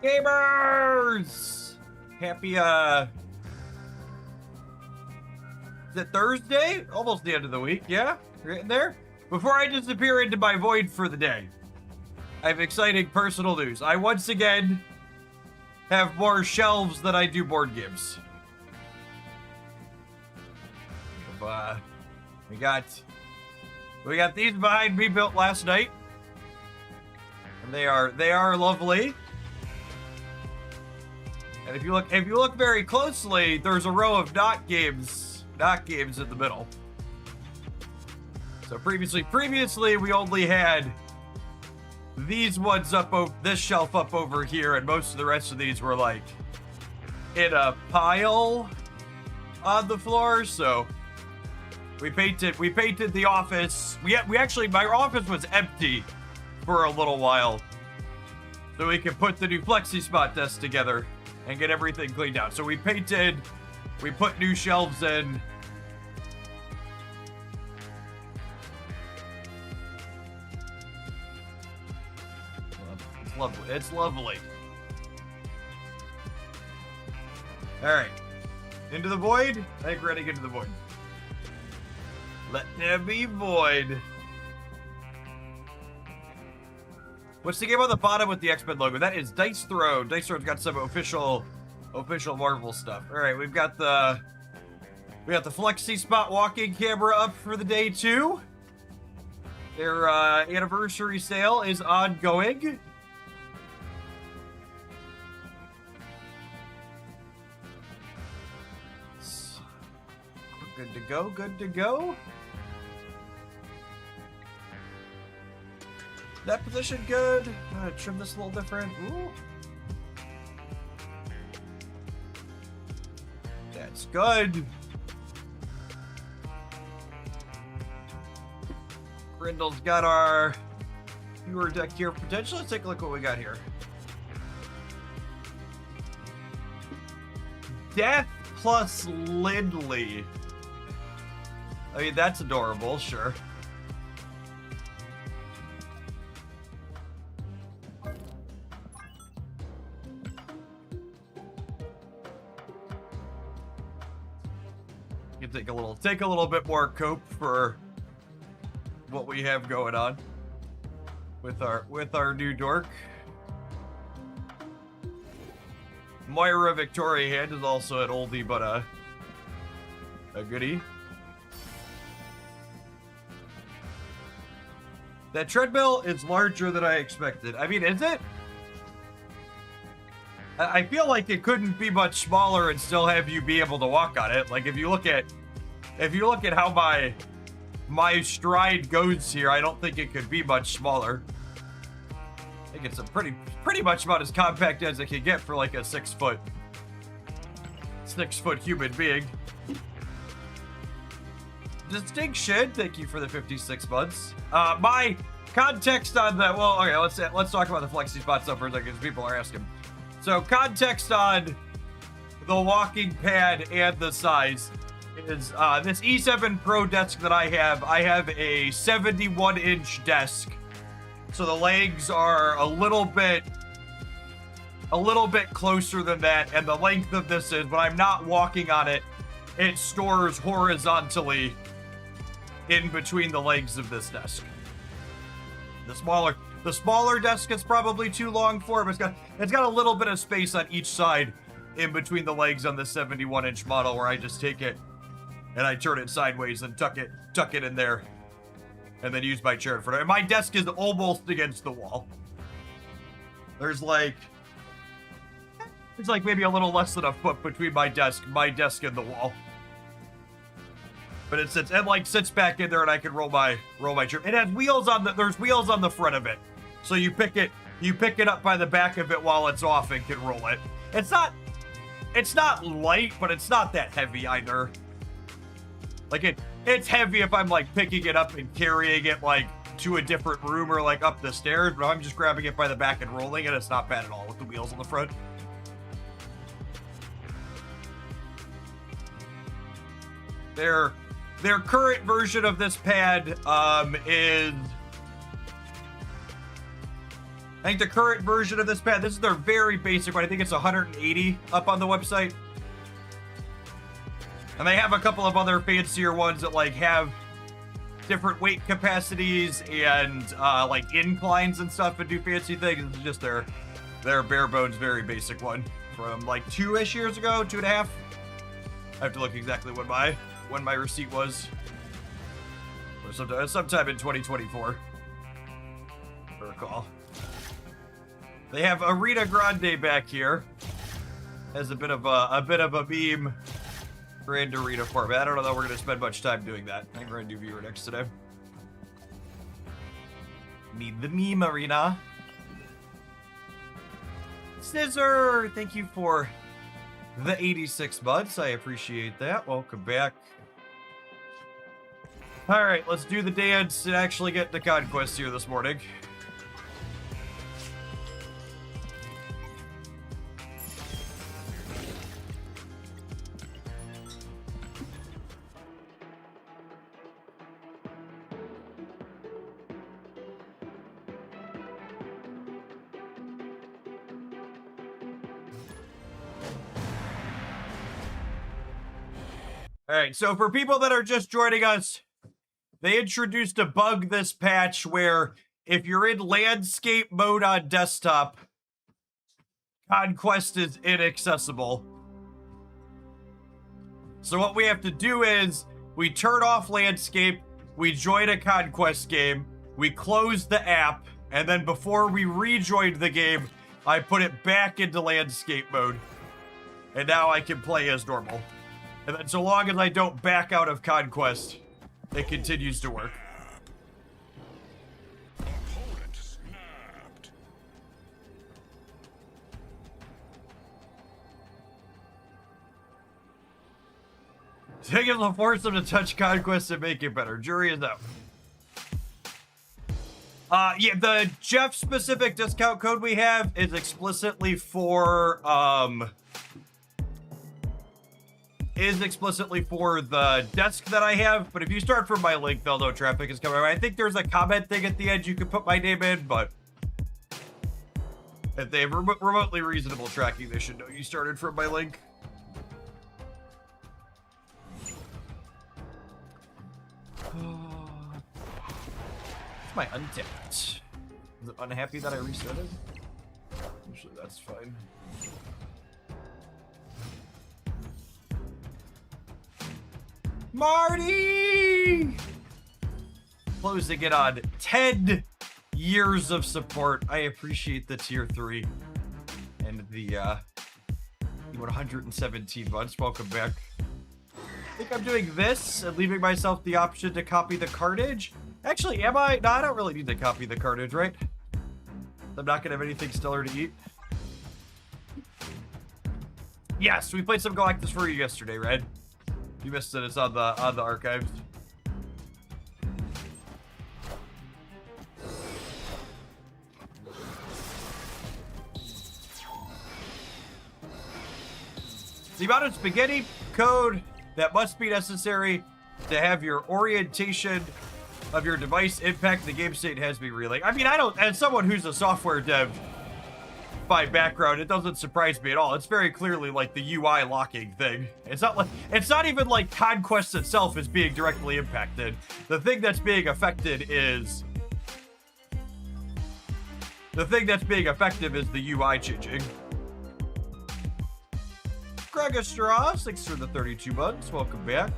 Gamers! Happy, is it Thursday? Almost the end of the week, yeah? Right in there? Before I disappear into my void for the day, I have exciting personal news. I once again have more shelves than I do board games. We got these behind me built last night. And they are lovely. And if you look very closely, there's a row of not games in the middle. So previously we only had these ones this shelf up over here, and most of the rest of these were like in a pile on the floor. So we painted the office. My office was empty for a little while, so we could put the new FlexiSpot desk together and get everything cleaned out. So we put new shelves in. It's lovely. It's lovely. All right, into the void. I think we're ready to get into the void. Let there be void. What's the game on the bottom with the X-Men logo? That is Dice Throne. Dice Throne's got some official Marvel stuff. All right, we got the FlexiSpot walking camera up for the day too. Their anniversary sale is ongoing. Good to go. Good to go. That position good. Trim this a little different. Ooh. That's good. Grindle's got our viewer deck here. Potentially, let's take a look at what we got here. Death plus Lindley. I mean, that's adorable, sure. You can take a little bit more cope for what we have going on with our new dork. Moira Victoria Hand is also an oldie but a goodie. That treadmill is larger than I expected. I mean, is it? I feel like it couldn't be much smaller and still have you be able to walk on it. Like if you look at how my stride goes here, I don't think it could be much smaller. I think it's a pretty much about as compact as it can get for like a 6 foot human being. Distinction, thank you for the 56 months. My context on that, well, okay, let's talk about the FlexiSpot stuff for a second because people are asking. So context on the walking pad and the size is this E7 Pro desk that I have a 71-inch desk. So the legs are a little bit closer than that, and the length of this is, when I'm not walking on it, it stores horizontally in between the legs of this desk. The smaller desk is probably too long for it, but it's got a little bit of space on each side in between the legs on the 71-inch model, where I just take it and I turn it sideways and tuck it in there, and then use my chair in front of it. And my desk is almost against the wall. There's like maybe a little less than a foot between my desk and the wall. But it sits back in there, and I can roll my chair. It has wheels there's wheels on the front of it. So you pick it up by the back of it while it's off and can roll it. It's not light, but it's not that heavy either. Like it's heavy if I'm like picking it up and carrying it like to a different room or like up the stairs, but I'm just grabbing it by the back and rolling it. It's not bad at all with the wheels on the front. Their current version of this pad is I think the current version of this pad, this is their very basic one. I think it's 180 up on the website. And they have a couple of other fancier ones that like have different weight capacities and like inclines and stuff and do fancy things. It's just their bare bones, very basic one from like 2-ish years ago, 2.5. I have to look exactly when my receipt was. Or sometime in 2024. I recall. They have Arena Grande back here as a bit of a meme Grand Arena format. I don't know that we're gonna spend much time doing that. I think we're gonna do viewer next today. Need the meme arena. Scissor, thank you for the 86 months. I appreciate that. Welcome back. All right, let's do the dance and actually get to Conquest here this morning. All right, so for people that are just joining us, they introduced a bug this patch where if you're in landscape mode on desktop, Conquest is inaccessible. So what we have to do is we turn off landscape, we join a Conquest game, we close the app, and then before we rejoin the game, I put it back into landscape mode. And now I can play as normal. And then so long as I don't back out of Conquest, it continues to work. Opponent snapped. Take it to force them to touch Conquest and make it better. Jury is out. Yeah, the Jeff specific discount code we have is explicitly for the desk that I have, but if you start from my link, they'll know traffic is coming. I think there's a comment thing at the end you can put my name in, but if they have remotely reasonable tracking, they should know you started from my link. What's my untapped? Is it unhappy that I restarted? Usually that's fine. Marty! Closing it on 10 years of support. I appreciate the tier 3 and the 117 months. Welcome back. I think I'm doing this and leaving myself the option to copy the carnage. Actually, am I? No, I don't really need to copy the carnage, right? I'm not gonna have anything stellar to eat. Yes, we played some Galactus for you yesterday, Red. You missed it. It's on the archives. The amount of spaghetti code that must be necessary to have your orientation of your device impact the game state has me reeling. I mean, I don't, as someone who's a software dev by background, it doesn't surprise me at all. It's very clearly like the UI locking thing. It's not even like Conquest itself is being directly impacted. The thing that's being affected is the UI changing. Gregastraw, thanks for the 32 months. Welcome back.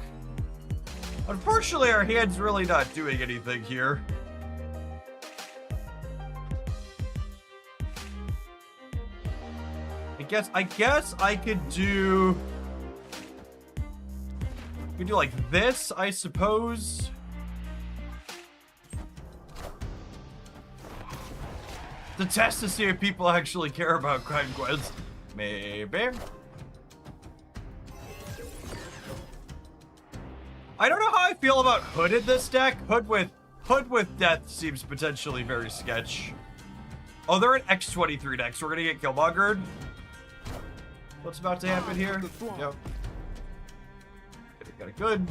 Unfortunately, our hand's really not doing anything here. I guess I could do like this, I suppose. To test to see if people actually care about Conquest. Maybe. I don't know how I feel about Hood in this deck. Hood with Death seems potentially very sketch. Oh, they're an X23 deck, so we're gonna get Killmongered. What's about to happen here? Yep. Got it good.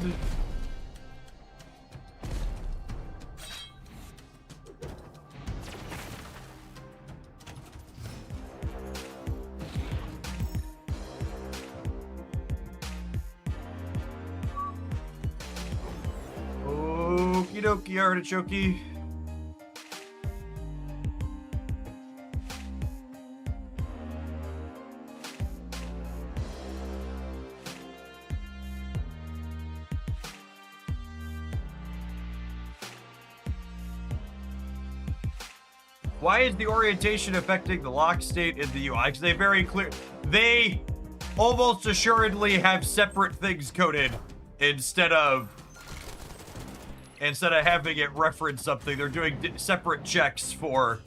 dokie, artichoke. Why is the orientation affecting the lock state in the UI? Because they almost assuredly have separate things coded instead of having it reference something. They're doing separate checks for.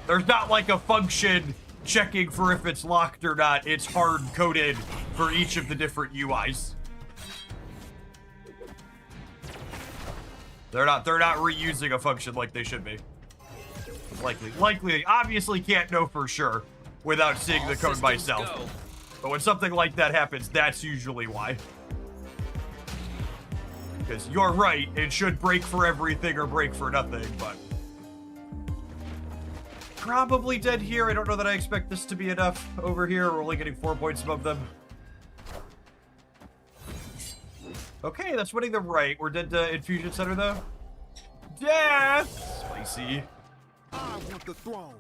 There's not like a function checking for if it's locked or not. It's hard coded for each of the different UIs. They're not reusing a function like they should be. Likely, obviously can't know for sure without seeing the code myself. Go. But when something like that happens, that's usually why. Because you're right, it should break for everything or break for nothing, but... Probably dead here. I don't know that I expect this to be enough over here. We're only getting 4 points above them. Okay, that's winning the right. We're dead to Infusion Center, though. Death! Spicy. I want the throne.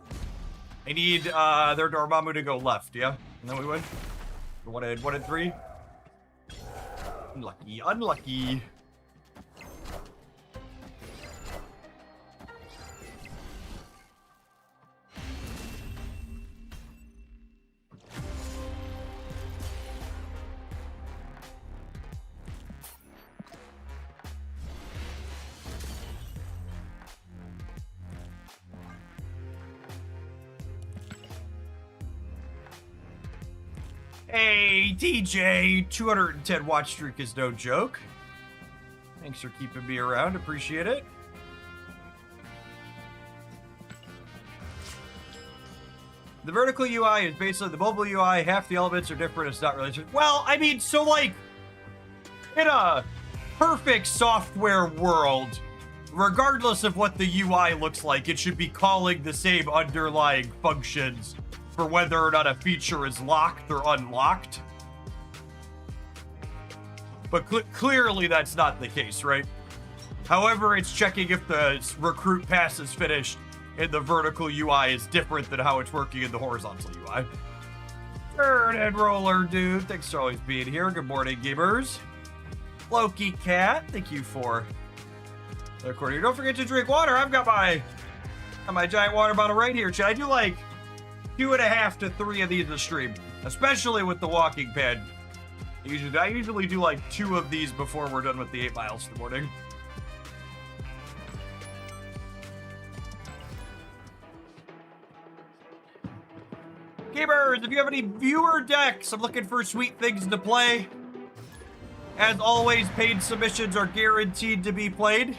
I need their Dormammu to go left, yeah? And then we win? 1 and 3? Unlucky. Hey, TJ, 210 watch streak is no joke. Thanks for keeping me around, appreciate it. The vertical UI is basically the mobile UI, half the elements are different, it's not really... Well, I mean, so like, in a perfect software world, regardless of what the UI looks like, it should be calling the same underlying functions for whether or not a feature is locked or unlocked. But clearly that's not the case, right? However, it's checking if the recruit pass is finished in the vertical UI is different than how it's working in the horizontal UI. Turn and roller, dude. Thanks for always being here. Good morning, gamers. Loki Cat, thank you for the recording. Don't forget to drink water. I've got my giant water bottle right here. Should I do like 2.5 to 3 of these a stream, especially with the walking pad? I usually do like 2 of these before we're done with the 8 miles in the morning. Gamers, if you have any viewer decks, I'm looking for sweet things to play. As always, paid submissions are guaranteed to be played.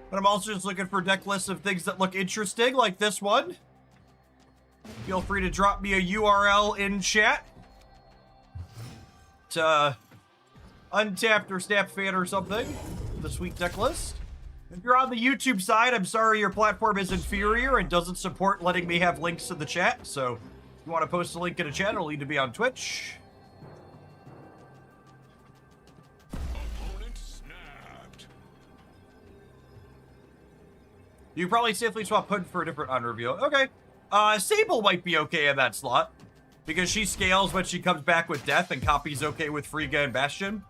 But I'm also just looking for deck lists of things that look interesting, like this one. Feel free to drop me a URL in chat. To Untapped or Snap Fan or something. The sweet deck list. If you're on the YouTube side, I'm sorry your platform is inferior and doesn't support letting me have links in the chat. So if you want to post a link in a chat, it'll need to be on Twitch. Opponent snapped. You can probably safely swap Hood for a different honor reveal. Okay. Sable might be okay in that slot. Because she scales when she comes back with Death and Copy's okay with Frigga and Bastion.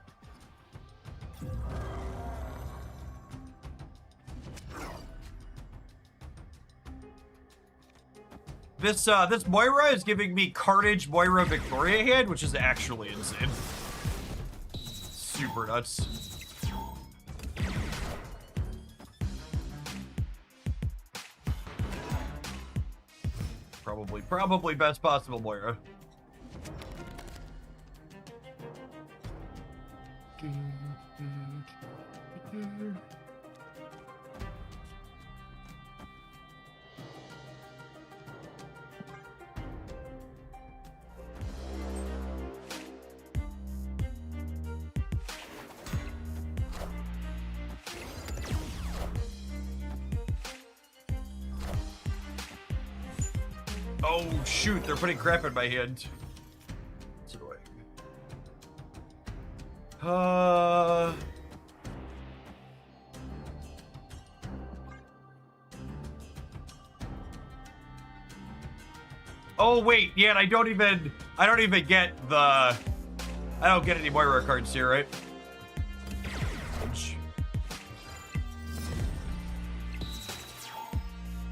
This Moira is giving me Carnage Moira Victoria hand, which is actually insane. Super nuts. Probably best possible Moira. Oh shoot, they're putting crap in my hand. It's annoying. Oh wait, yeah, and I don't even get the, I don't get any Moira cards here, right?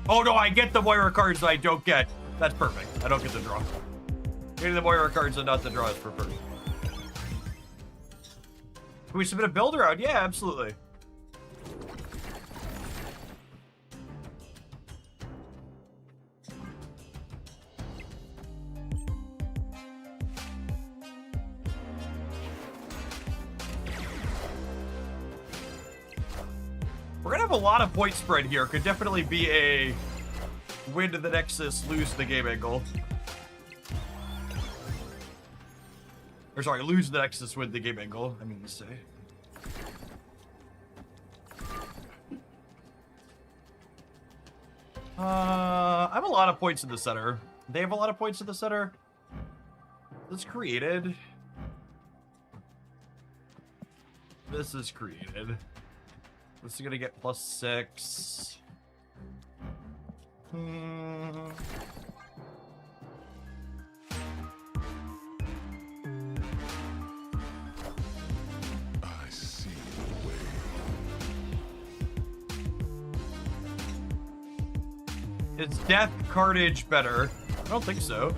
Oh no, I get the Moira cards that I don't get. That's perfect. I don't get the draw. Getting the Moira cards and not the draw is preferred. Can we submit a build around? Yeah, absolutely. We're gonna have a lot of point spread here. Could definitely be a win to the Nexus, lose the game angle. Or sorry, lose the Nexus, win the game angle, I mean to say. I have a lot of points in the center. They have a lot of points in the center. This created. This is created. This is gonna get +6. I see the way. Is Death Carnage better? I don't think so.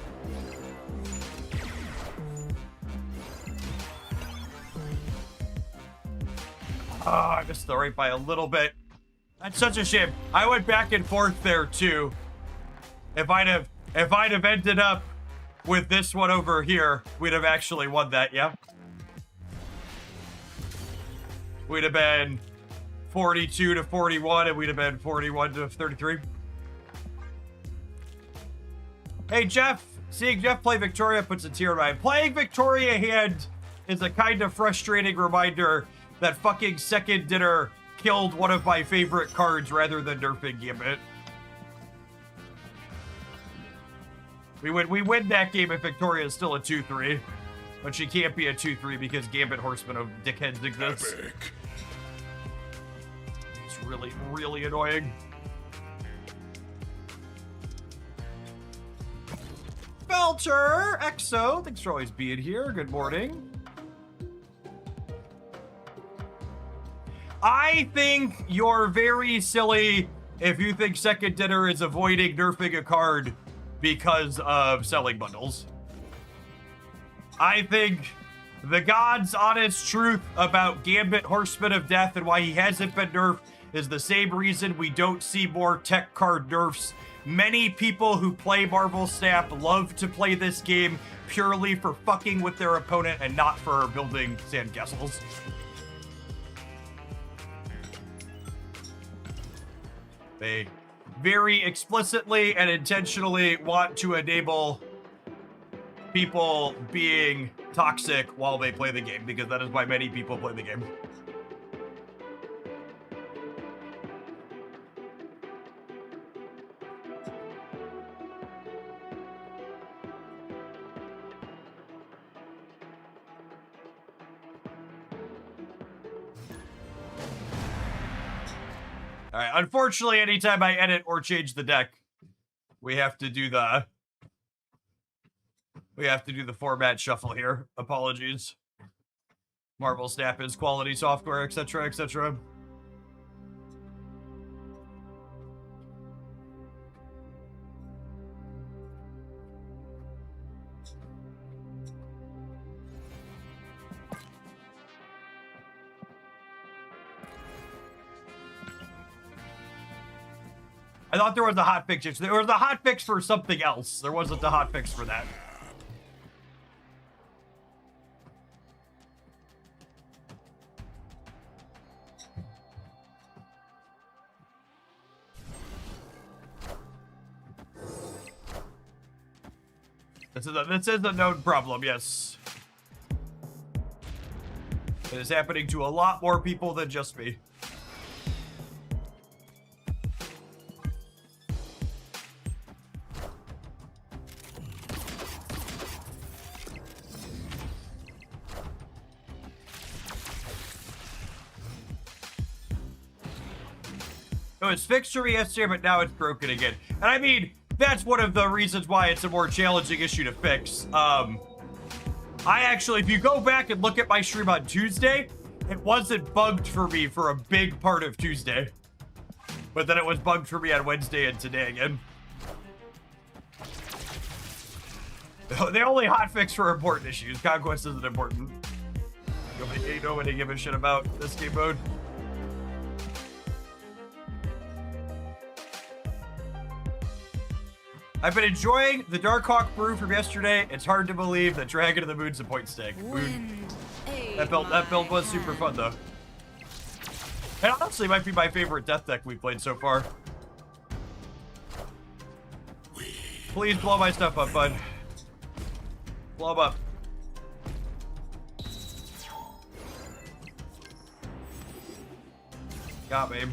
I missed the right by a little bit. That's such a shame. I went back and forth there too. If I'd have ended up with this one over here, we'd have actually won that, yeah? We'd have been 42 to 41, and we'd have been 41 to 33. Hey, Jeff. Seeing Jeff play Victoria puts a tear in my eye. Playing Victoria hand is a kind of frustrating reminder that fucking Second Dinner killed one of my favorite cards rather than nerfing Gambit. We win that game if Victoria is still a 2-3. But she can't be a 2-3 because Gambit Horseman of Dickheads exists. Epic. It's really, really annoying. Belter! Exo, thanks for always being here. Good morning. I think you're very silly if you think Second Dinner is avoiding nerfing a card because of selling bundles. I think the God's honest truth about Gambit Horseman of Death and why he hasn't been nerfed is the same reason we don't see more tech card nerfs. Many people who play Marvel Snap love to play this game purely for fucking with their opponent and not for building sandcastles. They very explicitly and intentionally want to enable people being toxic while they play the game, because that is why many people play the game. All right, unfortunately, anytime I edit or change the deck, we have to do the format shuffle here. Apologies. Marvel Snap is quality software, etc., etc. I thought there was a hot fix. There was a hot fix for something else. There wasn't a hot fix for that. This is a known problem, yes. It is happening to a lot more people than just me. It was fixed for me yesterday, but now it's broken again. And I mean, that's one of the reasons why it's a more challenging issue to fix. I actually, if you go back and look at my stream on Tuesday, it wasn't bugged for me for a big part of Tuesday. But then it was bugged for me on Wednesday and today again. The only hotfix for important issues. Conquest isn't important. Nobody give a shit about this game mode. I've been enjoying the Darkhawk brew from yesterday. It's hard to believe that Dragon of the Moon's a point stake. That build was super fun though. And honestly might be my favorite death deck we've played so far. Please blow my stuff up, bud. Blow them up. Got me.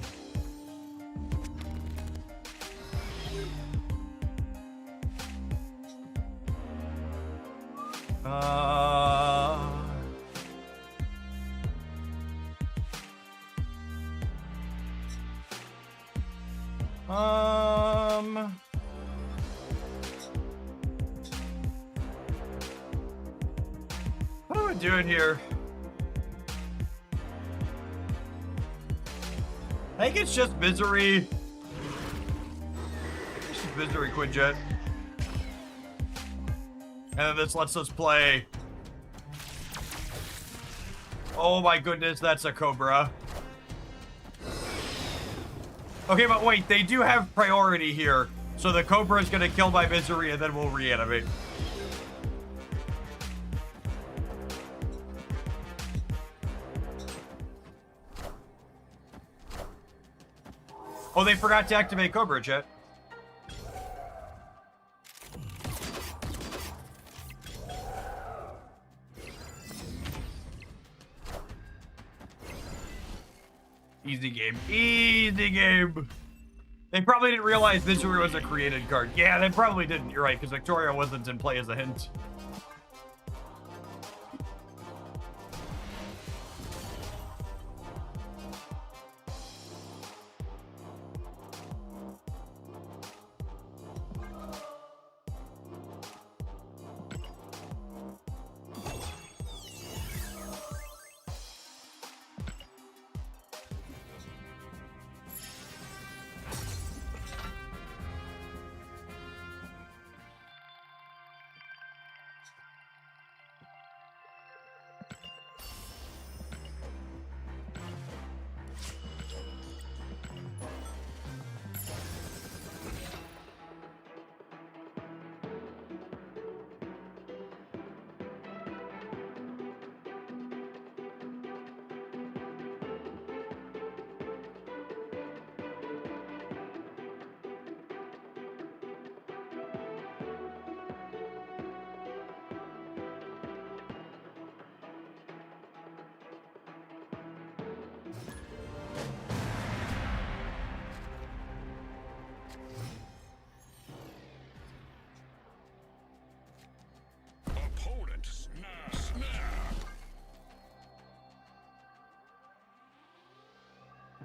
What am I doing here? I think it's just Misery. It's just Misery Quinjet. And then this lets us play. Oh my goodness, that's a Cobra. Okay, but wait, they do have priority here. So the Cobra is gonna kill my Misery and then we'll reanimate. Oh, they forgot to activate Cobra, chat. Easy game. Easy game. They probably didn't realize Misery was a created card. Yeah, they probably didn't. You're right, because Victoria wasn't in play as a hint.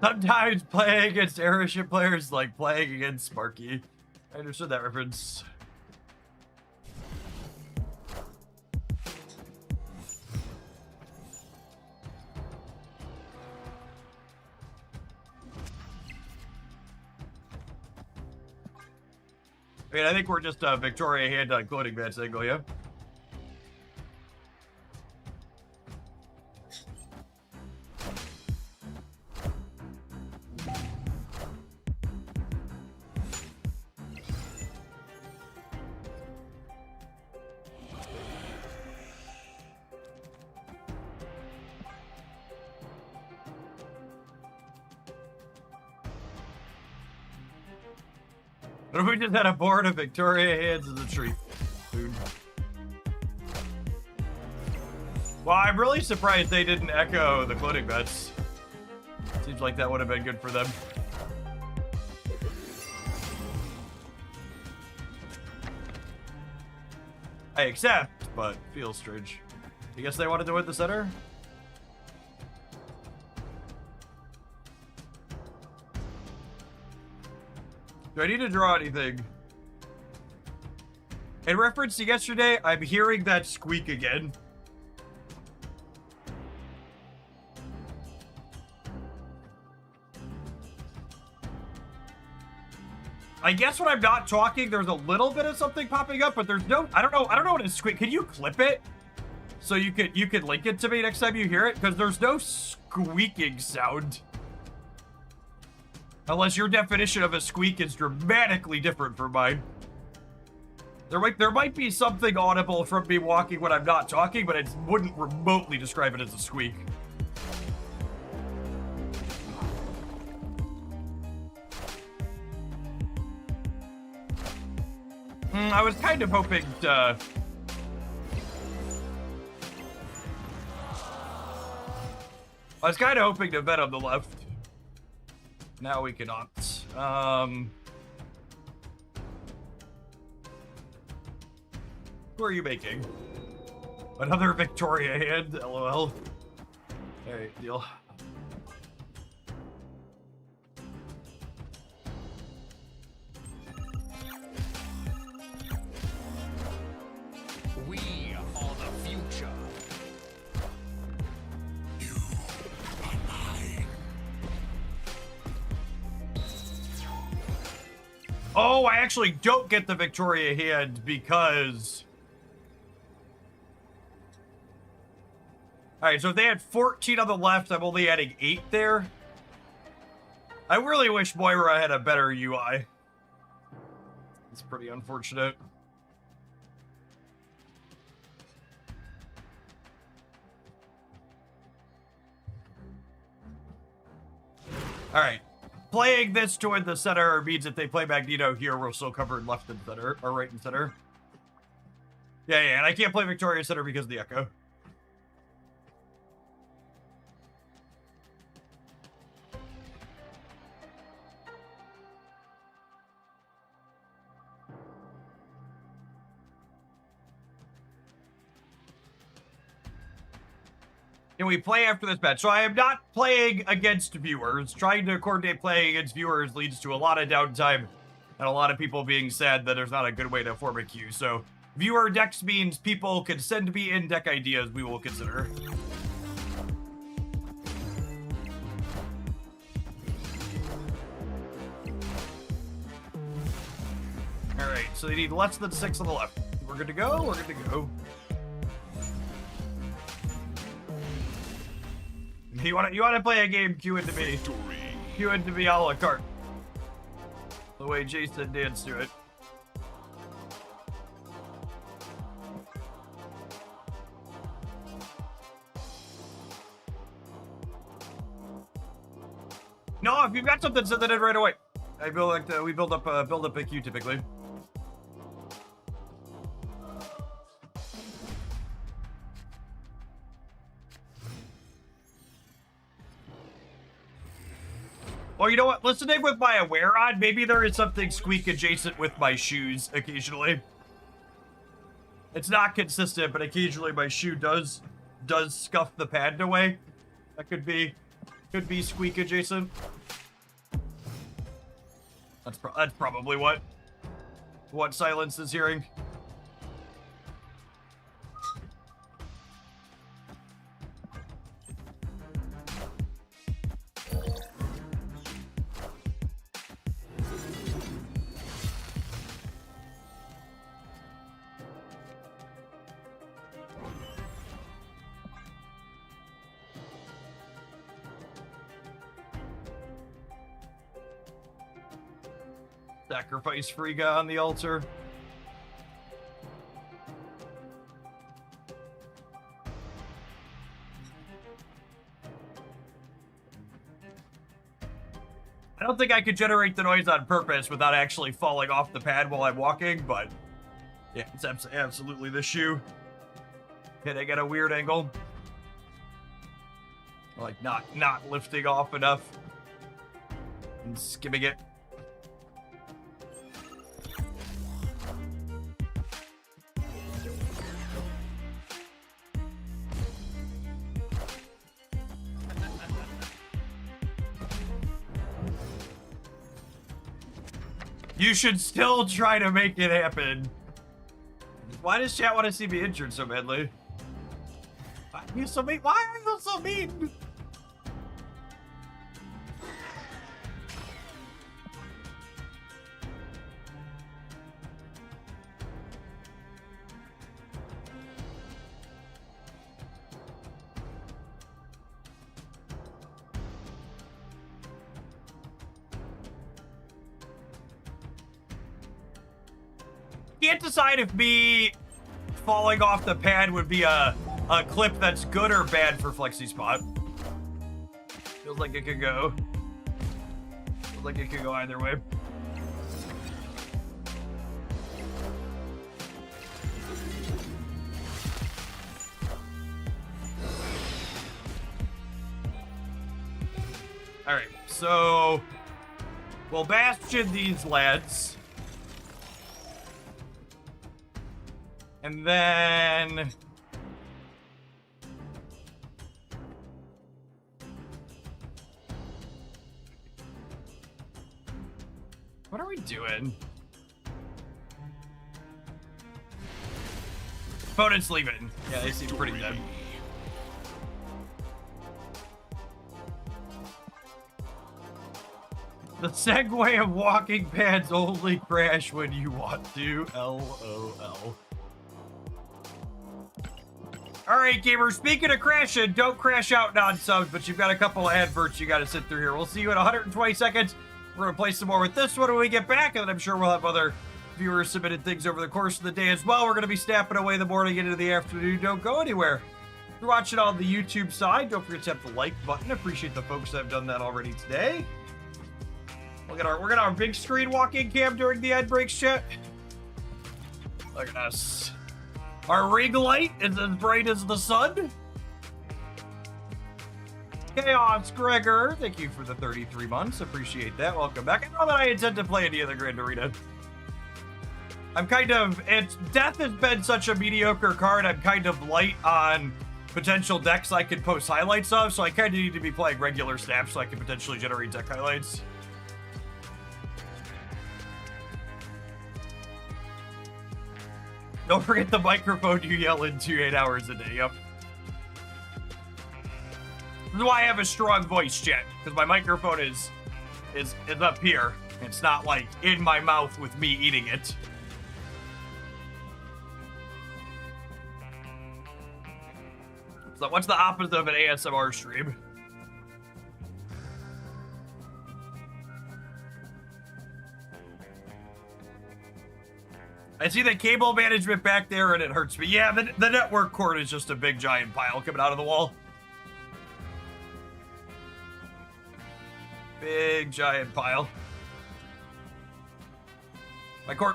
Sometimes playing against airship players is like playing against Sparky. I understood that reference. I mean, I think we're just Victoria hand on clothing band single, yeah? What if we just had a board of Victoria hands in the tree? Dude. Well, I'm really surprised they didn't echo the clothing bets. Seems like that would have been good for them. I accept, but feels strange. I guess they wanted to win the center? Do I need to draw anything? In reference to yesterday, I'm hearing that squeak again. I guess when I'm not talking, there's a little bit of something popping up, but there's no, I don't know what to squeak. Can you clip it? So you could link it to me next time you hear it? Because there's no squeaking sound. Unless your definition of a squeak is dramatically different from mine. There might be something audible from me walking when I'm not talking, but it wouldn't remotely describe it as a squeak. I was kind of hoping to... I was kind of hoping to bet on the left. Now we cannot. Who are you making? Another Victoria hand, lol. Alright, deal. We are the future. You are mine. Oh, I actually don't get the Victoria hand because... Alright, so if they had 14 on the left, I'm only adding 8 there. I really wish Moira had a better UI. It's pretty unfortunate. Alright. Playing this toward the center means if they play Magneto here, we're still covered left and center, or right and center. Yeah, and I can't play Victoria center because of the echo. And we play after this match. So I am not playing against viewers. Trying to coordinate playing against viewers leads to a lot of downtime and a lot of people being sad that there's not a good way to form a queue. So viewer decks means people can send me in deck ideas we will consider. Alright, so they need less than 6 on the left. We're good to go? We're good to go. You wanna play a game, cue into me. Cue into me a la carte. The way Jason danced to it. No, if you've got something, send that in right away. I feel like we build up a queue typically. Well, you know what? Listening with my aware on, maybe there is something squeak adjacent with my shoes occasionally. It's not consistent, but occasionally my shoe does scuff the pad away. That could be squeak adjacent. That's probably what Silence is hearing. Sacrifice Frigga on the altar. I don't think I could generate the noise on purpose without actually falling off the pad while I'm walking, but yeah, it's absolutely the shoe hitting at a weird angle. Like not lifting off enough and skimming it. You should still try to make it happen. does chat want to see me injured so badly? Why are you so mean? Why are you so mean? Can't decide if me falling off the pad would be a clip that's good or bad for Flexi Spot. Feels like it could go. Feels like it could go either way. All right, so we'll bastion these lads. And then what are we doing? Opponent's leaving. Yeah, they seem pretty dead. The segue of walking pads only crash when you want to. LOL. All right, gamers, speaking of crashing, don't crash out non-subs, but you've got a couple of adverts you got to sit through here. We'll see you in 120 seconds. We're going to play some more with this one when we get back, and then I'm sure we'll have other viewers submitted things over the course of the day as well. We're going to be snapping away the morning into the afternoon. Don't go anywhere. If you're watching on the YouTube side, don't forget to hit the like button. Appreciate the folks that have done that already today. We're gonna our big screen walk-in cam during the ad breaks, chat. Look at us. Our ring light is as bright as the sun. Chaos Gregor, thank you for the 33 months. Appreciate that. Welcome back. I know that I intend to play any of the Grand Arena. I'm kind of, Death has been such a mediocre card. I'm kind of light on potential decks I could post highlights of, so I kind of need to be playing regular snaps so I can potentially generate deck highlights. Don't forget the microphone you yell into 8 hours a day. Yep. This is why I have a strong voice, chat, because my microphone is up here. It's not like in my mouth with me eating it. So what's the opposite of an ASMR stream? I see the cable management back there and it hurts me. Yeah, the network cord is just a big giant pile coming out of the wall. Big giant pile.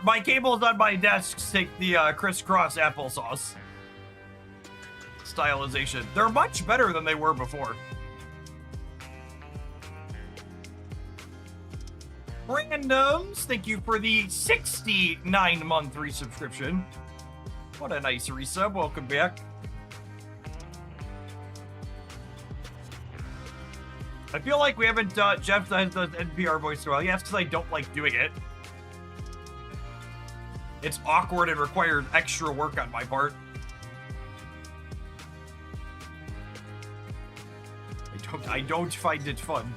My cables on my desks take the crisscross applesauce stylization. They're much better than they were before. Randoms, thank you for the 69-month resubscription. What a nice resub. Welcome back. I feel like we haven't, Jeff does the NPR voice in a while. Yeah, it's because I don't like doing it. It's awkward and required extra work on my part. I don't find it fun.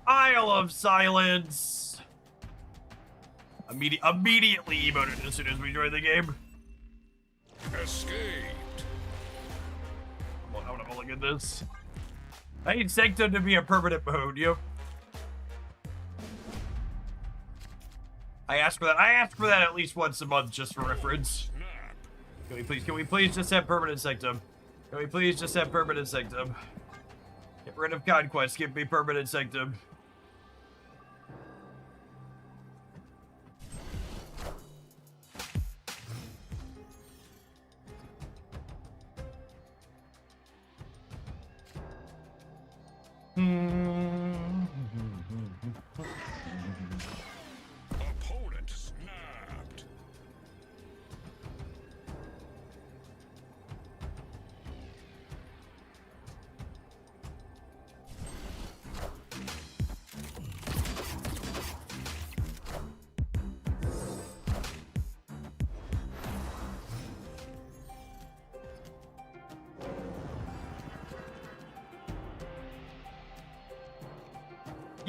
Isle of Silence. Immediately emoted as soon as we joined the game. Escaped. Well, I want to look at this. I need Sanctum to be a permanent mode. Yep. I ask for that. I ask for that at least once a month, just for reference. Can we please just have permanent Sanctum? Can we please just have permanent Sanctum? Get rid of Conquest. Give me permanent Sanctum.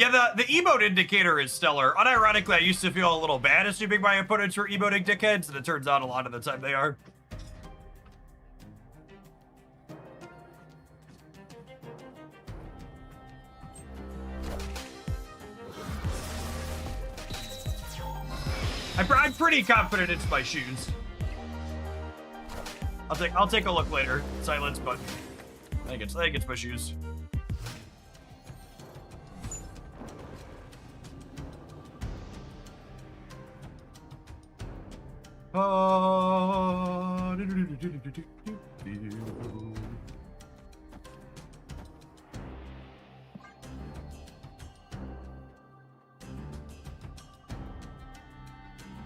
Yeah, the emote indicator is stellar. Unironically, I used to feel a little bad assuming my opponents were emoting dickheads, and it turns out a lot of the time they are. I'm pretty confident it's my shoes. I'll take a look later. Silence, but I think it's my shoes.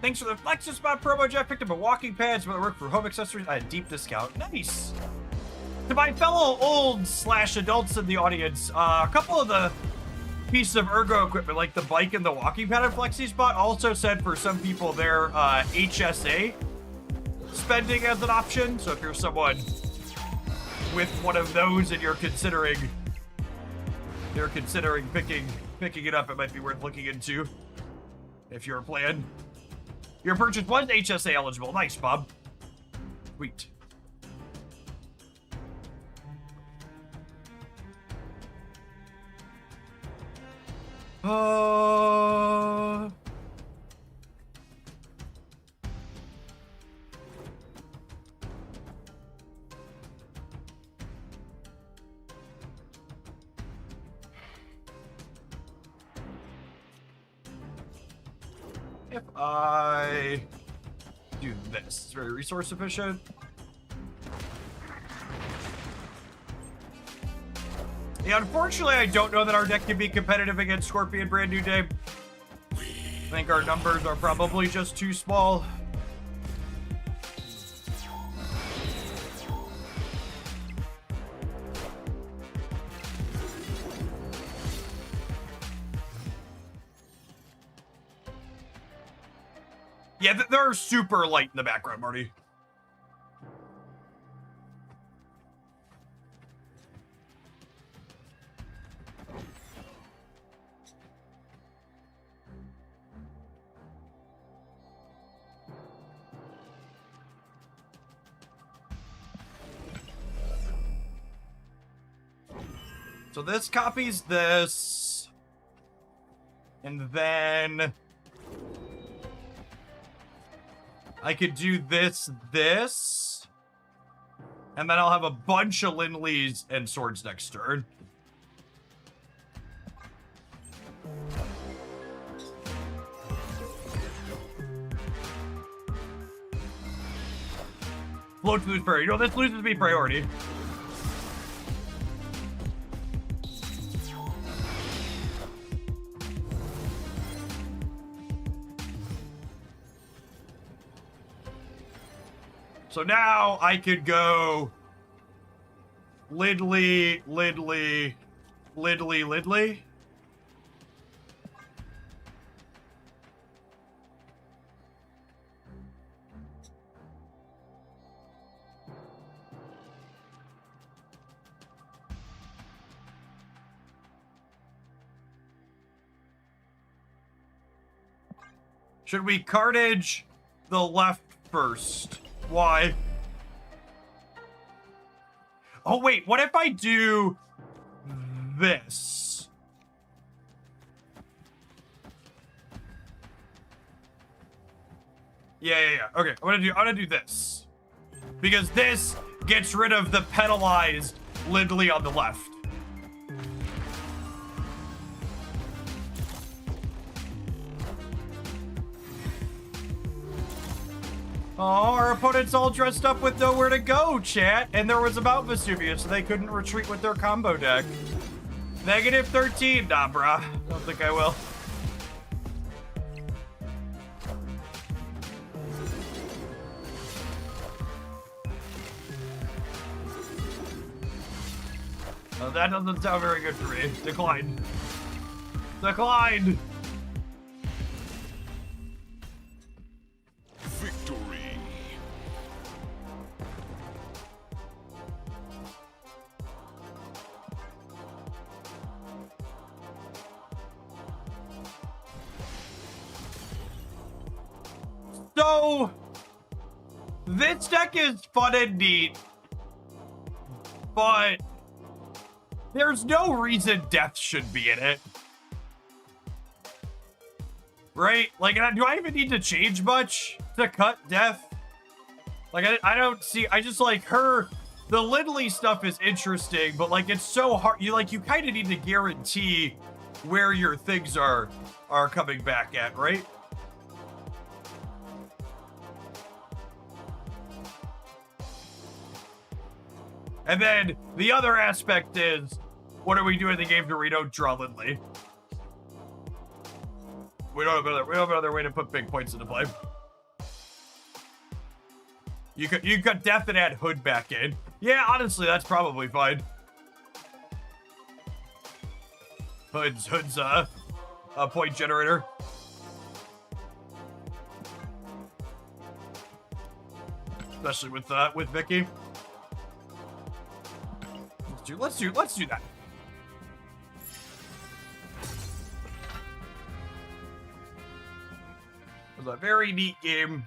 Thanks for the Flexus Spot promo, Jeff. Picked up a walking pads that work for home accessories at a deep discount. Nice. To my fellow old/adults in the audience, a couple of the pieces of ergo equipment, like the bike and the walking pad at Flexi Spot, also said for some people their HSA spending as an option. So if you're someone with one of those and you're considering picking it up, it might be worth looking into if you're a plan. Your purchase was HSA eligible. Nice, Bob. Sweet. If I do this, it's very resource efficient. Yeah, unfortunately, I don't know that our deck can be competitive against Scorpion Brand New Day. I think our numbers are probably just too small. Yeah, they're super light in the background, Marty. So this copies this, and then I could do this, and then I'll have a bunch of Lindleys and swords next turn. Float to lose priority. You know, this loses me priority. So now I could go Lidley. Should we carnage the left first? Why? Oh, wait, what if I do this? Yeah. Okay, I'm gonna do this. Because this gets rid of the penalized Lindley on the left. Oh, our opponent's all dressed up with nowhere to go, chat. And there was a Mount Vesuvius, so they couldn't retreat with their combo deck. Negative 13. Nah, brah. Don't think I will. Oh, that doesn't sound very good for me. Declined. Declined. Victory. So, this deck is fun and neat, but there's no reason Death should be in it. Right? Like, do I even need to change much to cut Death? Like, I don't see, I just like her, the Lindley stuff is interesting, but like, it's so hard, you kind of need to guarantee where your things are coming back at, right? And then the other aspect is, what do we do in the game to we don't draw Lindley? We don't have another way to put big points into play. You could Death and add Hood back in. Yeah, honestly, that's probably fine. Hood's a point generator. Especially with Vicky. Let's do that. It was a very neat game.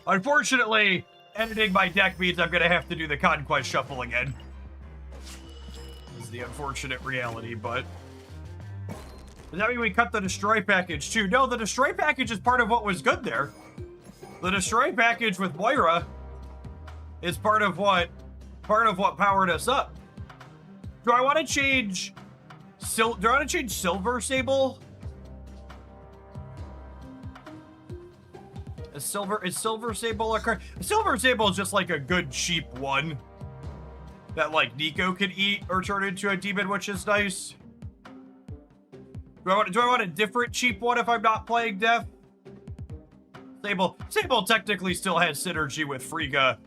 Unfortunately, editing my deck means I'm gonna have to do the Conquest Shuffle again. This is the unfortunate reality, but does that mean we cut the Destroy package too? No, the Destroy package is part of what was good there. The Destroy package with Moira is part of what powered us up. Do I want to change Silver Sable? Is Silver Sable a card? Silver Sable is just like a good cheap one that like Nico could eat or turn into a demon, which is nice. Do I want a different cheap one if I'm not playing Death? Sable technically still has synergy with Frigga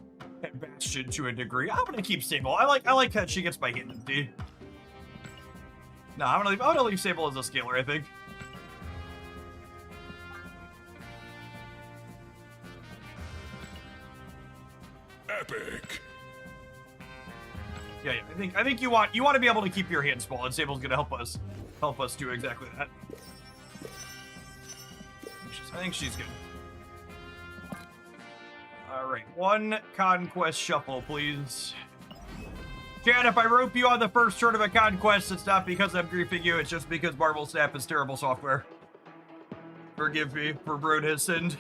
and Bastion to a degree. I'm gonna keep Sable. I like how she gets my hit empty. No, I'm gonna leave Sable as a scaler, I think. Epic. Yeah, I think you want to be able to keep your hand small, and Sable's gonna help us do exactly that. I think she's good. All right, one Conquest Shuffle, please. Chad, if I rope you on the first turn of a Conquest, it's not because I'm griefing you, it's just because Marvel Snap is terrible software. Forgive me, for Brood has sinned.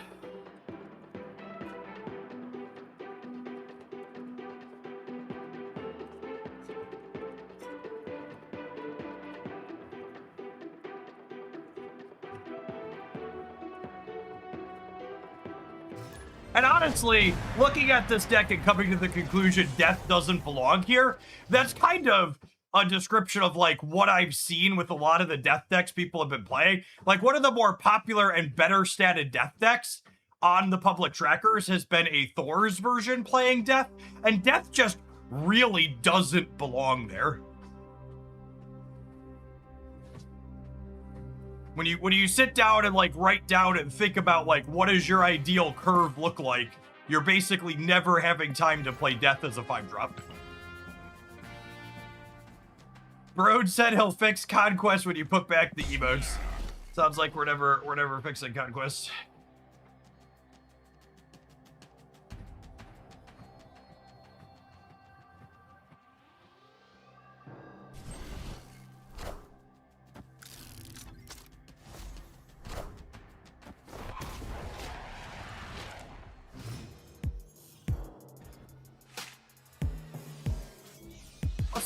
And honestly, looking at this deck and coming to the conclusion Death doesn't belong here, that's kind of a description of like what I've seen with a lot of the Death decks people have been playing. Like one of the more popular and better statted Death decks on the public trackers has been a Thor's version playing Death, and Death just really doesn't belong there. When you sit down and like write down and think about like what does your ideal curve look like, you're basically never having time to play Death as a 5-drop. Broad said he'll fix Conquest when you put back the emotes. Sounds like we're never fixing Conquest.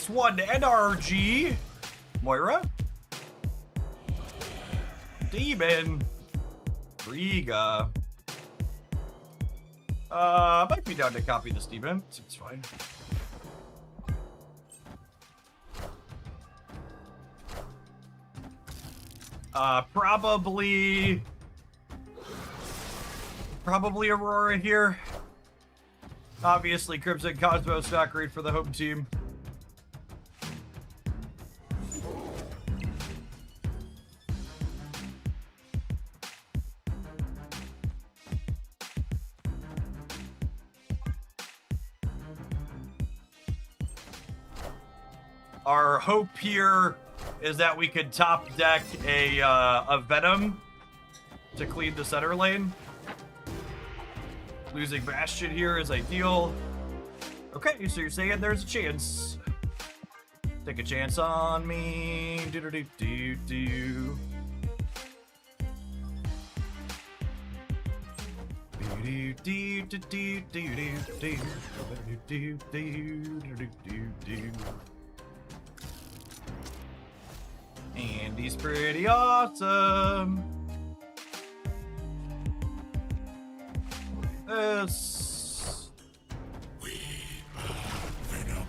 +1 NRG. Moira. Demon. Frigga. Might be down to copy this demon. Seems fine. Probably Aurora here. Obviously, Crimson Cosmos not great for the home team. Our hope here is that we could top deck a Venom to clean the center lane. Losing Bastion here is ideal. Okay, so you're saying there's a chance. Take a chance on me. Do-do-do-do-do. And he's pretty awesome. This. We are Venom.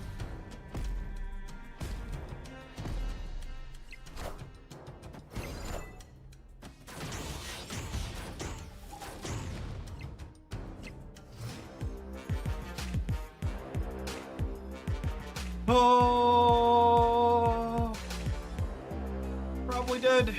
Oh, probably did.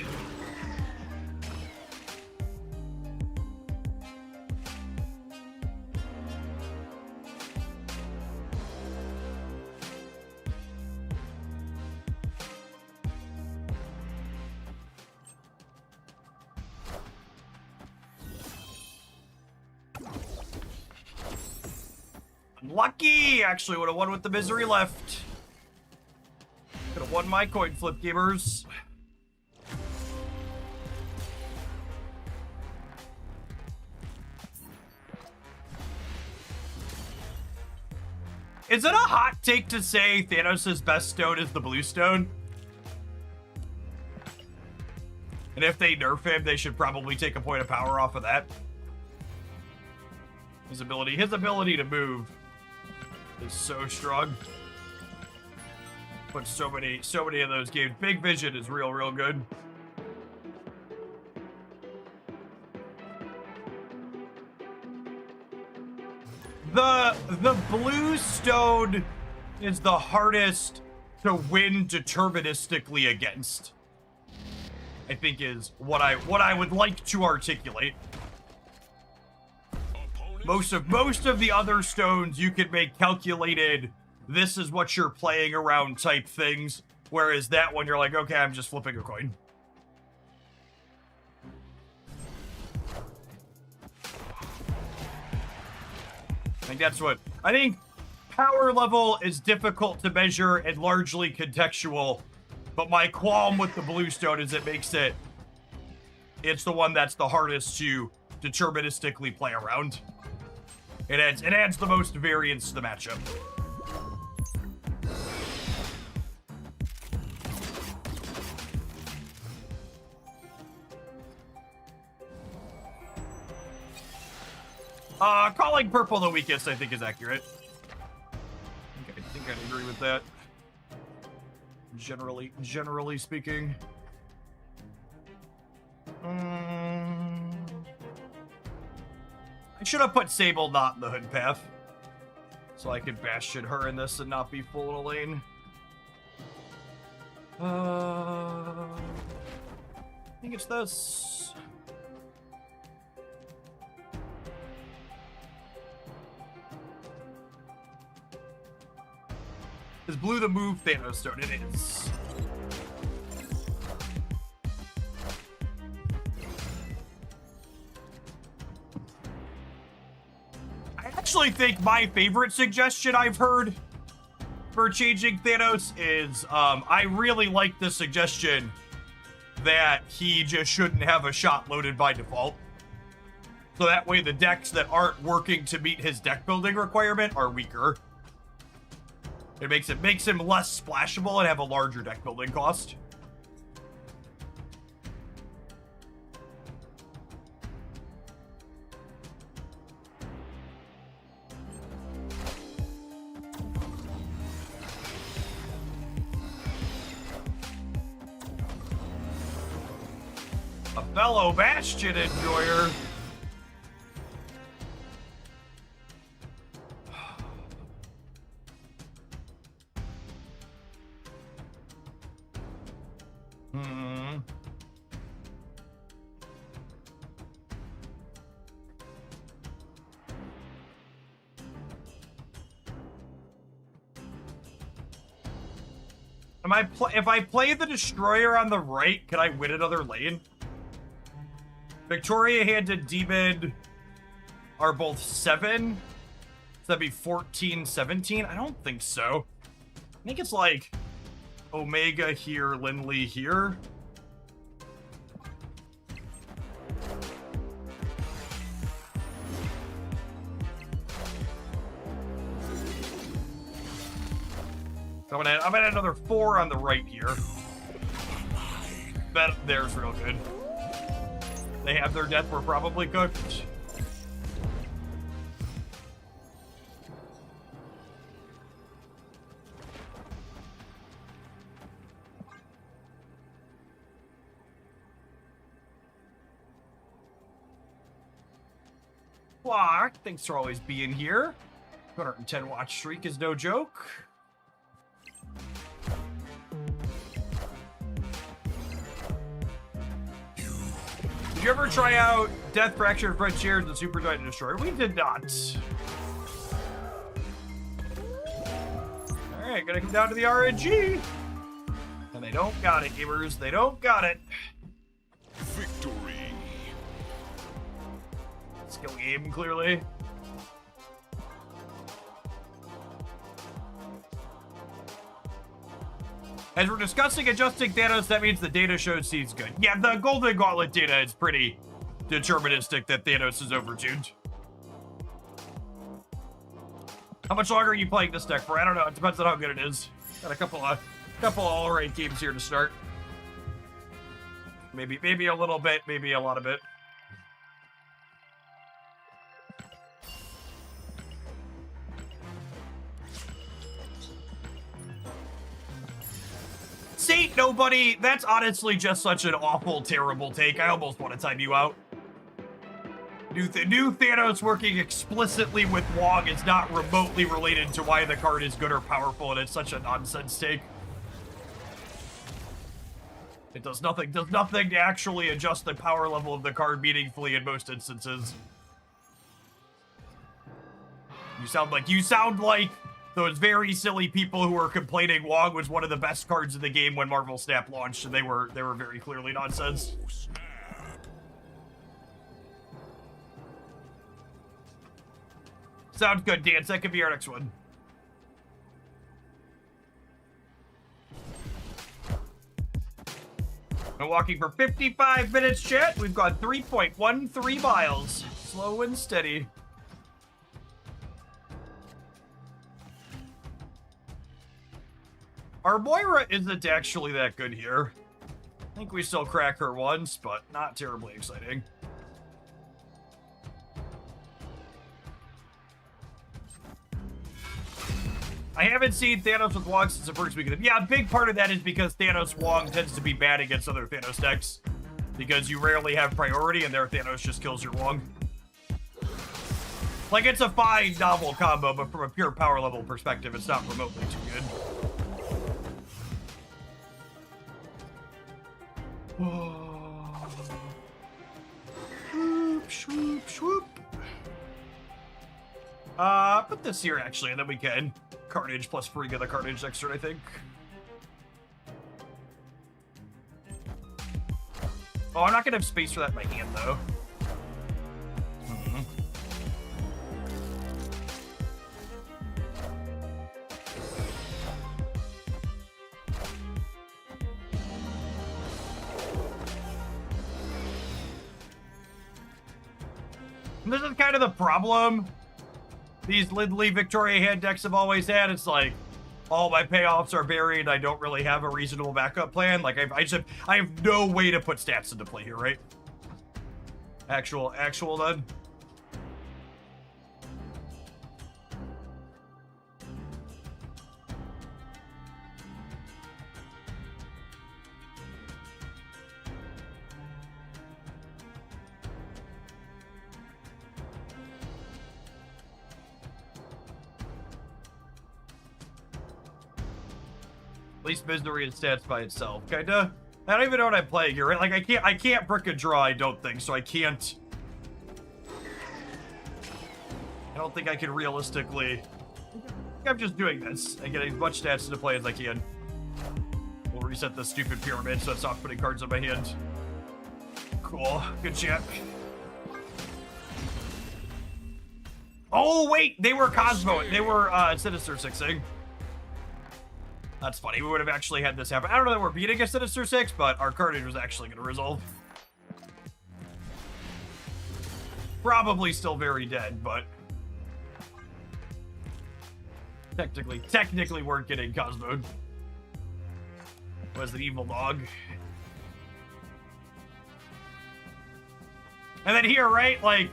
Lucky! Actually would have won with the misery left. Could have won my coin flip, gamers. Is it a hot take to say Thanos' best stone is the blue stone? And if they nerf him, they should probably take a point of power off of that. His ability to move is so strong. But so many of those games. Big Vision is real good. The blue stone is the hardest to win deterministically against. I think is what I would like to articulate. Most of the other stones you can make calculated, this is what you're playing around type things, whereas that one you're like, okay, I'm just flipping a coin. I think power level is difficult to measure and largely contextual, but my qualm with the blue stone is it's the one that's the hardest to deterministically play around. It adds the most variance to the matchup. Calling purple the weakest, I think, is accurate. I think I'd agree with that. Generally speaking. I should have put Sable not in the hood path, so I could Bastion her in this and not be full in a lane. I think it's this. Is blue the move Thanos stone? It is. I actually think my favorite suggestion I've heard for changing Thanos is, I really like the suggestion that he just shouldn't have a shot loaded by default. So that way the decks that aren't working to meet his deck building requirement are weaker. It makes him less splashable and have a larger deck building cost. A fellow Bastion enjoyer. If I play the Destroyer on the right, can I win another lane? Victoria Hand and Demon are both 7. So that'd be 14, 17? I don't think so. I think it's like Omega here, Lindley here. So I'm gonna add another 4 on the right here. That there's real good. They have their death. We're probably cooked. Clark, thanks for always being here. 210 watch streak is no joke. Did you ever try out Death Fracture, Frontiers, and Super Titan Destroyer? We did not. Alright, gonna come down to the RNG. And they don't got it, gamers. They don't got it. Victory. Skill game, clearly. As we're discussing adjusting Thanos, that means the data shows he's good. Yeah, the Golden Gauntlet data is pretty deterministic that Thanos is overtuned. How much longer are you playing this deck for? I don't know. It depends on how good it is. Got a couple all-right games here to start. Maybe a little bit, maybe a lot of it. See, nobody. That's honestly just such an awful, terrible take. I almost want to time you out. New Thanos working explicitly with Wong is not remotely related to why the card is good or powerful, and it's such a nonsense take. It does nothing to actually adjust the power level of the card meaningfully in most instances. You sound like those very silly people who were complaining Wong was one of the best cards in the game when Marvel Snap launched, and they were very clearly nonsense. Sounds good, Dance. That could be our next one. Been walking for 55 minutes, chat. We've gone 3.13 miles. Slow and steady. Our Moira isn't actually that good here. I think we still crack her once, but not terribly exciting. I haven't seen Thanos with Wong since the first week of the... Yeah, a big part of that is because Thanos Wong tends to be bad against other Thanos decks. Because you rarely have priority, and their Thanos just kills your Wong. Like, it's a fine, novel combo, but from a pure power level perspective, it's not remotely too good. Swoop, swoop, swoop. Put this here, actually, and then we can... Carnage plus Frigga the Carnage extra, I think. Oh, I'm not gonna have space for that in my hand, though. And this is kind of the problem these Lindley Victoria hand decks have always had. It's like, all my payoffs are buried. I don't really have a reasonable backup plan. Like, I have no way to put stats into play here, right? Actual then. At least Misery and stats by itself, kinda. I don't even know what I'm playing here, right? Like, I can't brick a draw, I don't think, so I can't... I don't think I can realistically... I'm just doing this and getting as much stats into play as I can. We'll reset the stupid pyramid so it's not putting cards in my hand. Cool. Good check. Oh, wait! They were Cosmo. They were Sinister Sixing. That's funny. We would have actually had this happen. I don't know that we're beating a Sinister Six, but our Carnage was actually going to resolve. Probably still very dead, but... Technically weren't getting Cosmoed. Was an evil dog. And then here, right? Like,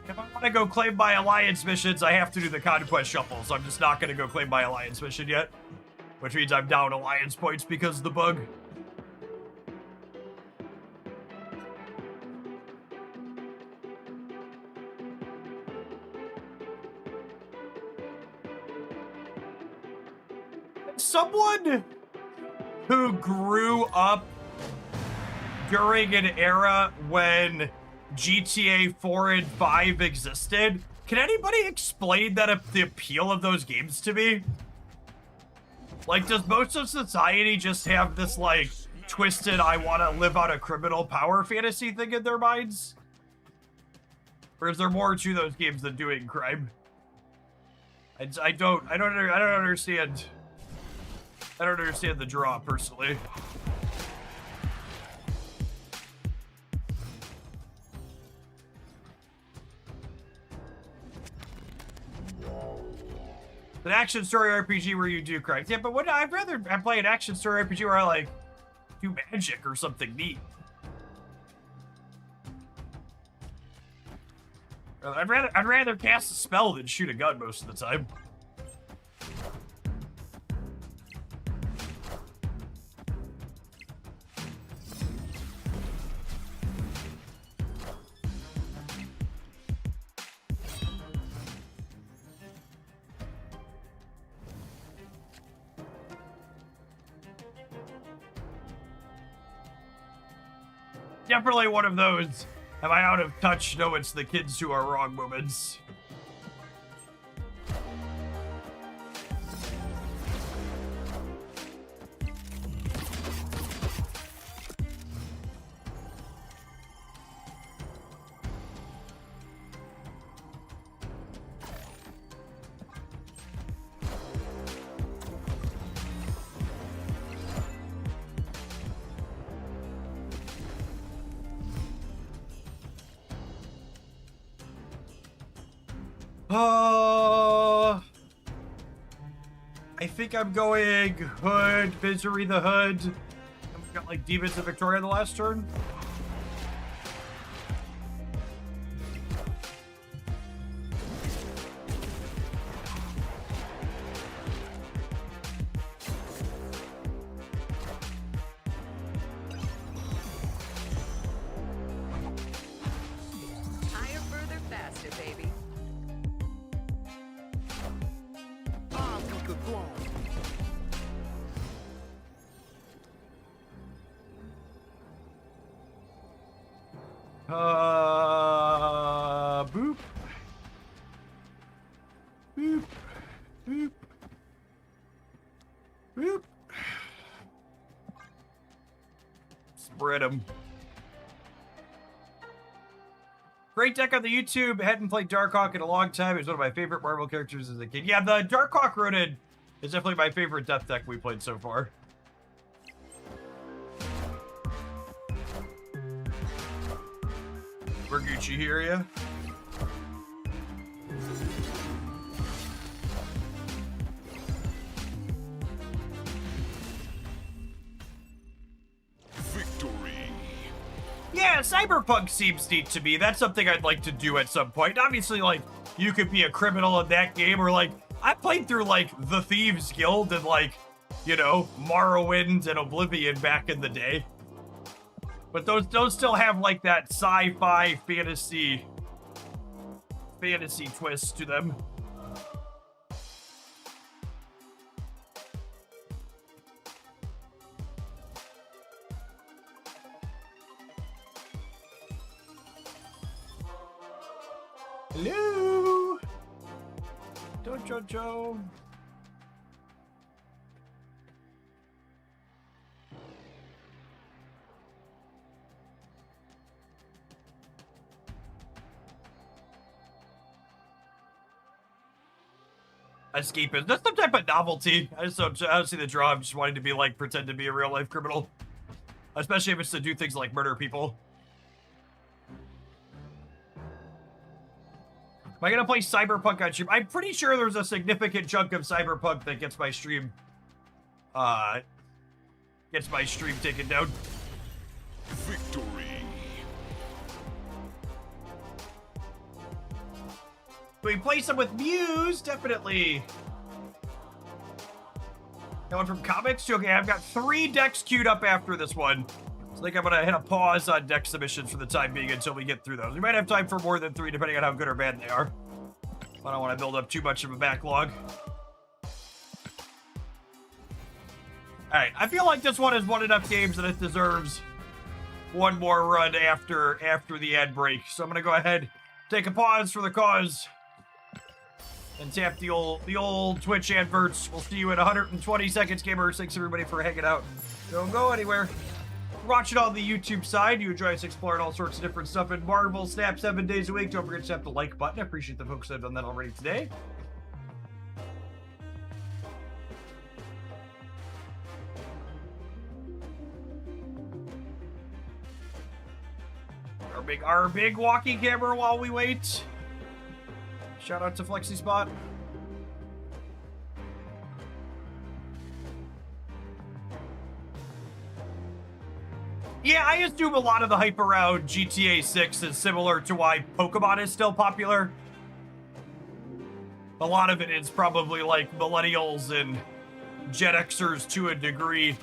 if I want to go claim my Alliance missions, I have to do the Conquest Shuffle, so I'm just not going to go claim my Alliance mission yet. Which means I'm down Alliance points because of the bug. Someone who grew up during an era when GTA 4 and 5 existed, can anybody explain the appeal of those games to me? Like, does most of society just have this, like, twisted, I want to live out a criminal power fantasy thing in their minds? Or is there more to those games than doing crime? I don't understand. I don't understand the draw, personally. An action story RPG where you do crime. Yeah, but I'd rather play an action story RPG where I, like, do magic or something neat. I'd rather cast a spell than shoot a gun most of the time. Definitely one of those, am I out of touch? No, it's the kids who are wrong moments. I think I'm going Hood, Misery the Hood. And we got like Demons of Victoria the last turn. Higher, further, faster, baby. Boop. Boop. Boop. Boop. Spread them. Great deck on the YouTube. Hadn't played Darkhawk in a long time. It was one of my favorite Marvel characters as a kid. Yeah, the Darkhawk Ronin is definitely my favorite death deck we played so far. Bergucci here, yeah? Victory. Yeah, Cyberpunk seems neat to me. That's something I'd like to do at some point. Obviously, like, you could be a criminal in that game, or, like, I played through, like, the Thieves Guild and, like, you know, Morrowind and Oblivion back in the day. But those still have, like, that sci-fi fantasy twist to them. Hello? Dojo Joe. escapist. That's some type of novelty. I don't see the draw. I'm just wanting to be like, pretend to be a real life criminal. Especially if it's to do things like murder people. Am I gonna play Cyberpunk on stream? I'm pretty sure there's a significant chunk of Cyberpunk that gets my stream taken down. Victory. Do we play some with Muse? Definitely. That one from comics? Okay, I've got 3 decks queued up after this one. So I think I'm gonna hit a pause on deck submissions for the time being until we get through those. We might have time for more than 3 depending on how good or bad they are. I don't want to build up too much of a backlog. Alright, I feel like this one has won enough games that it deserves one more run after the ad break. So I'm gonna go ahead, take a pause for the cause, and tap the old Twitch adverts. We'll see you in 120 seconds, gamers. Thanks everybody for hanging out. Don't go anywhere. Watch it on the YouTube side. You enjoy us exploring all sorts of different stuff in Marvel Snap 7 days a week. Don't forget to tap the like button. I appreciate the folks that have done that already today. Our big walking camera while we wait. Shout out to FlexiSpot. Yeah, I assume a lot of the hype around GTA 6 is similar to why Pokemon is still popular. A lot of it is probably like millennials and Gen Xers to a degree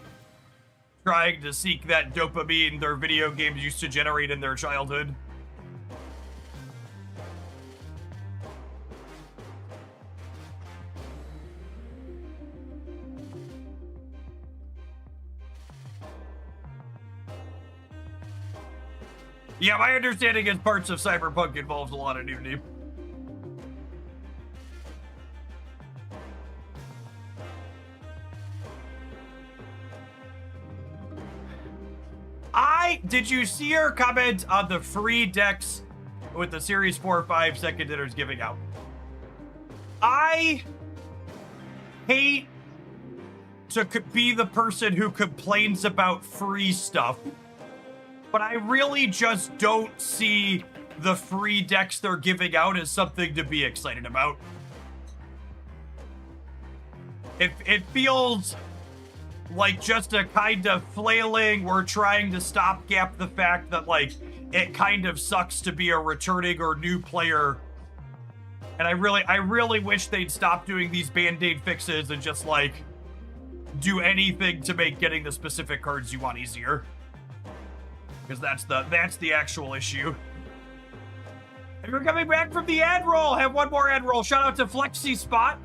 trying to seek that dopamine their video games used to generate in their childhood. Yeah, my understanding is parts of Cyberpunk involves a lot of nudity. Did you see her comment on the free decks with the Series 4 or 5 second dinners giving out? I hate to be the person who complains about free stuff, but I really just don't see the free decks they're giving out as something to be excited about. It feels like just a kind of flailing. We're trying to stopgap the fact that, like, it kind of sucks to be a returning or new player. And I really wish they'd stop doing these band-aid fixes and just, like, do anything to make getting the specific cards you want easier. Because that's the actual issue. And we're coming back from the ad roll. Have one more ad roll. Shout out to FlexiSpot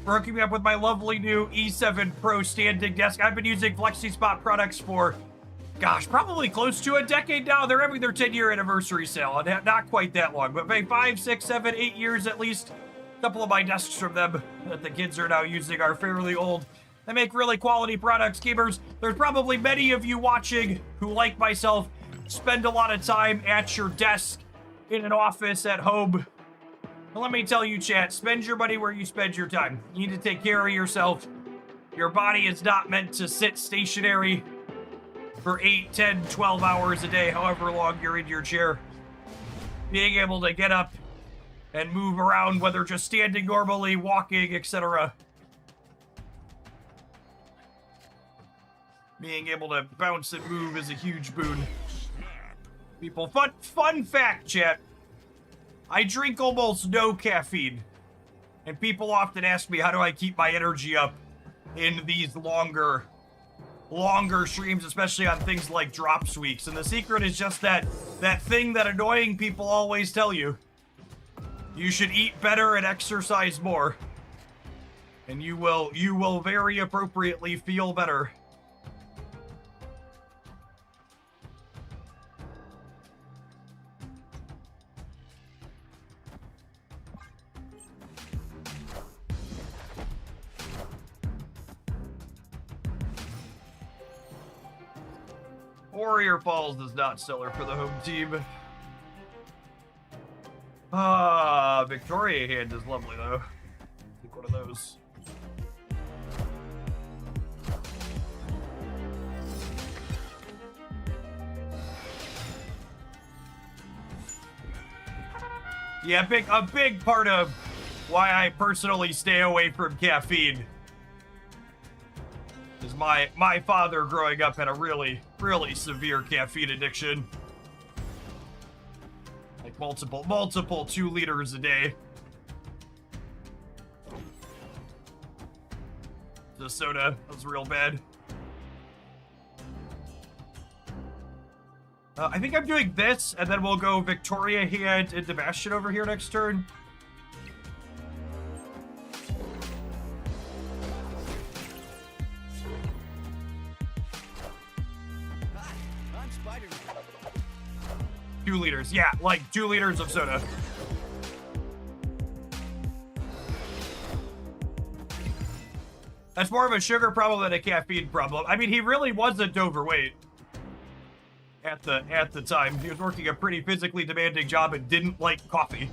for hooking me up with my lovely new E7 Pro standing desk. I've been using FlexiSpot products for, gosh, probably close to a decade now. They're having their 10-year anniversary sale. Not quite that long, but maybe 5, 6, 7, 8 years at least. A couple of my desks from them that the kids are now using are fairly old. They make really quality products. Gamers, there's probably many of you watching who, like myself, spend a lot of time at your desk, in an office, at home. But let me tell you, chat, spend your money where you spend your time. You need to take care of yourself. Your body is not meant to sit stationary for 8, 10, 12 hours a day, however long you're in your chair. Being able to get up and move around, whether just standing normally, walking, etc. Being able to bounce and move is a huge boon. People, fun fact, chat. I drink almost no caffeine. And people often ask me, how do I keep my energy up in these longer streams, especially on things like Drops Weeks. And the secret is just that thing that annoying people always tell you. You should eat better and exercise more. And you will very appropriately feel better. Warrior Falls is not stellar for the home team. Victoria hand is lovely though. one of those. Yeah, a big part of why I personally stay away from caffeine is my father growing up had a really severe caffeine addiction. Like multiple 2 liters a day. The soda was real bad. I think I'm doing this, and then we'll go Victoria Hand into Bastion over here next turn. Hi, I'm Spider-Man. 2 liters, yeah, like 2 liters of soda. That's more of a sugar problem than a caffeine problem. I mean, he really wasn't overweight at the time. He was working a pretty physically demanding job and didn't like coffee.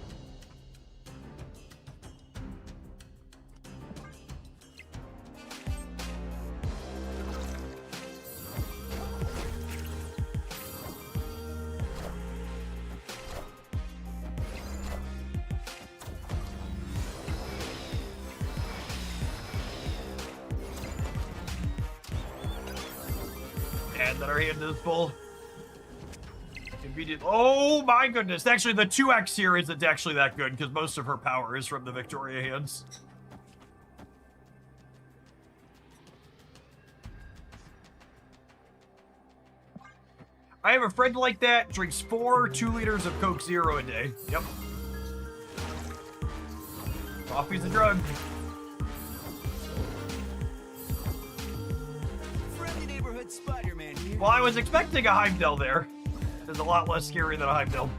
And then our hand is full. Convenient. Oh my goodness. Actually, the 2x here isn't actually that good because most of her power is from the Victoria hands. I have a friend like that, drinks 4 2 liters of Coke Zero a day. Yep. Coffee's a drug. Friendly neighborhood Spider-Man here. Well, I was expecting a Heimdall there. It's a lot less scary than a Heimdall.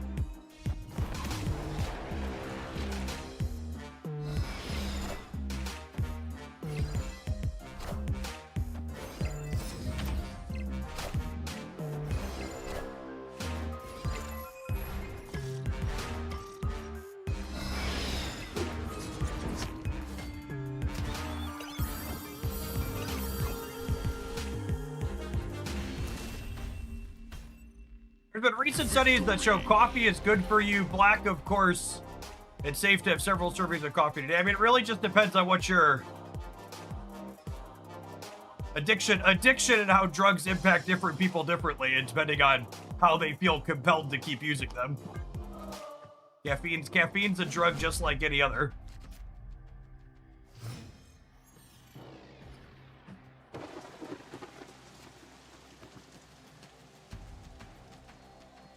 There's been recent studies that show coffee is good for you. Black, of course, it's safe to have several servings of coffee today. I mean, it really just depends on what your addiction and how drugs impact different people differently, and depending on how they feel compelled to keep using them. Caffeine's a drug just like any other.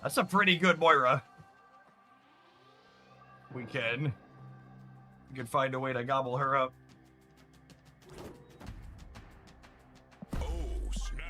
That's a pretty good Moira. We can find a way to gobble her up. Oh, snap.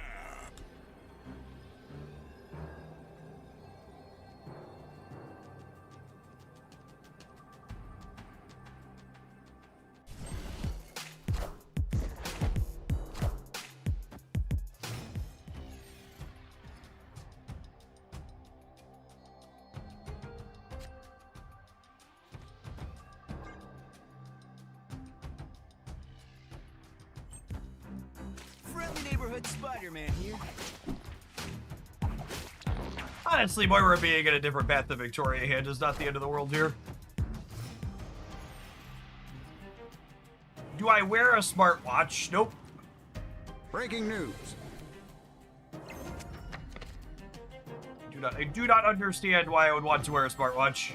Friendly neighborhood Spider-Man here. Honestly, Moira being in a different path than Victoria Hand is not the end of the world here. Do I wear a smartwatch? Nope. Breaking news. I do not understand why I would want to wear a smartwatch.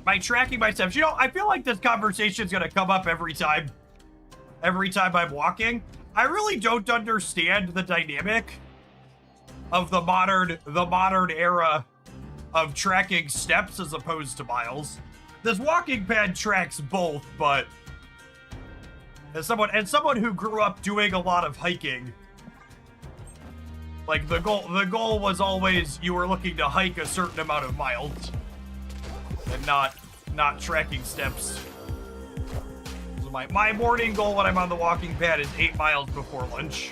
By tracking my steps. You know, I feel like this conversation is going to come up every time I'm walking. I really don't understand the dynamic of the modern era of tracking steps as opposed to miles. This walking pad tracks both, but as someone who grew up doing a lot of hiking, Like the goal was always you were looking to hike a certain amount of miles and not tracking steps. So my morning goal when I'm on the walking pad is 8 miles before lunch.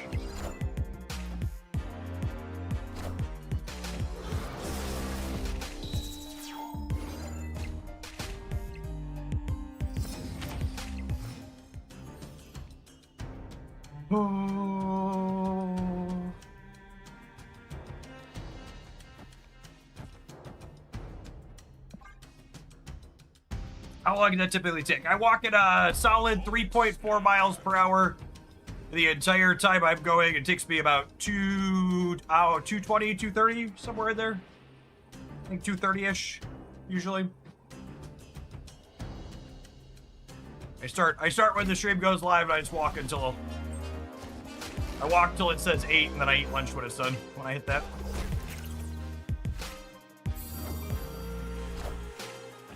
How long does that typically take? I walk at a solid 3.4 miles per hour the entire time I'm going. It takes me about 220, 230, somewhere in there. I think 230-ish, usually. I start when the stream goes live, and I just walk until it says 8, and then I eat lunch when it's done, when I hit that.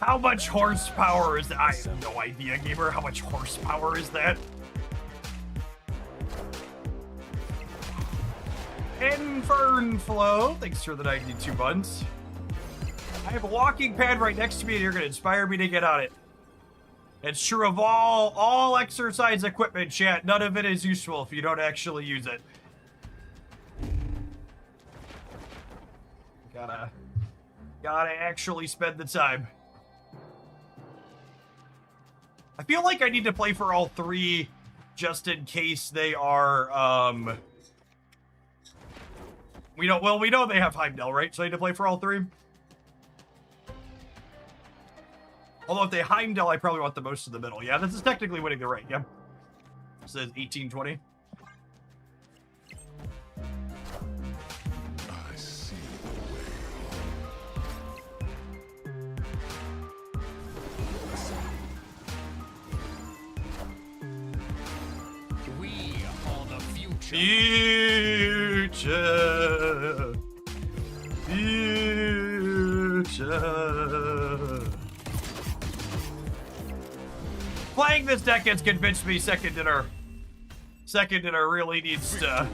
How much horsepower is that? I have no idea, gamer. How much horsepower is that? Infernflow, thanks for the 92 buns. I have a walking pad right next to me, and you're going to inspire me to get on it. It's true of all exercise equipment, chat. None of it is useful if you don't actually use it. Gotta actually spend the time. I feel like I need to play for all 3 just in case they are, we know they have Heimdall, right? So I need to play for all 3. Although if they Heimdall, I probably want the most in the middle. Yeah, this is technically winning the right, yeah. It says 18-20. I see We are the future. Future. Playing this deck has convinced me second dinner really needs to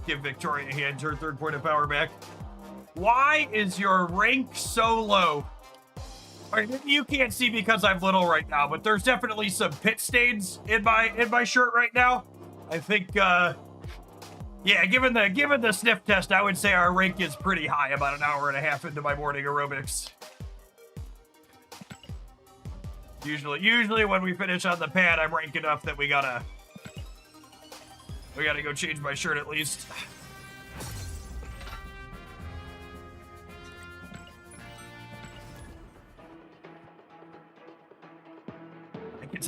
give Victoria a hand, her 3rd point of power back. Why is your rank so low? You can't see because I'm little right now, but there's definitely some pit stains in my shirt right now. I think yeah, given the sniff test, I would say our rank is pretty high, about an hour and a half into my morning aerobics. Usually when we finish on the pad, I'm ranked enough that we gotta go change my shirt at least.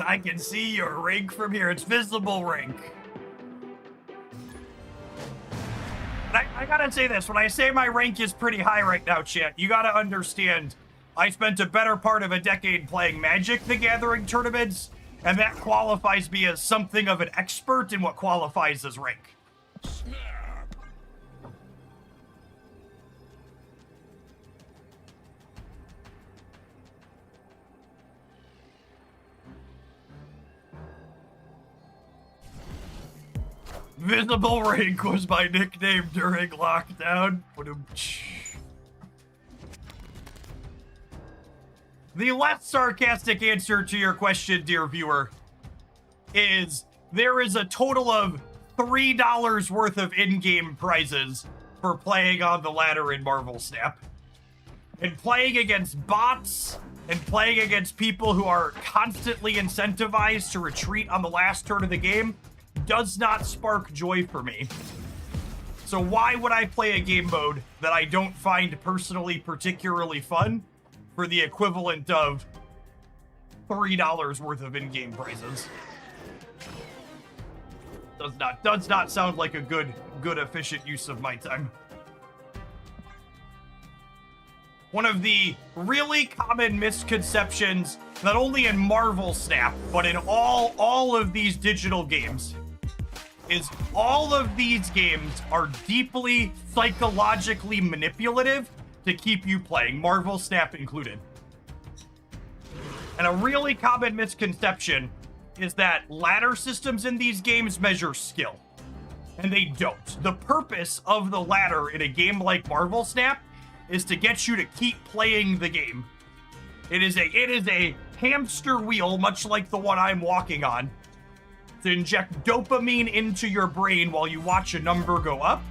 I can see your rank from here. It's visible rank. I gotta say this, when I say my rank is pretty high right now, chat, you gotta understand, I spent a better part of a decade playing Magic the Gathering tournaments, and that qualifies me as something of an expert in what qualifies as rank. snap. Visible rank was my nickname during lockdown. The less sarcastic answer to your question, dear viewer, is there is a total of $3 worth of in-game prizes for playing on the ladder in Marvel Snap. And playing against bots and playing against people who are constantly incentivized to retreat on the last turn of the game does not spark joy for me. So why would I play a game mode that I don't find personally particularly fun for the equivalent of $3 worth of in-game prizes? Does not sound like a good efficient use of my time. One of the really common misconceptions, not only in Marvel Snap, but in all of these digital games, is all of these games are deeply psychologically manipulative to keep you playing, Marvel Snap included. And a really common misconception is that ladder systems in these games measure skill. And they don't. The purpose of the ladder in a game like Marvel Snap is to get you to keep playing the game. It is a hamster wheel, much like the one I'm walking on, to inject dopamine into your brain while you watch a number go up,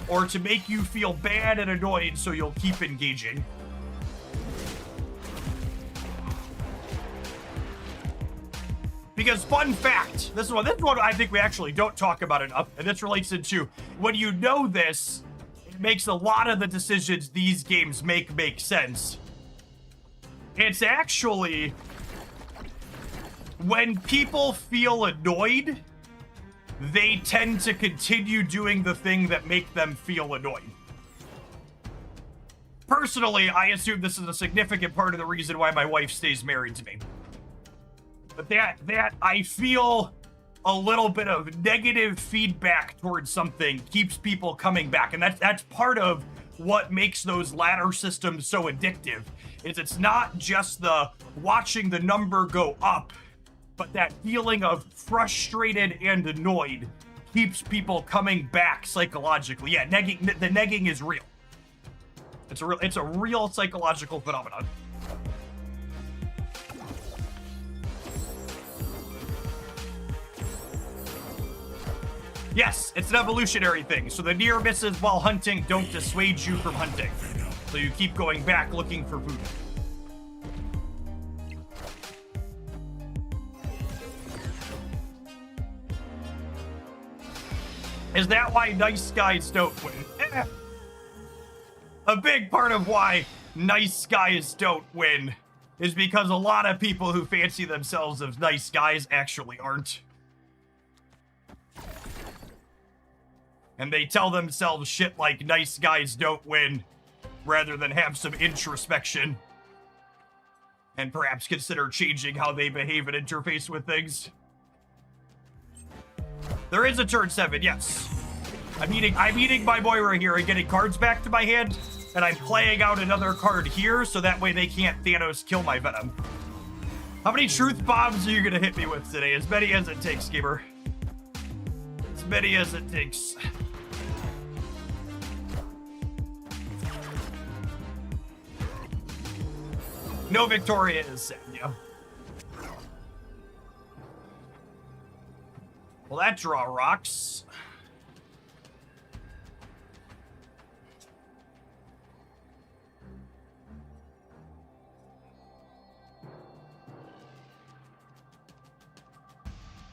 or to make you feel bad and annoyed so you'll keep engaging. Because fun fact, this is one I think we actually don't talk about enough, and this relates into when you know this, it makes a lot of the decisions these games make sense. It's actually when people feel annoyed, they tend to continue doing the thing that make them feel annoyed. Personally, I assume this is a significant part of the reason why my wife stays married to me. But that I feel a little bit of negative feedback towards something keeps people coming back. And that's part of what makes those ladder systems so addictive. Is it's not just the watching the number go up, but that feeling of frustrated and annoyed keeps people coming back psychologically. Yeah, the negging is real. It's a real psychological phenomenon. Yes, it's an evolutionary thing. So the near misses while hunting don't dissuade you from hunting. So you keep going back looking for food. Is that why nice guys don't win? A big part of why nice guys don't win is because a lot of people who fancy themselves as nice guys actually aren't. And they tell themselves shit like nice guys don't win rather than have some introspection and perhaps consider changing how they behave and interface with things. There is a turn 7, yes. I'm eating my Moira here and getting cards back to my hand, and I'm playing out another card here so that way they can't Thanos kill my Venom. How many truth bombs are you gonna hit me with today? As many as it takes, gamer. As many as it takes. No Victoria is sad, yeah. Well, that draw rocks.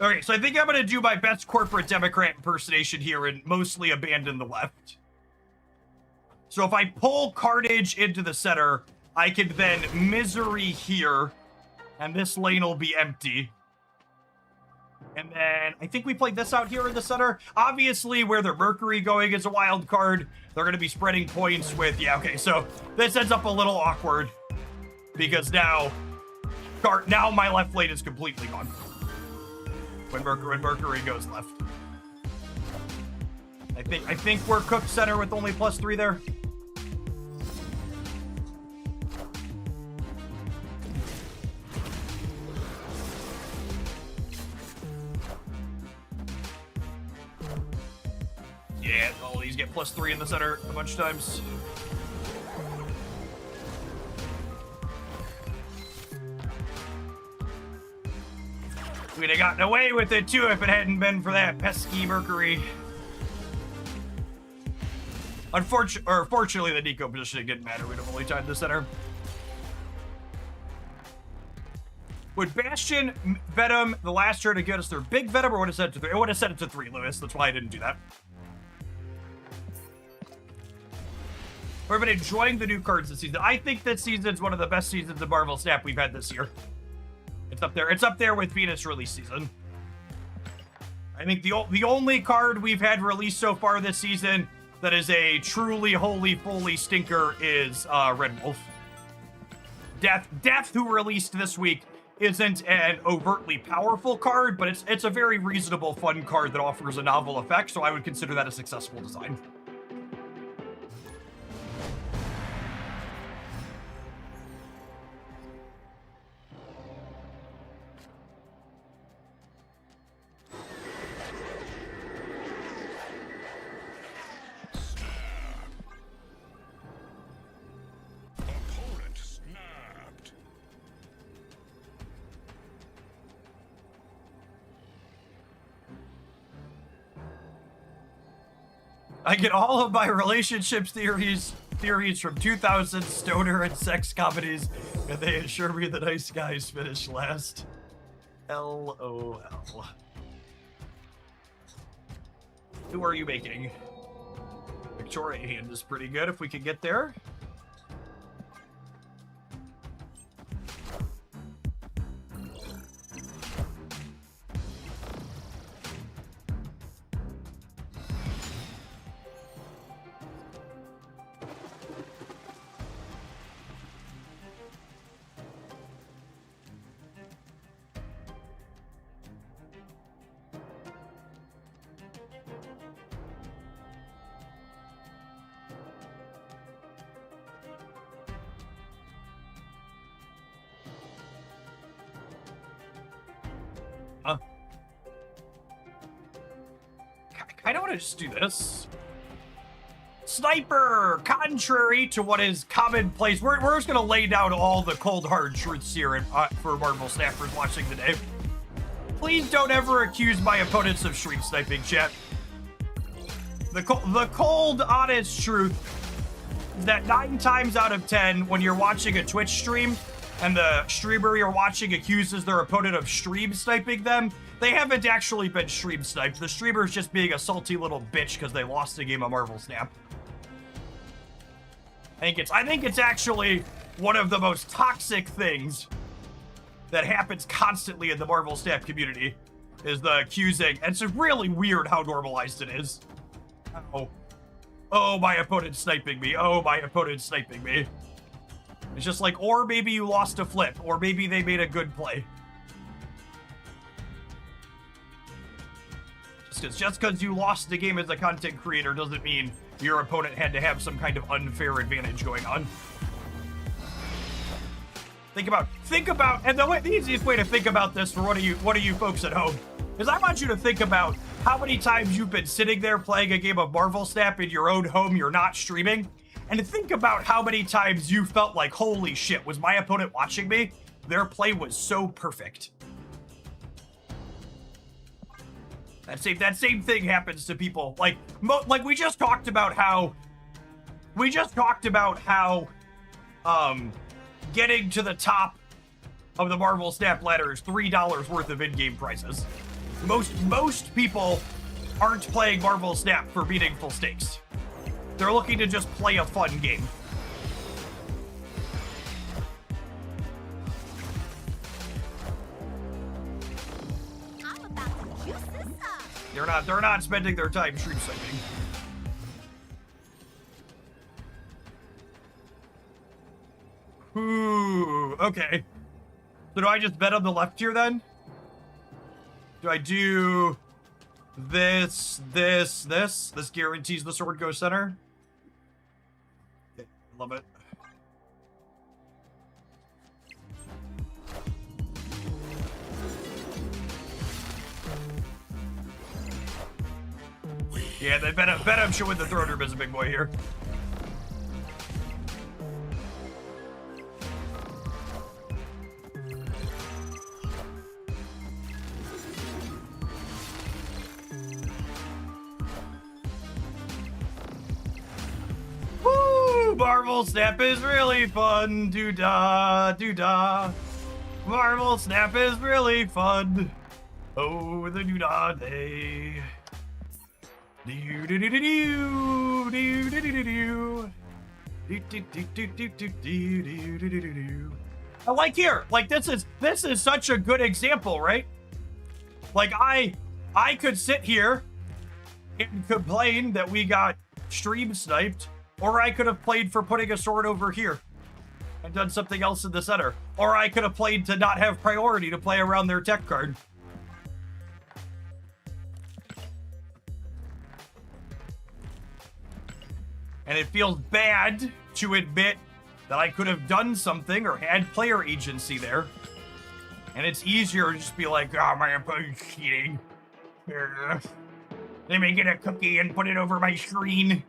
Okay, so I think I'm going to do my best corporate Democrat impersonation here and mostly abandon the left. So if I pull Carnage into the center, I can then Misery here, and this lane will be empty. And then I think we played this out here in the center. Obviously, where the Mercury going is a wild card. They're going to be spreading points with... Yeah, okay, so this ends up a little awkward. Because now my left lane is completely gone. When Mercury goes left. I think we're cooked center with only +3 there. Yeah, all these get +3 in the center a bunch of times. We'd have gotten away with it too if it hadn't been for that pesky Mercury. Fortunately, the deco positioning didn't matter. We'd have only tied the center. Would Bastion Venom the last turn to get us their big Venom, or would it set it to 3? It would have set it to 3, Lewis. That's why I didn't do that. We've been enjoying the new cards this season. I think this season's one of the best seasons of Marvel Snap we've had this year. It's up there. It's up there with Venus release season. I think the only card we've had released so far this season that is a truly, holy, fully stinker is Red Wolf. Death, who released this week, isn't an overtly powerful card, but it's a very reasonable, fun card that offers a novel effect, so I would consider that a successful design. I get all of my relationship theories from 2000 stoner and sex comedies, and they assure me the nice guys finish last. LOL. Who are you making? Victoria hand is pretty good if we can get there. I don't want to just do this. Sniper! Contrary to what is commonplace, we're just going to lay down all the cold hard truths here for Marvel Snappers watching today. Please don't ever accuse my opponents of stream sniping, chat. The cold, honest truth is that 9 times out of 10, when you're watching a Twitch stream and the streamer you're watching accuses their opponent of stream sniping them, they haven't actually been stream sniped. The streamer's just being a salty little bitch because they lost a game of Marvel Snap. I think it's actually one of the most toxic things that happens constantly in the Marvel Snap community is the accusing. And it's really weird how normalized it is. Oh, my opponent's sniping me. Oh, my opponent's sniping me. It's just like, or maybe you lost a flip, or maybe they made a good play. Just because you lost the game as a content creator doesn't mean your opponent had to have some kind of unfair advantage going on. Think about, and the easiest way to think about this for one of you folks at home is I want you to think about how many times you've been sitting there playing a game of Marvel Snap in your own home you're not streaming, and think about how many times you felt like, holy shit, was my opponent watching me? Their play was so perfect. That same thing happens to people. Like we just talked about how getting to the top of the Marvel Snap ladder is $3 worth of in-game prizes. Most people aren't playing Marvel Snap for meaningful stakes. They're looking to just play a fun game. They're not spending their time stream sniping. Ooh, okay. So do I just bet on the left here then? Do I do this? This guarantees the sword goes center. Okay, love it. Yeah, they bet him should win the throne room as a big boy here. Woo! Marvel Snap is really fun. Doo-dah, doo-dah. Marvel Snap is really fun. Oh, the doo-dah day. I like here, like this is such a good example, right? Like I could sit here and complain that we got stream sniped, or I could have played for putting a sword over here and done something else in the center, or I could have played to not have priority to play around their tech card. And it feels bad to admit that I could have done something or had player agency there. And it's easier to just be like, oh, my opponent's cheating. Let me get a cookie and put it over my screen.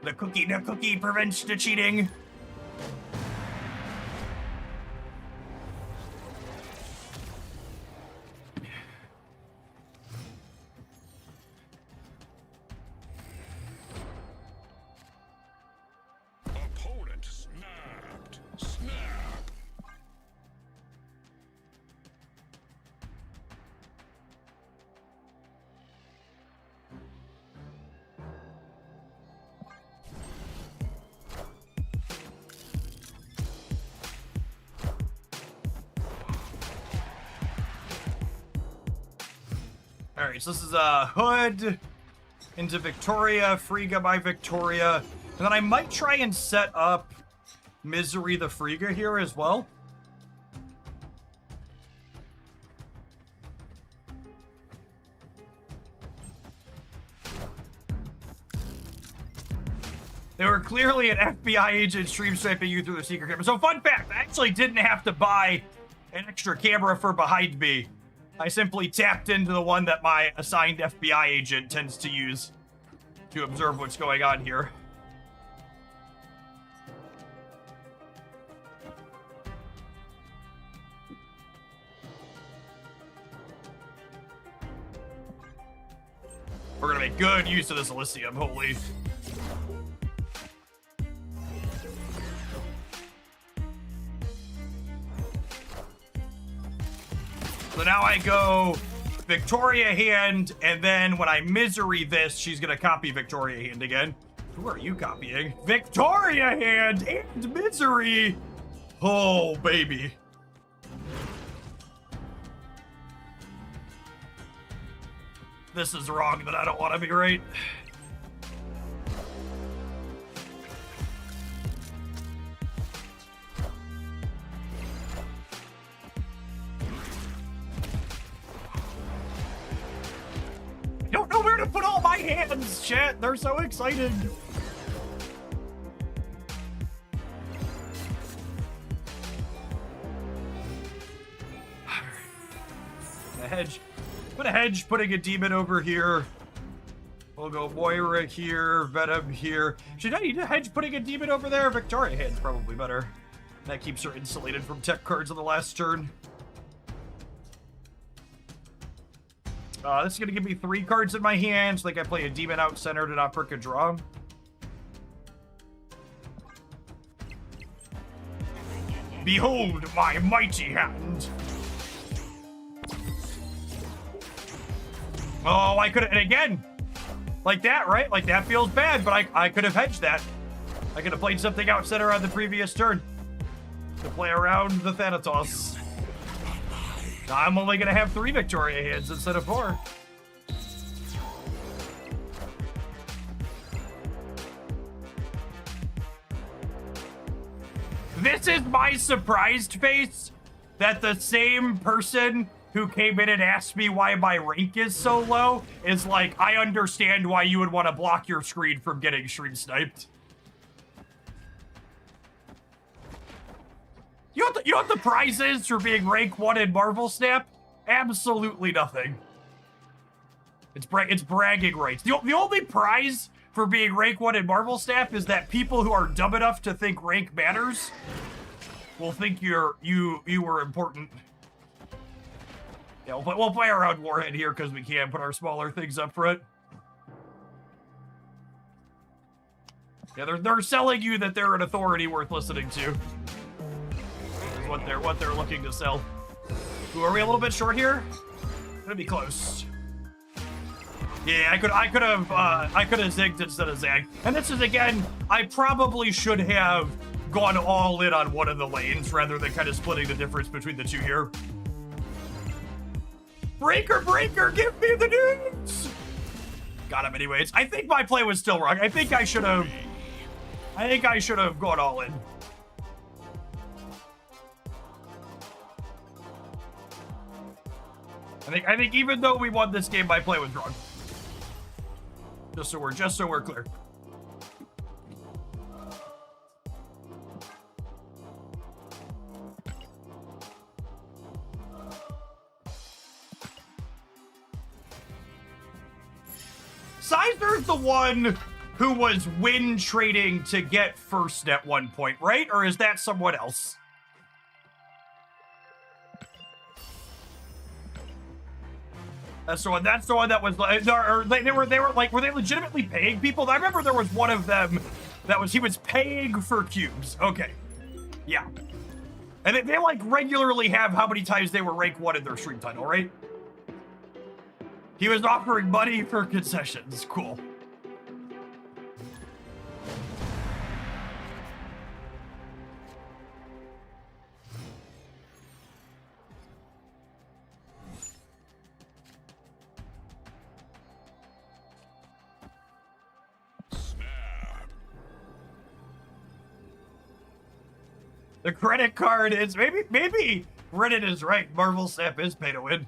The cookie prevents the cheating. All right, so this is Hood into Victoria, Frigga by Victoria. And then I might try and set up Misery the Frigga here as well. They were clearly an FBI agent stream sniping you through the secret camera. So fun fact, I actually didn't have to buy an extra camera for behind me. I simply tapped into the one that my assigned FBI agent tends to use to observe what's going on here. We're gonna make good use of this Elysium, holy. So now I go Victoria hand, and then when I Misery this, she's gonna copy Victoria hand again. Who are you copying? Victoria hand and Misery! Oh, baby. This is wrong that I don't want to be right. I don't know where to put all my hands, chat. They're so excited. A hedge. Put a hedge, putting a demon over here. We'll go Moira here, Venom here. Should I need a hedge putting a demon over there? Victoria hand's probably better. That keeps her insulated from tech cards on the last turn. This is gonna give me 3 cards in my hands. Like I play a demon out center to not perk a draw. Behold my mighty hand. Oh, I could have, and again, like that, right? Like that feels bad, but I could have hedged that. I could have played something out center on the previous turn to play around the Thanatos. I'm only gonna have 3 Victoria hands instead of 4. This is my surprised face that the same person who came in and asked me why my rank is so low is like, I understand why you would want to block your screen from getting stream sniped. You know what the prize is for being rank 1 in Marvel Snap? Absolutely nothing. It's bragging rights. The only prize for being rank 1 in Marvel Snap is that people who are dumb enough to think rank matters will think you were important. Yeah, we'll play around Warhead here because we can put our smaller things up front. Yeah, they're selling you that they're an authority worth listening to. Is what they're looking to sell. Ooh, are we a little bit short here? Gonna be close. Yeah, I could have zigged instead of zagged. And this is again, I probably should have gone all in on one of the lanes rather than kind of splitting the difference between the two here. Breaker, give me the news! Got him anyways. I think my play was still wrong. I think I should have gone all in. I think even though we won this game, my play was wrong. Just so we're clear. Sizer's the one who was win trading to get first at one point, right? Or is that someone else? That's the one that was were they legitimately paying people? I remember there was one of them he was paying for cubes. Okay. Yeah. And they like regularly have how many times they were rank 1 in their stream title, right? He was offering money for concessions. Cool. The credit card is maybe Reddit is right. Marvel Snap is pay to win.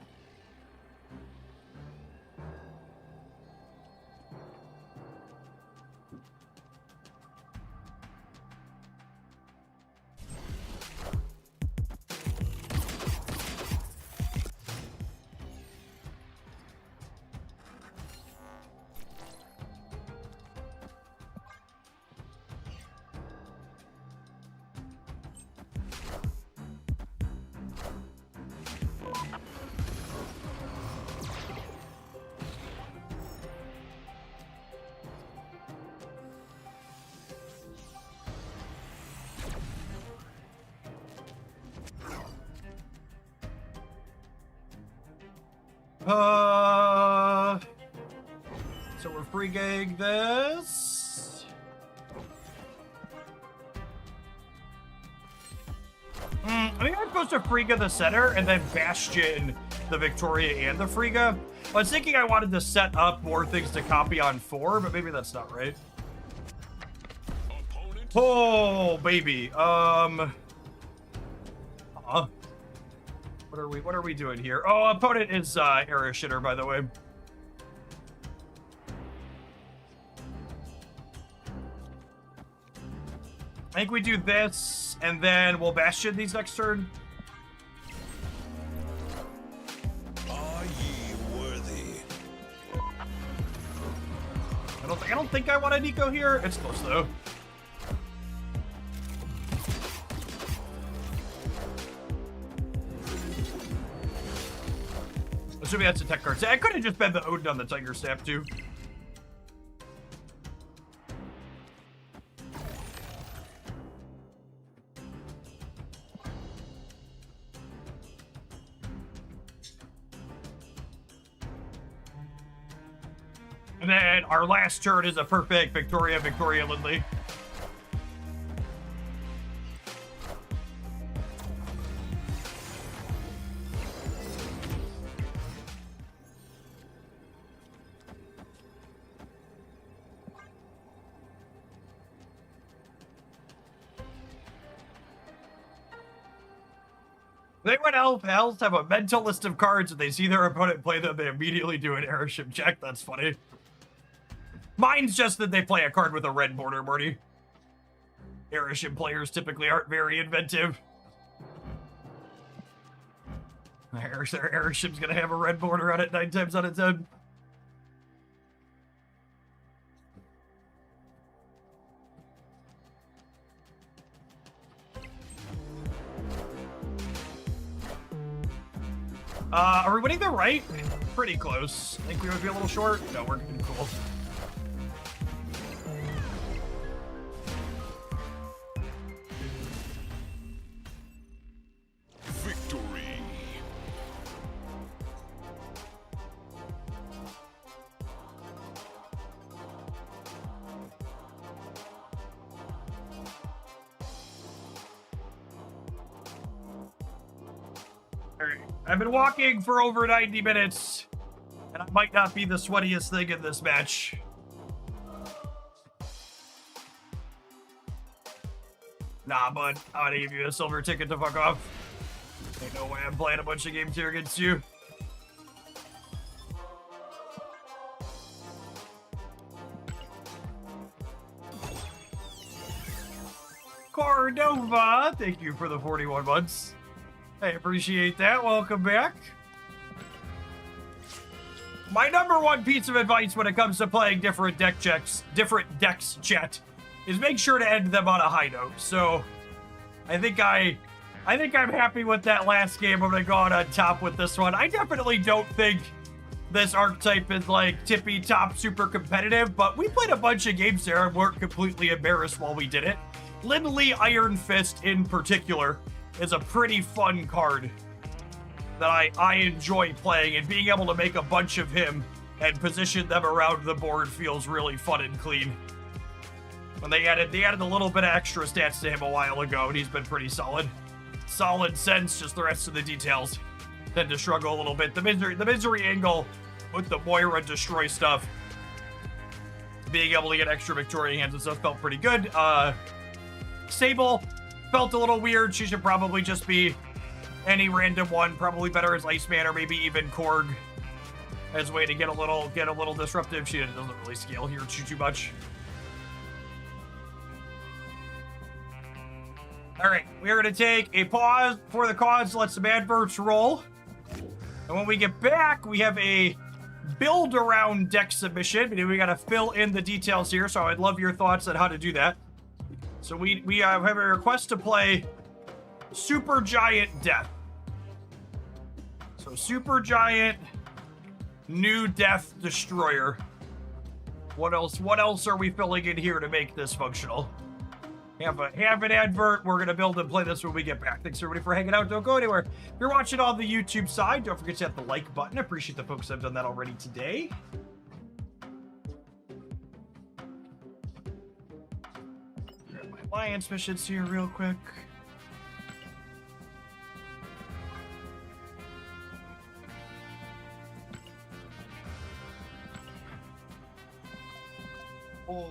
So we're free gang this. I think I'm supposed to Frigga the center and then Bastion the Victoria and the Frigga. I was thinking I wanted to set up more things to copy on 4, but maybe that's not right. Opponent. Oh, baby. What are we doing here? Oh, opponent is Era Shitter, by the way. I think we do this, and then we'll Bastion these next turn. Are ye worthy? I don't think I want a Nico here. It's close though. Assuming that's a tech card. I could have just been the Odin on the Tiger Snap too. And then our last turn is a perfect Victoria Lindley. They when elves have a mental list of cards and they see their opponent play them, they immediately do an airship check. That's funny. Mine's just that they play a card with a red border, Morty. Airship players typically aren't very inventive. Their airship's gonna have a red border on it 9 times out of 10. Are we winning the right? Pretty close. Think we would be a little short? No, we're doing cool. Victory. Alright, I've been walking for over 90 minutes, and I might not be the sweatiest thing in this match. Nah, bud, I'm gonna give you a silver ticket to fuck off. Ain't no way I'm playing a bunch of games here against you. Cordova, thank you for the 41 months. I appreciate that. Welcome back. My number one piece of advice when it comes to playing different decks, chat, is make sure to end them on a high note. So, I think I'm happy with that last game. I'm gonna go out on top with this one. I definitely don't think this archetype is like tippy top super competitive, but we played a bunch of games there and weren't completely embarrassed while we did it. Lindley Iron Fist in particular is a pretty fun card that I enjoy playing, and being able to make a bunch of him and position them around the board feels really fun and clean. And they added a little bit of extra stats to him a while ago, and he's been pretty solid. Solid sense, just the rest of the details tend to struggle a little bit. The misery angle with the Moira destroy stuff, being able to get extra Victoria hands and stuff felt pretty good. Sable felt a little weird. She should probably just be any random one. Probably better as Iceman or maybe even Korg as a way to get a little disruptive. She doesn't really scale here too much. All right, we're gonna take a pause for the cause. Let some adverts roll, and when we get back, we have a build around deck submission. We gotta fill in the details here, so I'd love your thoughts on how to do that. So we have a request to play Super Giant Death. So Super Giant New Death Destroyer. What else? What else are we filling in here to make this functional? Have an advert. We're gonna build and play this when we get back. Thanks everybody for hanging out. Don't go anywhere. If you're watching on the YouTube side, don't forget to hit the like button. I appreciate the folks that have done that already today. Grab my alliance missions here real quick. Oh.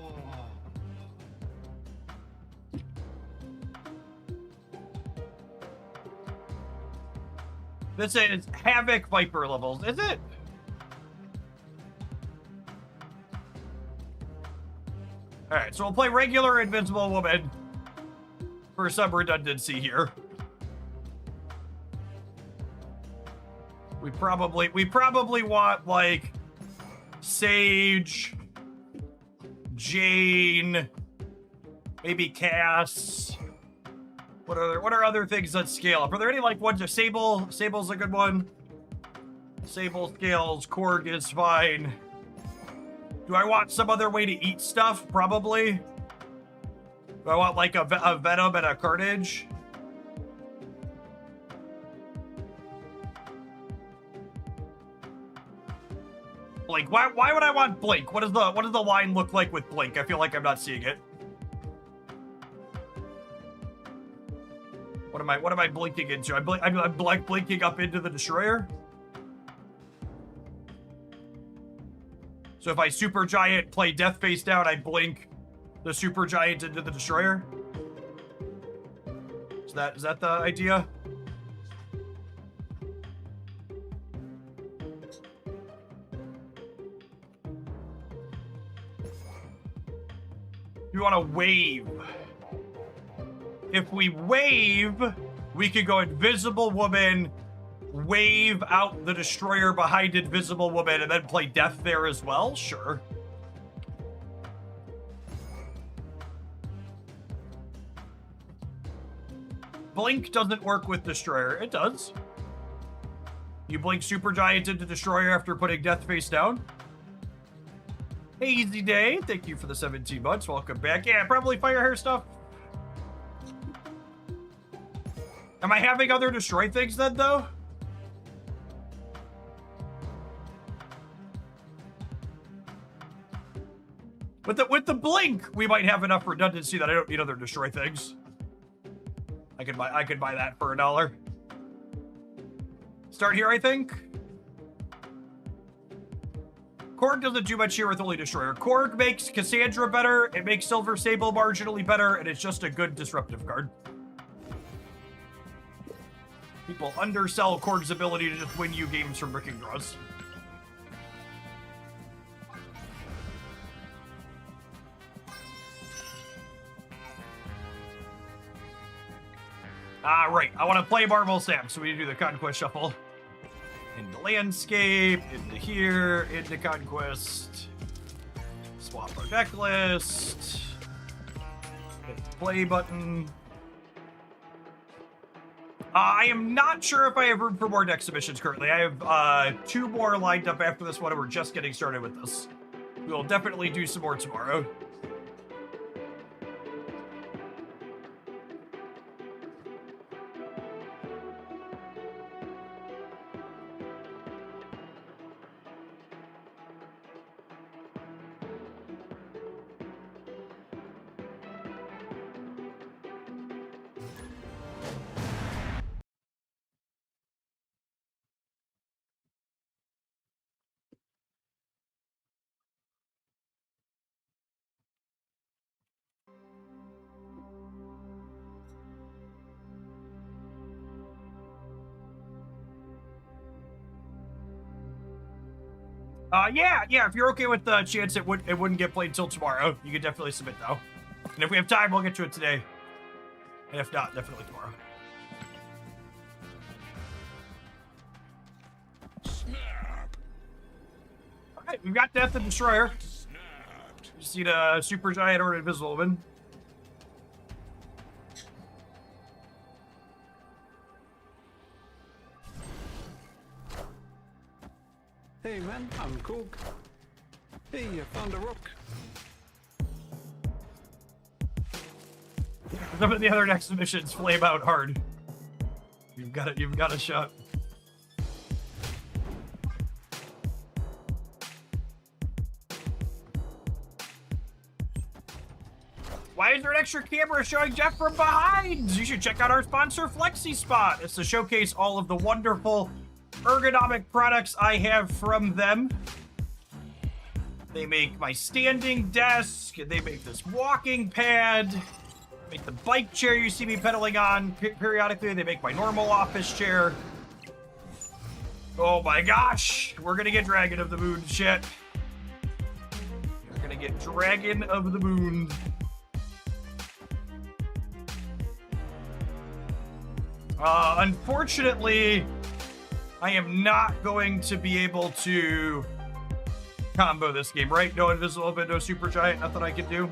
This is Havoc Viper levels, is it? Alright, so we'll play regular Invincible Woman for some redundancy here. We probably want like Sage, Jane, maybe Cass. What are other things that scale up? Are there any like ones of Sable? Sable's a good one. Sable scales. Korg is fine. Do I want some other way to eat stuff? Probably. Do I want like a Venom and a Carnage? Blink. Why would I want Blink? What does the line look like with Blink? I feel like I'm not seeing it. What am I blinking into? I'm blinking up into the Destroyer. So if I Super Giant play Death face down, I blink the Super Giant into the Destroyer. Is that the idea? You want to wave. If we wave, we could go Invisible Woman, wave out the Destroyer behind Invisible Woman, and then play Death there as well? Sure. Blink doesn't work with Destroyer. It does. You blink Super Giant into Destroyer after putting Death face down. Hey, Easy Day. Thank you for the 17 months. Welcome back. Yeah, probably fire hair stuff. Am I having other destroy things then, though? With the blink, we might have enough redundancy that I don't need other destroy things. I could buy that for $1. Start here, I think. Korg doesn't do much here with only Destroyer. Korg makes Cassandra better, it makes Silver Sable marginally better, and it's just a good disruptive card. People undersell Korg's ability to just win you games from Bricking Draws. Right. I want to play Marvel Sam, so we need to do the Conquest Shuffle. Into Landscape, into here, into Conquest. Swap our deck list. Hit the play button. I am not sure if I have room for more deck submissions currently. I have 2 more lined up after this one, and we're just getting started with this. We will definitely do some more tomorrow. Yeah, if you're okay with the chance it wouldn't get played till tomorrow, you could definitely submit though. And if we have time, we'll get to it today. And if not, definitely tomorrow. Snap. All right, we've got Death and Destroyer. Snapped. Just need a Super Giant or an Invisible Woman. Hey man, I'm Cook. Hey, I found a rock. Some of the other next missions flame out hard. You've got a shot. Why is there an extra camera showing Jeff from behind? You should check out our sponsor, FlexiSpot. It's to showcase all of the wonderful ergonomic products I have from them. They make my standing desk. They make this walking pad. Make the bike chair you see me pedaling on periodically. They make my normal office chair. Oh my gosh. We're gonna get Dragon of the Moon shit. We're gonna get Dragon of the Moon. Unfortunately, I am not going to be able to combo this game, right? No Invisible Woman, no Super Giant, nothing I can do.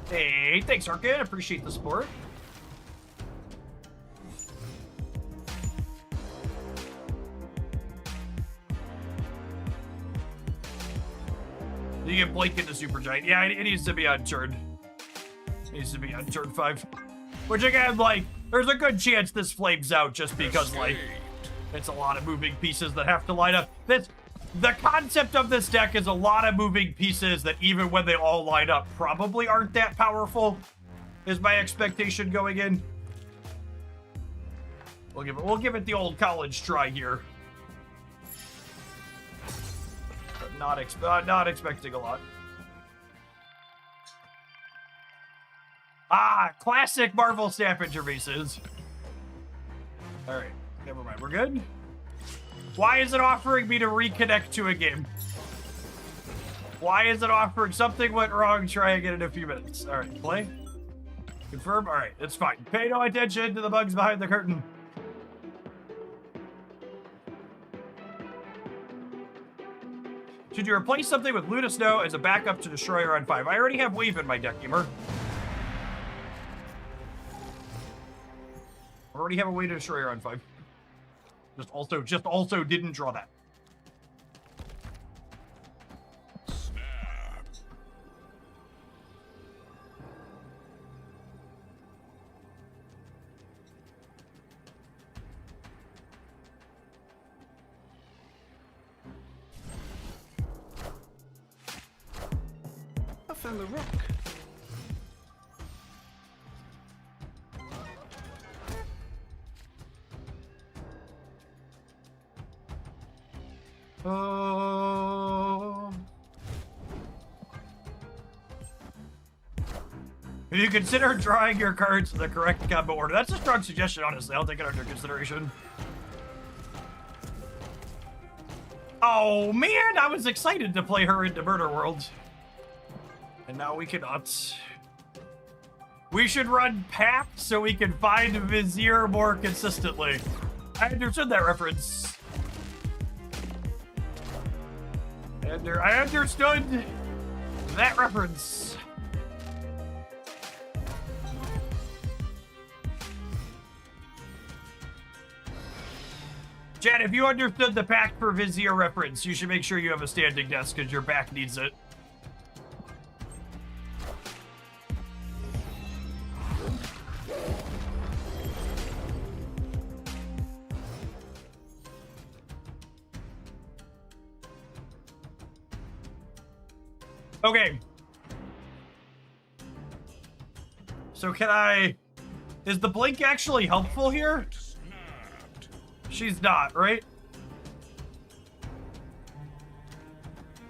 Hey, thanks, Arcade. Appreciate the support. You get Blake into Super Giant. Yeah, it needs to be on turn. It needs to be on turn 5. Which again, like, there's a good chance this flames out just because, like, it's a lot of moving pieces that have to line up. The concept of this deck is a lot of moving pieces that even when they all line up probably aren't that powerful, is my expectation going in. We'll give it the old college try here. But not expecting a lot. Classic Marvel Snap interfaces. All right, never mind. We're good. Why is it offering me to reconnect to a game? Why is it offering something went wrong? Try again in a few minutes. All right, play. Confirm. All right, it's fine. Pay no attention to the bugs behind the curtain. Should you replace something with Luna Snow as a backup to Destroyer on 5? I already have Wave in my deck, gamer. I already have a way to Destroyer on 5. Just also didn't draw that. Snap. I found a rock. If you consider drawing your cards in the correct combo order, that's a strong suggestion, honestly. I'll take it under consideration. Oh, man, I was excited to play her into Murder World. And now we cannot. We should run Pact so we can find Vizier more consistently. I understood that reference. I understood that reference. Chad, if you understood the Pact for Vizier reference, you should make sure you have a standing desk because your back needs it. Okay. So can I... Is the blink actually helpful here? Snapped. She's not, right?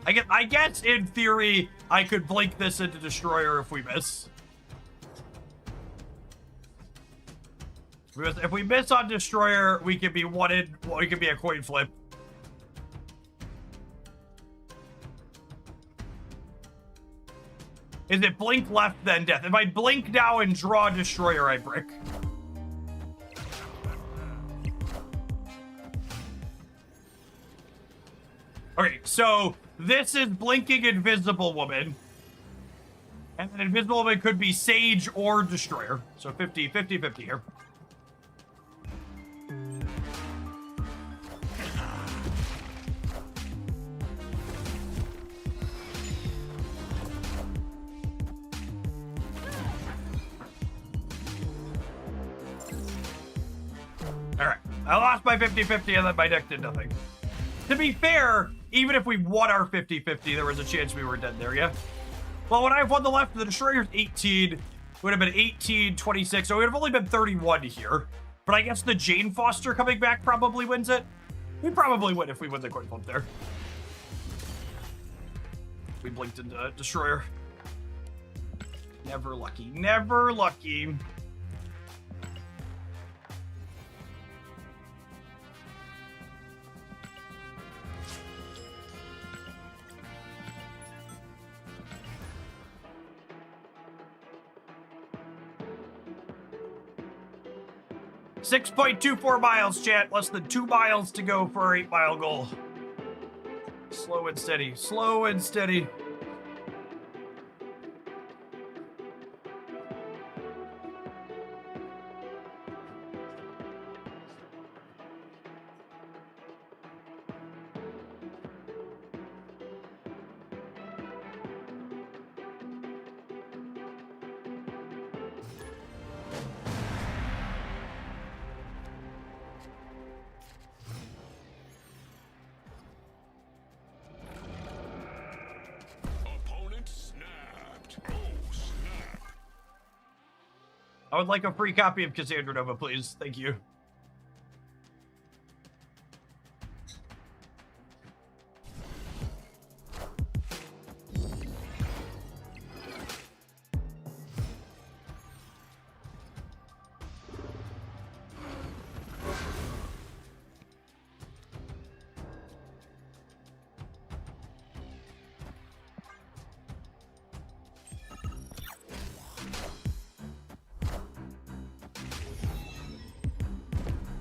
I guess in theory, I could blink this into Destroyer if we miss. Because if we miss on Destroyer, we can be we can be a coin flip. Is it blink left, then death? If I blink now and draw Destroyer, I brick. Okay, so this is blinking Invisible Woman. And then Invisible Woman could be Sage or Destroyer. So 50 here. Alright, I lost my 50-50 and then my deck did nothing. To be fair, even if we won our 50-50, there was a chance we were dead there, yeah? Well, when I won the left, the Destroyer's 18. It would have been 18, 26, so it would have only been 31 here. But I guess the Jane Foster coming back probably wins it. We probably win if we win the coin flip there. We blinked into Destroyer. Never lucky. Never lucky. .24 miles, chat. Less than 2 miles to go for our 8-mile goal. Slow and steady. Slow and steady. Opponent snapped. Oh, snap. I would like a free copy of Cassandra Nova, please. Thank you.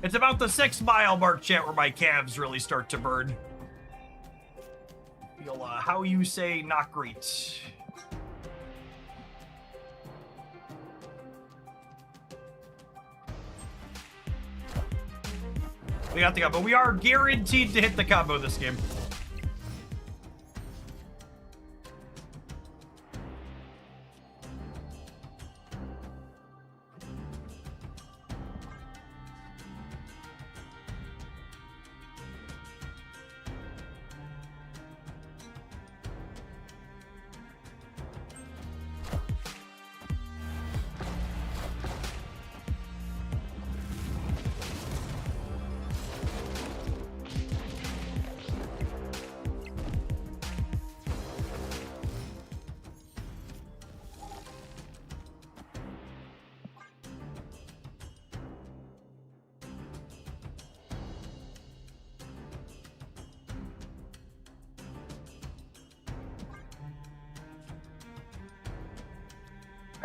It's about the 6-mile mark, chat, where my calves really start to burn. Feel, how you say, not great. We got the combo. We are guaranteed to hit the combo this game.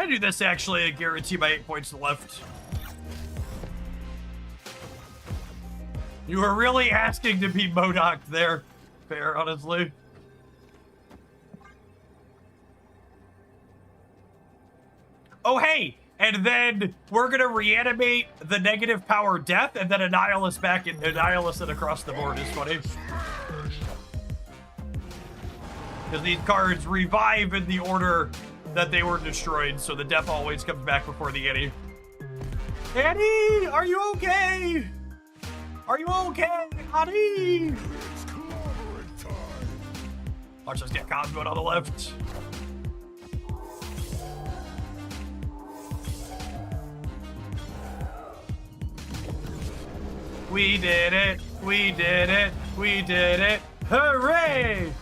I do this actually, I guarantee my 8 points left. You were really asking to be MODOK there. Fair, honestly. Oh, hey! And then we're gonna reanimate the negative power death and then Annihilus back and Annihilus it across the board is funny. Because these cards revive in the order that they were destroyed, so the death always comes back before the Annie. Annie, are you okay? Are you okay, honey? It's clobbering time. Watch us get comboed on the left. We did it! We did it! We did it! Hooray!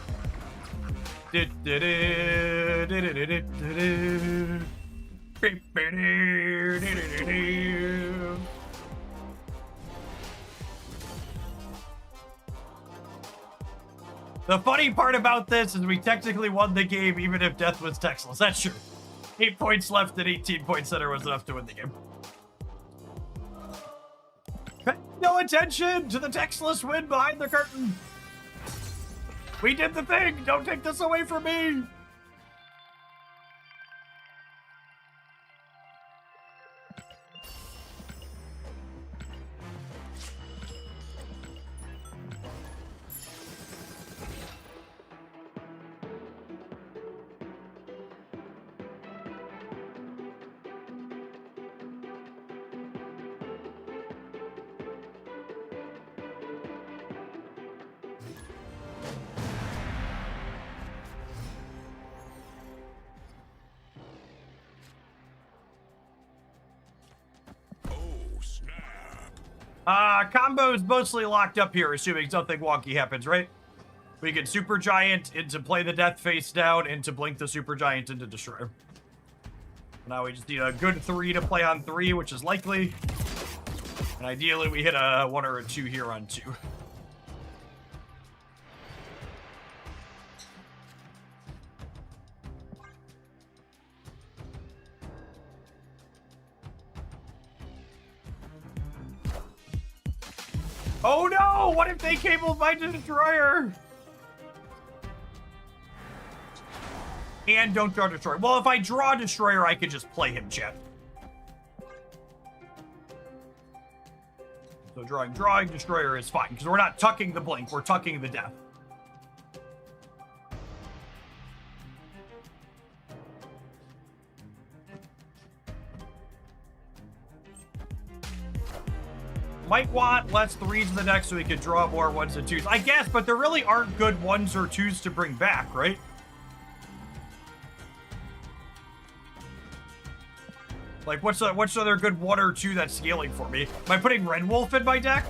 The funny part about this is we technically won the game even if death was textless. That's true. 8 points left and 18 points center was enough to win the game. Pay no attention to the textless win behind the curtain. We did the thing. Don't take this away from me. Combo's mostly locked up here, assuming something wonky happens, right? We can Super Giant into play the death face down, into blink the Super Giant into destroy. Now we just need a good 3 to play on 3, which is likely. And ideally we hit a 1 or a 2 here on 2. Oh no! What if they cabled my destroyer? And don't draw destroyer. Well, if I draw destroyer, I could just play him, chat. So drawing destroyer is fine, because we're not tucking the blink, we're tucking the death. Might want less 3s in the deck so we could draw more 1s and 2s. I guess, but there really aren't good 1s or 2s to bring back, right? Like, what's the other good 1 or 2 that's scaling for me? Am I putting Red Wolf in my deck?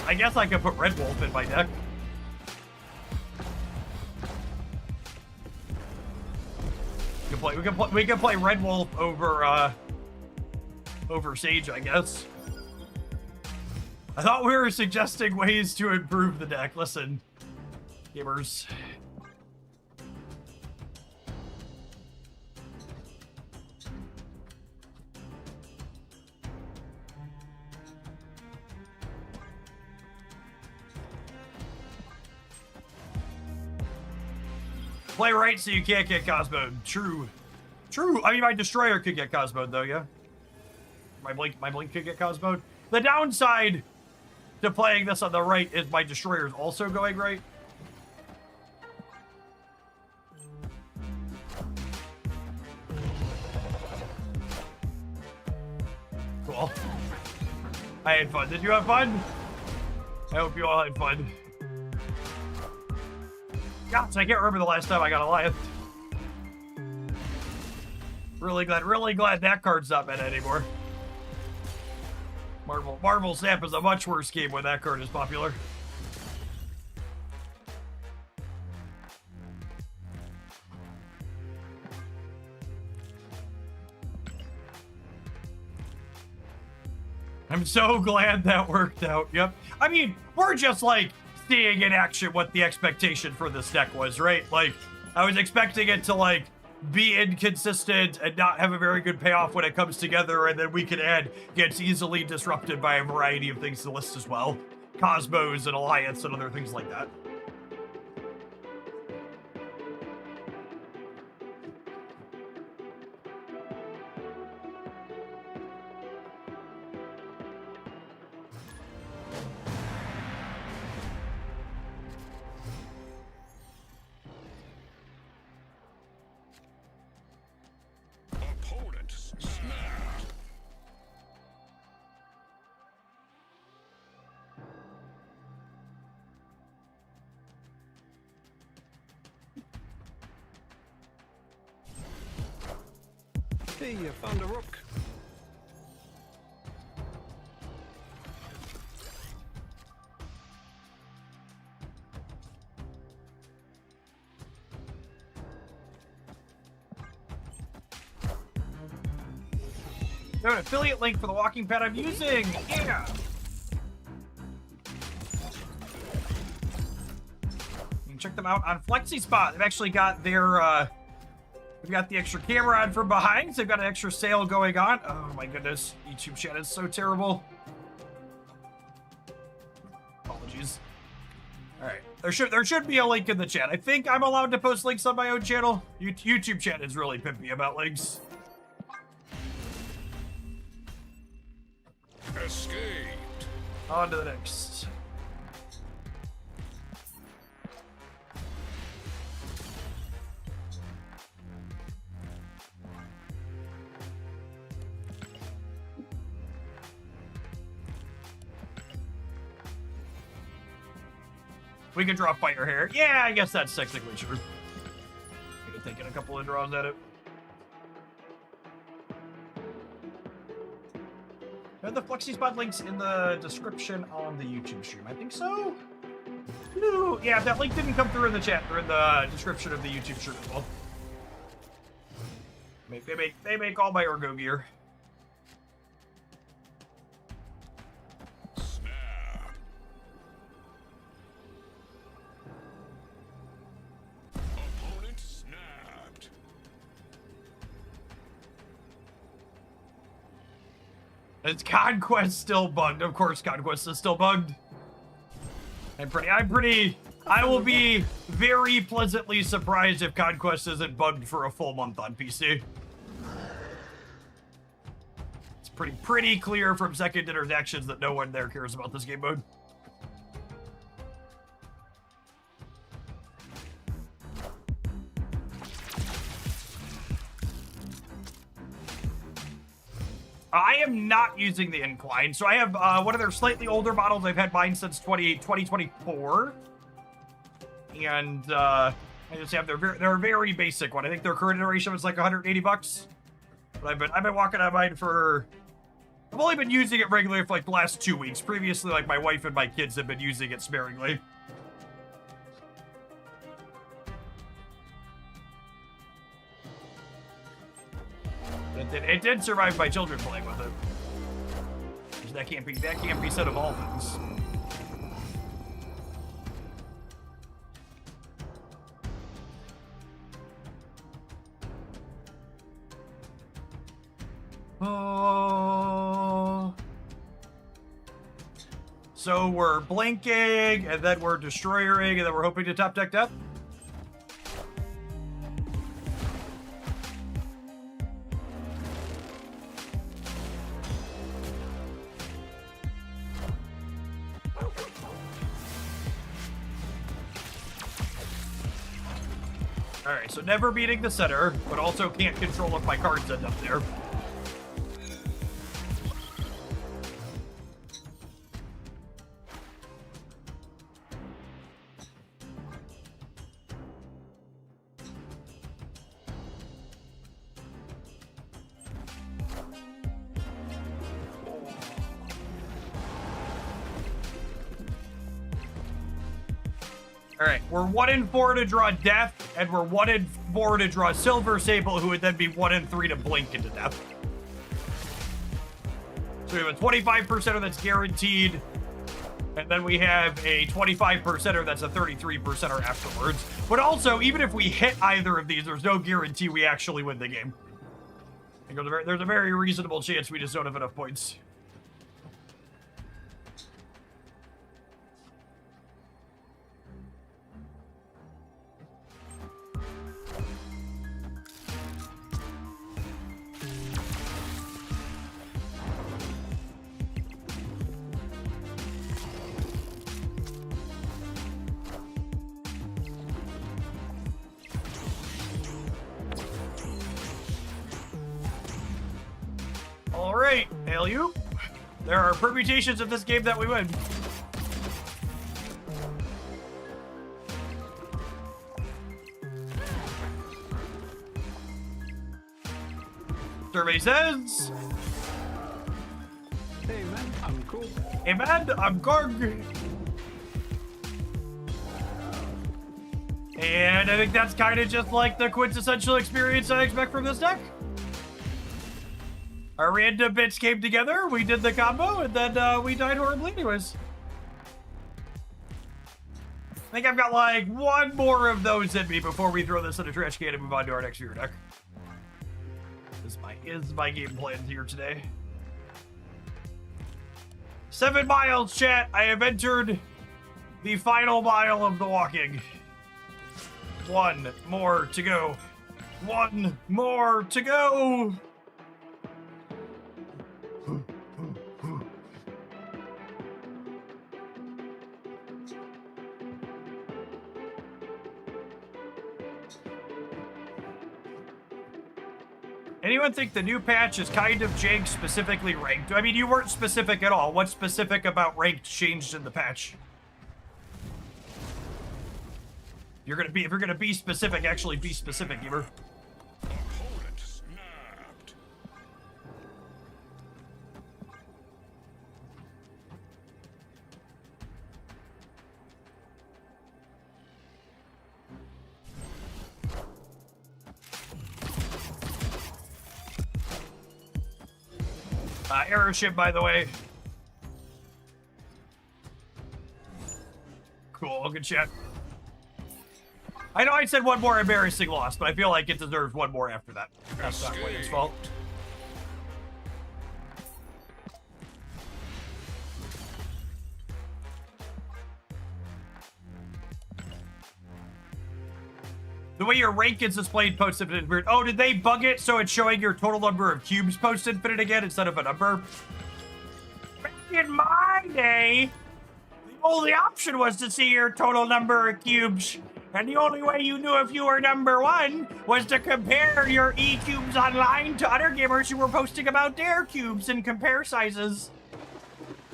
I guess I could put Red Wolf in my deck. We can play Red Wolf over Sage, I guess. I thought we were suggesting ways to improve the deck. Listen, gamers. Play right so you can't get Cosmoed. True. True. I mean, my Destroyer could get Cosmoed, though, yeah? My Blink could get Cosmoed. The downside to playing this on the right is my Destroyer is also going right. Cool. I had fun. Did you have fun? I hope you all had fun. Gosh, I can't remember the last time I got Alliance. Really glad that card's not meta anymore. Marvel Snap is a much worse game when that card is popular. I'm so glad that worked out. Yep. I mean, we're just like seeing in action what the expectation for this deck was, right? Like, I was expecting it to like be inconsistent and not have a very good payoff when it comes together, and then we can add gets easily disrupted by a variety of things to the list as well. Cosmos and Alliance and other things like that. Opponent snapped. Hey, you found a rook. There's an affiliate link for the walking pad I'm using. Yeah. check them out on FlexiSpot. They've actually got their, they've got the extra camera on from behind. So they've got an extra sale going on. Oh my goodness, YouTube chat is so terrible. Apologies. All right, there should be a link in the chat. I think I'm allowed to post links on my own channel. YouTube chat is really pimpy about links. Escaped. On to the next. We can draw fire here. Yeah, I guess that's technically true. Maybe taking a couple of draws at it. Are the FlexiSpot links in the description on the YouTube stream? I think so. No. Yeah, if that link didn't come through in the chat, or in the description of the YouTube stream as well. They make all my ergo gear. Snap. Opponent snapped. Is Conquest still bugged? Of course Conquest is still bugged. I will be very pleasantly surprised if Conquest isn't bugged for a full month on PC. It's pretty clear from second interactions that no one there cares about this game mode. I am not using the Incline, so I have one of their slightly older models. I've had mine since 2024, and I just have their very basic one. I think their current iteration was like 180 bucks. But I've been walking on mine for. I've only been using it regularly for like the last 2 weeks. Previously, like my wife and my kids have been using it sparingly. It did survive my children playing with it. That can't be said of all things. Oh. So we're blinking, and then we're destroyering, and then we're hoping to top deck death. Alright, so never beating the center, but also can't control if my cards end up there. Alright, we're 1-4 to draw death, and we're 1-4 to draw Silver Sable, who would then be 1-3 to blink into death. So we have a 25%er that's guaranteed, and then we have a 25%er that's a 33%er afterwards. But also, even if we hit either of these, there's no guarantee we actually win the game. I think there's a very reasonable chance we just don't have enough points. Alright, hail you. There are permutations of this game that we win. Survey says... Hey man, I'm cool. Hey man, I'm Garg. And I think that's kind of just like the quintessential experience I expect from this deck. Our random bits came together, we did the combo, and then we died horribly anyways. I think I've got like one more of those in me before we throw this in a trash can and move on to our next viewer deck. Is my game plan here today. 7 miles, chat. I have entered the final mile of the walking. 1 more to go. 1 more to go. Anyone think the new patch is kind of jank, specifically ranked? I mean, you weren't specific at all. What's specific about ranked changed in the patch? If you're gonna be specific, actually be specific, Eber. Opponent snapped. Error ship, by the way. Cool, good chat. I know I said one more embarrassing loss, but I feel like it deserves one more after that. That's not William's fault. The way your rank is displayed post-infinite is weird. Oh, did they bug it so it's showing your total number of cubes post-infinite again instead of a number? Back in my day, the only option was to see your total number of cubes. And the only way you knew if you were number 1 was to compare your E-cubes online to other gamers who were posting about their cubes and compare sizes.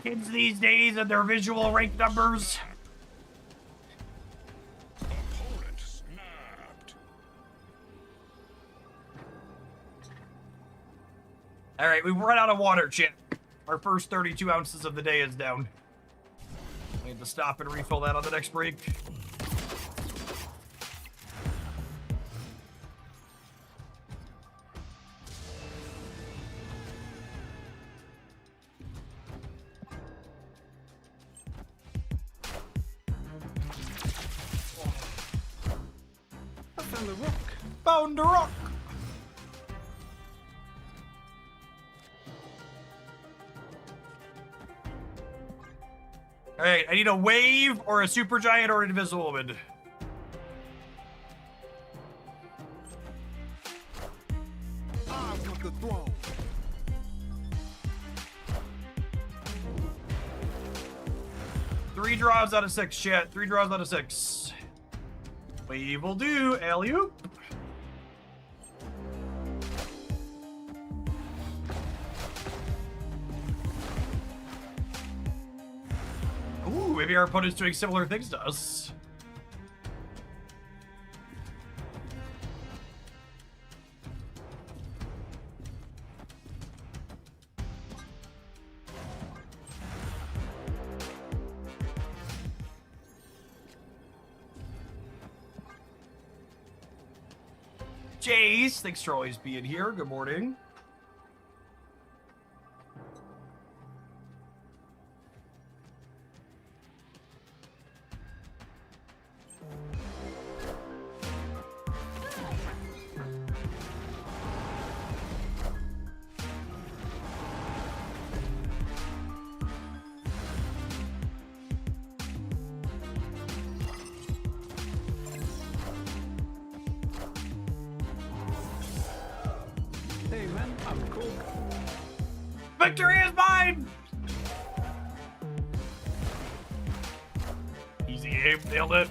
Kids these days and their visual rank numbers. Opponent snapped. All right, we've run out of water, chat. Our first 32 ounces of the day is down. We need to stop and refill that on the next break. I found the rock. Found a rock. All right, I need a wave or a super giant or an invisible woman. I want the throne. Three draws out of 6, chat. 3 draws out of 6. Wave will do. Alley-oop. Ooh, maybe our opponent's doing similar things to us. Jace, thanks for always being here. Good morning. Hey man, I'm cool. Victory is mine! Easy aim, nailed it.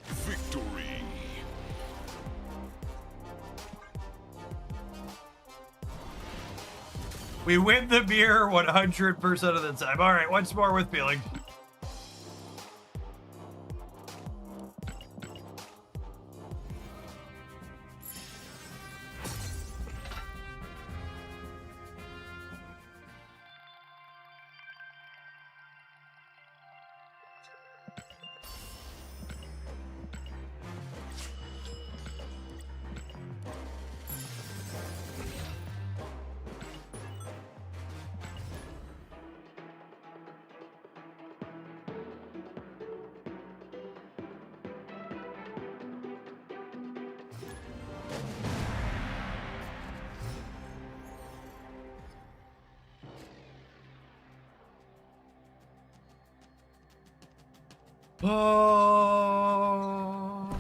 Victory. We win the beer 100% of the time. All right, once more with feeling. Oh.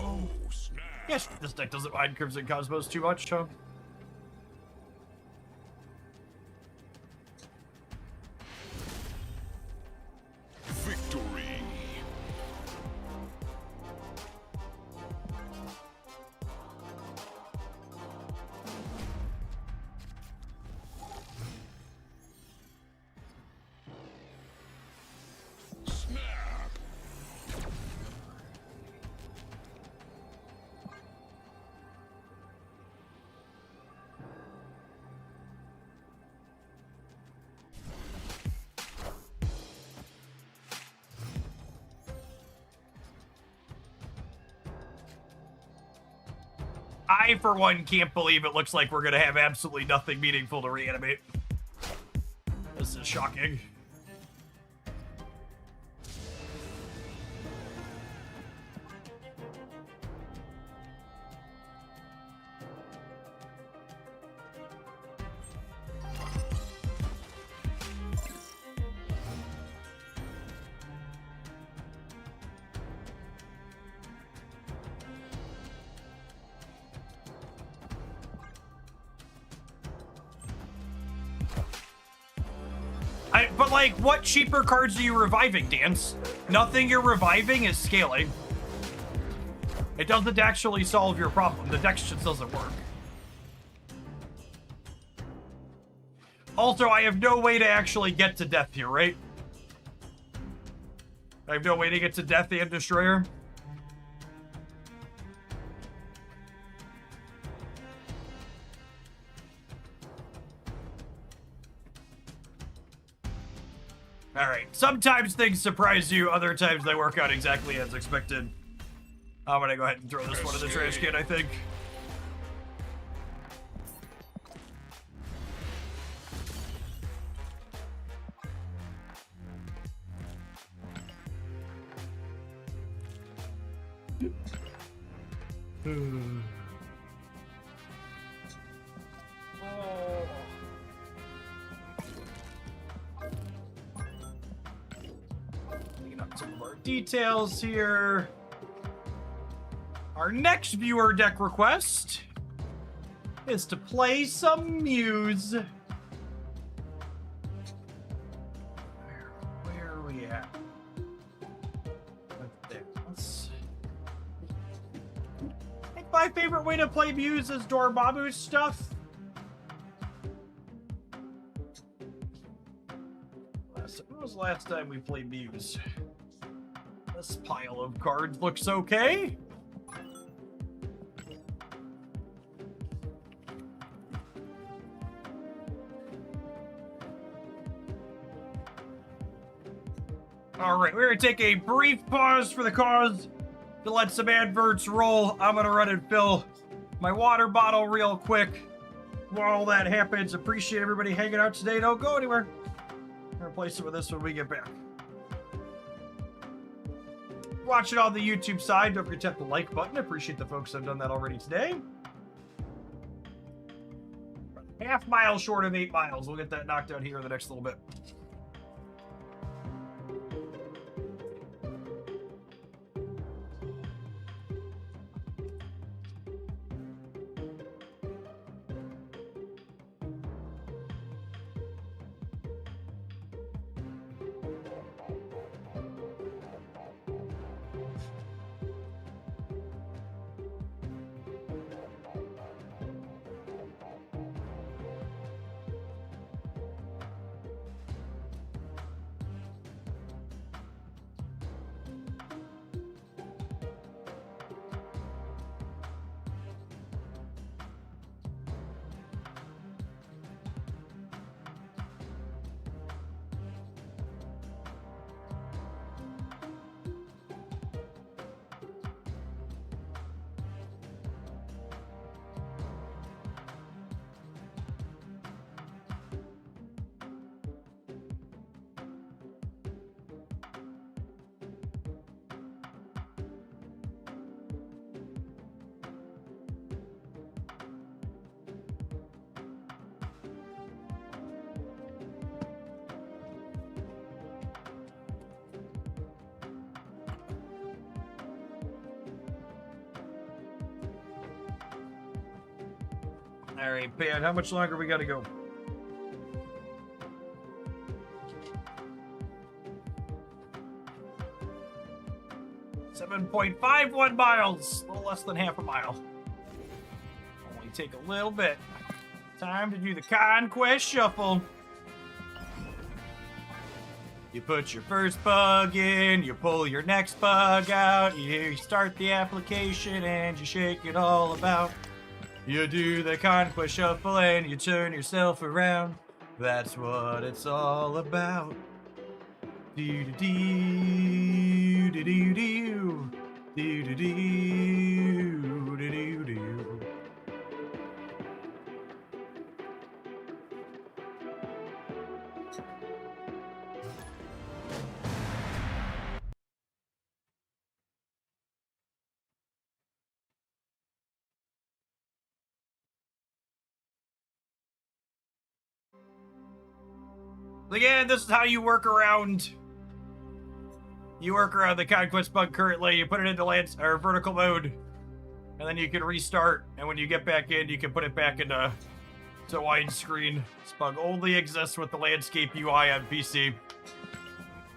Oh, snap. Yes, this deck doesn't mind Crimson Cosmos too much, huh? Victory. Snap. I, for one, can't believe it looks like we're gonna have absolutely nothing meaningful to reanimate. This is shocking. But like, what cheaper cards are you reviving, Dance? Nothing you're reviving is scaling. It doesn't actually solve your problem. The deck just doesn't work. Also, I have no way to actually get to death here, right? I have no way to get to death and Destroyer. Alright, sometimes things surprise you, other times they work out exactly as expected. I'm gonna go ahead and throw this one in the trash can, I think. Clean up some of our details here. Our next viewer deck request is to play some Muse. Where are we at? Right there. I think my favorite way to play Muse is Dormammu stuff. When was the last time we played Muse? This pile of cards looks okay. All right, we're gonna take a brief pause for the cause to let some adverts roll. I'm gonna run and fill my water bottle real quick. While that happens, appreciate everybody hanging out today. Don't go anywhere. We're gonna play some of this when we get back. Watch it on the YouTube side. Don't forget to tap the like button. Appreciate the folks that have done that already today. Half mile short of 8 miles. We'll get that knocked out here in the next little bit. All right, Pan, how much longer we gotta go? .51 miles, a little less than half a mile. Only take a little bit. Time to do the Conquest Shuffle. You put your first bug in, you pull your next bug out, you start the application and you shake it all about. You do the Conquest Shuffle and you turn yourself around. That's what it's all about. Do do do do do do do do do do do. Again, this is how you work around. You work around the Conquest bug currently. You put it into vertical mode, and then you can restart. And when you get back in, you can put it back into widescreen. This bug only exists with the landscape UI on PC.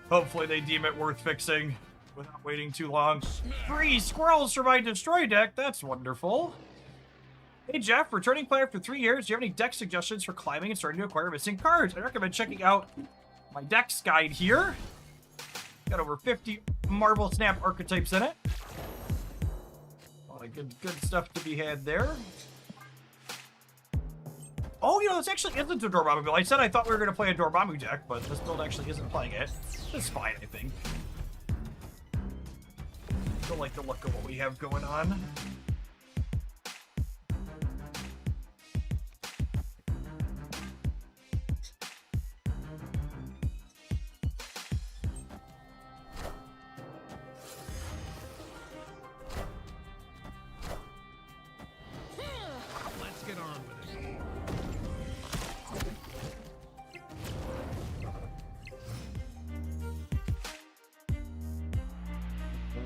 Hopefully, they deem it worth fixing without waiting too long. 3 squirrels for my destroy deck. That's wonderful. Hey Jeff, returning player for 3 years. Do you have any deck suggestions for climbing and starting to acquire missing cards? I recommend checking out my decks guide here. Got over 50 Marvel Snap archetypes in it. A lot of good stuff to be had there. Oh, you know, this actually isn't a Dormammu build. I said I thought we were going to play a Dormammu deck, but this build actually isn't playing it. It's fine, I think. Don't like the look of what we have going on. Let's get on with it.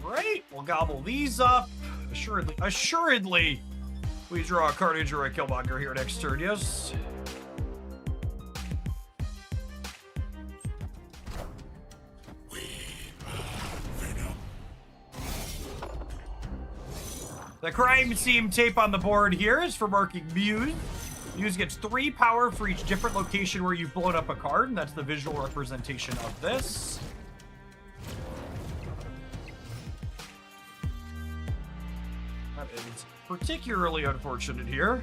Right, we'll gobble these up. Assuredly, we draw a Carnage or a Killmonger here next turn, yes. The crime scene tape on the board here is for marking Muse. Muse gets 3 power for each different location where you've blown up a card, and that's the visual representation of this. That is particularly unfortunate here.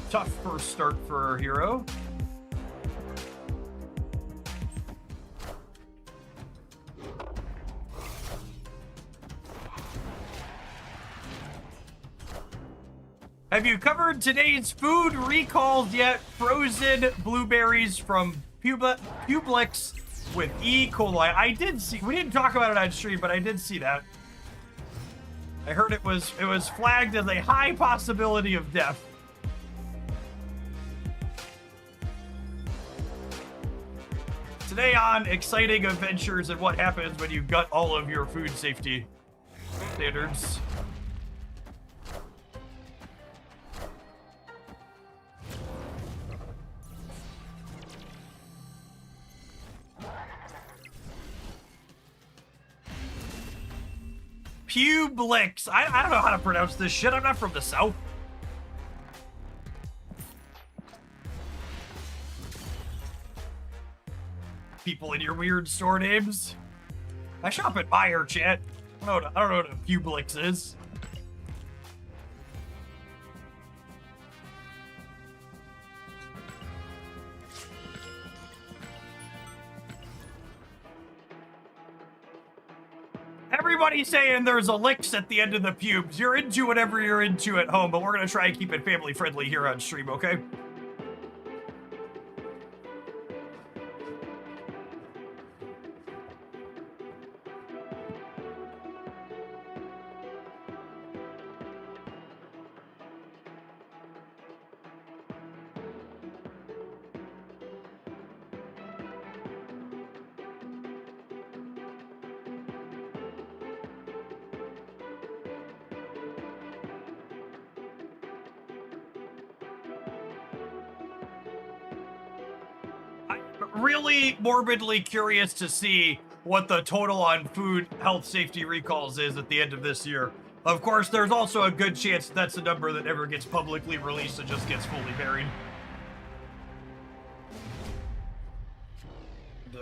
Tough first start for our hero. Have you covered today's food recalls yet? Frozen blueberries from Publix with E. coli. I did see. We didn't talk about it on stream, but I did see that. I heard it was flagged as a high possibility of death. Today on exciting adventures and what happens when you gut all of your food safety standards. Publix. I don't know how to pronounce this shit. I'm not from the South. People in your weird store names. I shop at Meijer, chat. I don't know what a Publix is. Everybody's saying there's a licks at the end of the pubes. You're into whatever you're into at home, but we're gonna try and keep it family friendly here on stream, okay? really morbidly curious to see what the total on food health safety recalls is at the end of this year. Of course, there's also a good chance that's a number that never gets publicly released and just gets fully buried.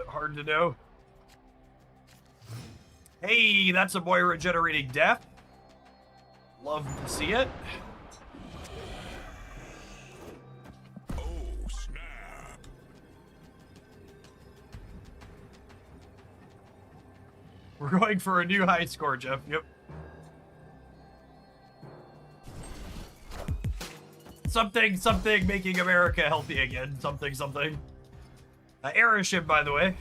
Hard to know. Hey, that's a Moira generating death. Love to see it. Oh, snap. We're going for a new high score, Jeff. Yep. Something making America healthy again. Something. Airship, by the way.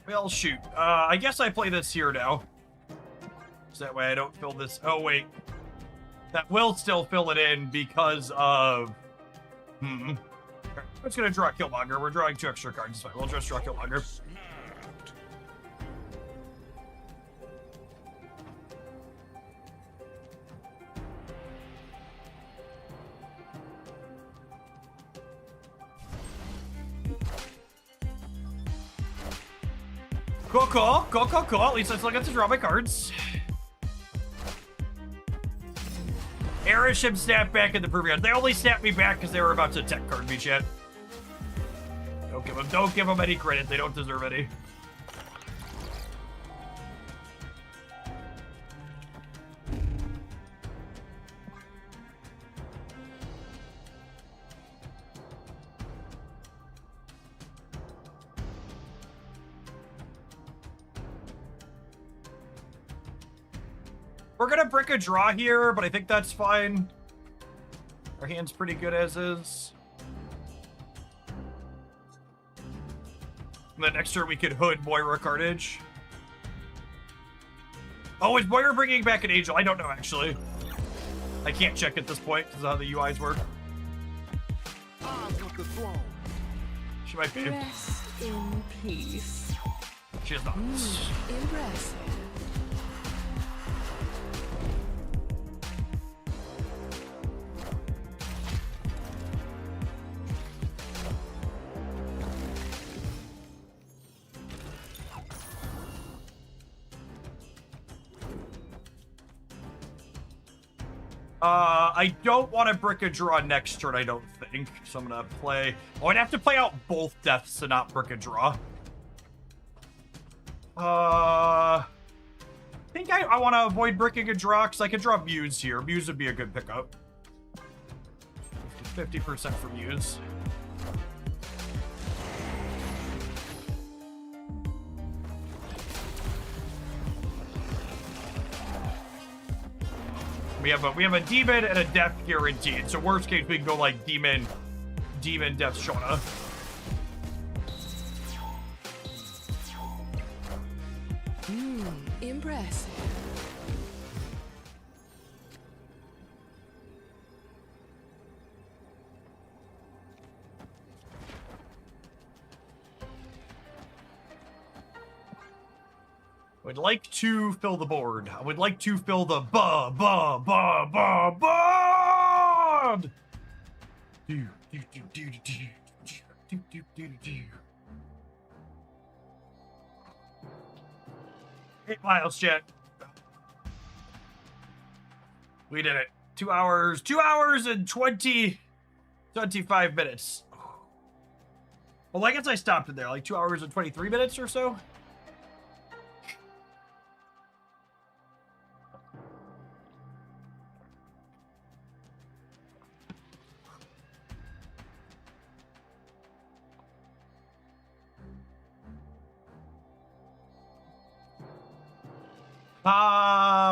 Well, shoot. I guess I play this here now. So that way I don't fill this. Oh, wait. That will still fill it in because of... I'm just going to draw Killmonger. We're drawing 2 extra cards. It's fine. We'll just draw Killmonger. Snapped. Cool. At least I still get to draw my cards. Airship snap back in the previous. They only snapped me back because they were about to tech card me, chat. Don't give them any credit. They don't deserve any. We're gonna brick a draw here, but I think that's fine. Our hand's pretty good as is. And then next turn we could hood Moira Carnage. Oh, is Moira bringing back an Angel? I don't know, actually. I can't check at this point because of how the UIs work. She might be. Rest in peace. She is not. Impressive. I don't want to brick a draw next turn, I don't think. So I'm gonna play... Oh, I'd have to play out both deaths to not brick a draw. I think I want to avoid bricking a draw, because I could draw Muse here. Muse would be a good pickup. 50% for Muse. We have a demon and a death guaranteed. So worst case we can go like demon, death Shona. Impressive. I would like to fill the board. I would like to fill the board. Do. 8 miles, chat. We did it. 2 hours. 2 hours and 25 minutes. Well, I guess I stopped it there. Like 2 hours and 23 minutes or so.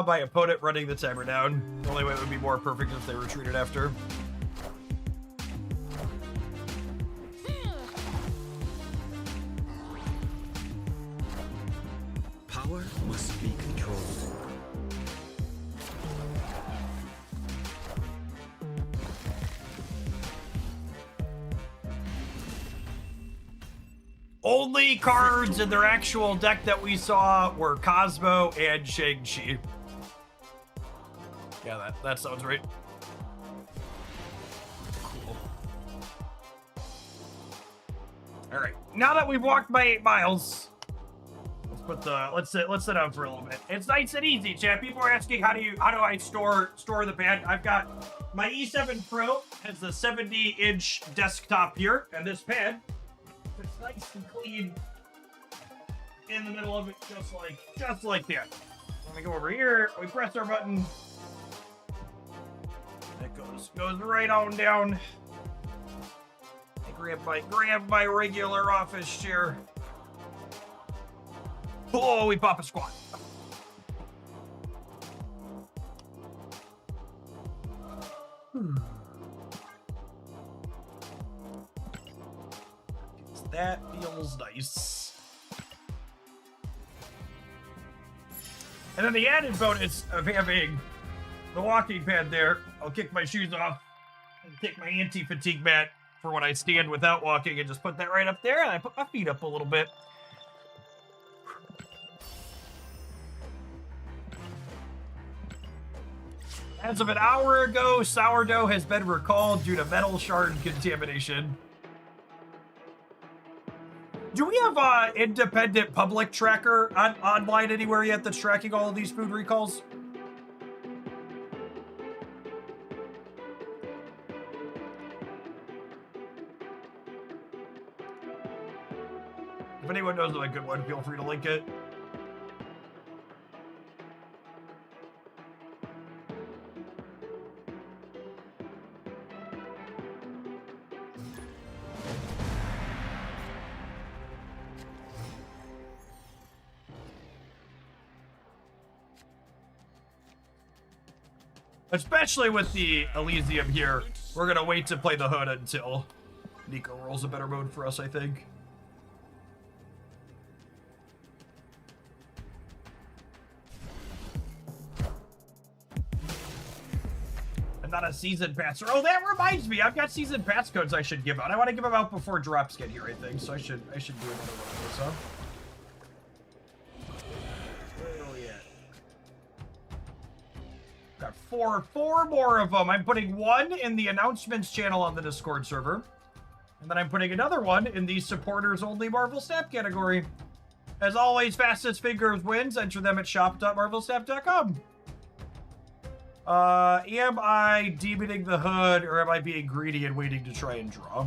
My opponent running the timer down. The only way it would be more perfect if they retreated after. Only cards in their actual deck that we saw were Cosmo and Shang-Chi. Yeah, that sounds right. Cool. All right, now that we've walked my 8 miles, let's sit down for a little bit. It's nice and easy, chat. People are asking how do I store the pad. I've got my E7 Pro has the 70-inch desktop here, and this pad. It's nice and clean in the middle of it, just like that. When we go over here, we press our button. It goes right on down. I grab my regular office chair. Oh, we pop a squat. That feels nice. And then the added bonus of having the walking pad there, I'll kick my shoes off and take my anti-fatigue mat for when I stand without walking and just put that right up there, and I put my feet up a little bit. As of an hour ago, sourdough has been recalled due to metal shard contamination. Do we have an independent public tracker online anywhere yet that's tracking all of these food recalls? If anyone knows of a good one, feel free to link it. Especially with the Elysium here, we're gonna wait to play the hood until Nico rolls a better mode for us, I think. I'm not a season passer. Oh, that reminds me, I've got season pass codes I should give out. I want to give them out before drops get here, I think, so I should do another one of those, huh? Got four more of them. I'm putting one in the announcements channel on the Discord server. And then I'm putting another one in the supporters only Marvel Snap category. As always, fastest fingers wins. Enter them at shop.marvelsnap.com. Am I demoning the hood, or am I being greedy and waiting to try and draw? I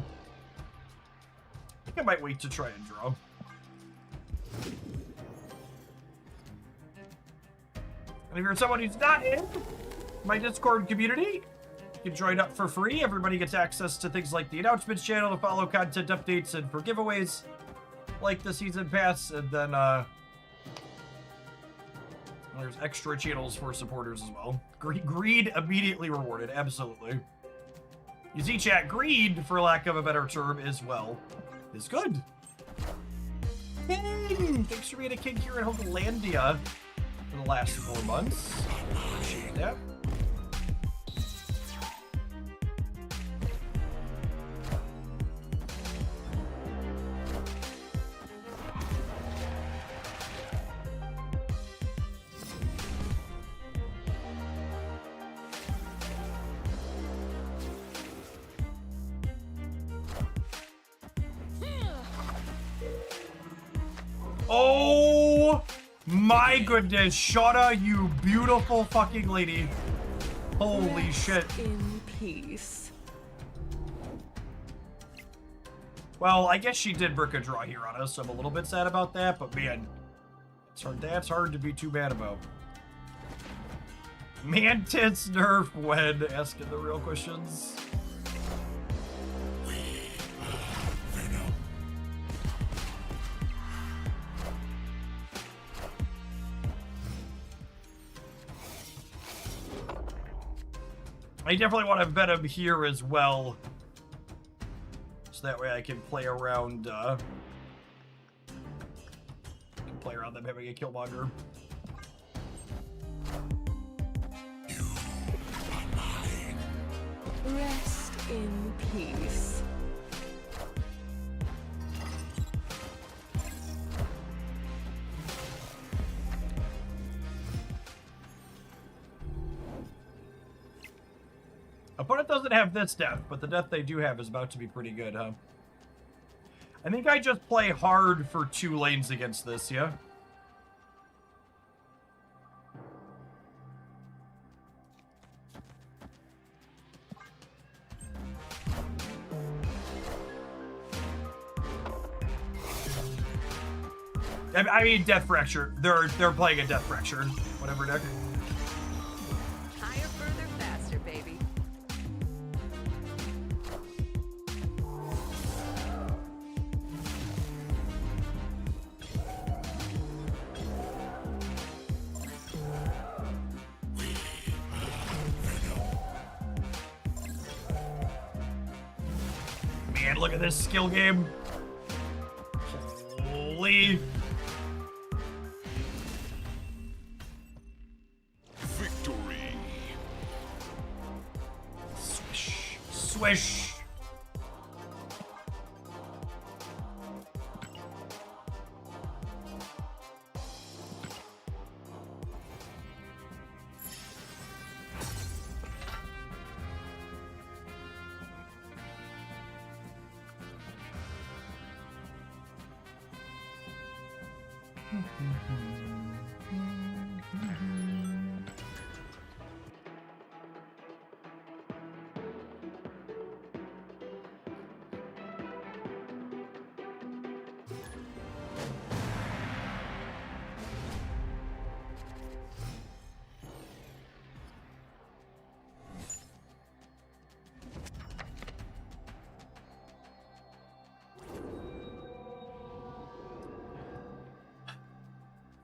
think I might wait to try and draw. And if you're someone who's not in my Discord community, you can join up for free. Everybody gets access to things like the announcements channel to follow content updates and for giveaways like the season pass. And then there's extra channels for supporters as well. Greed immediately rewarded, absolutely. You see, chat, greed, for lack of a better term, is good. King! Thanks for being a king here in Homelandia for the last 4 months. Appreciate that. Oh my goodness, Shauna, you beautiful fucking lady. Holy shit. In peace. Well, I guess she did brick a draw here on us, so I'm a little bit sad about that, but man, that's hard to be too mad about. Mantis nerf when asking the real questions. I definitely want to bet him here as well, so that way I can play around. Them having a Killmonger. Rest in peace. Opponent doesn't have this death, but the death they do have is about to be pretty good, huh? I think I just play hard for 2 lanes against this, yeah? I mean, Death Fracture. They're playing a Death Fracture, whatever deck. Higher, further, faster, baby. Man, look at this skill game. Holy. Victory. Swish. Swish.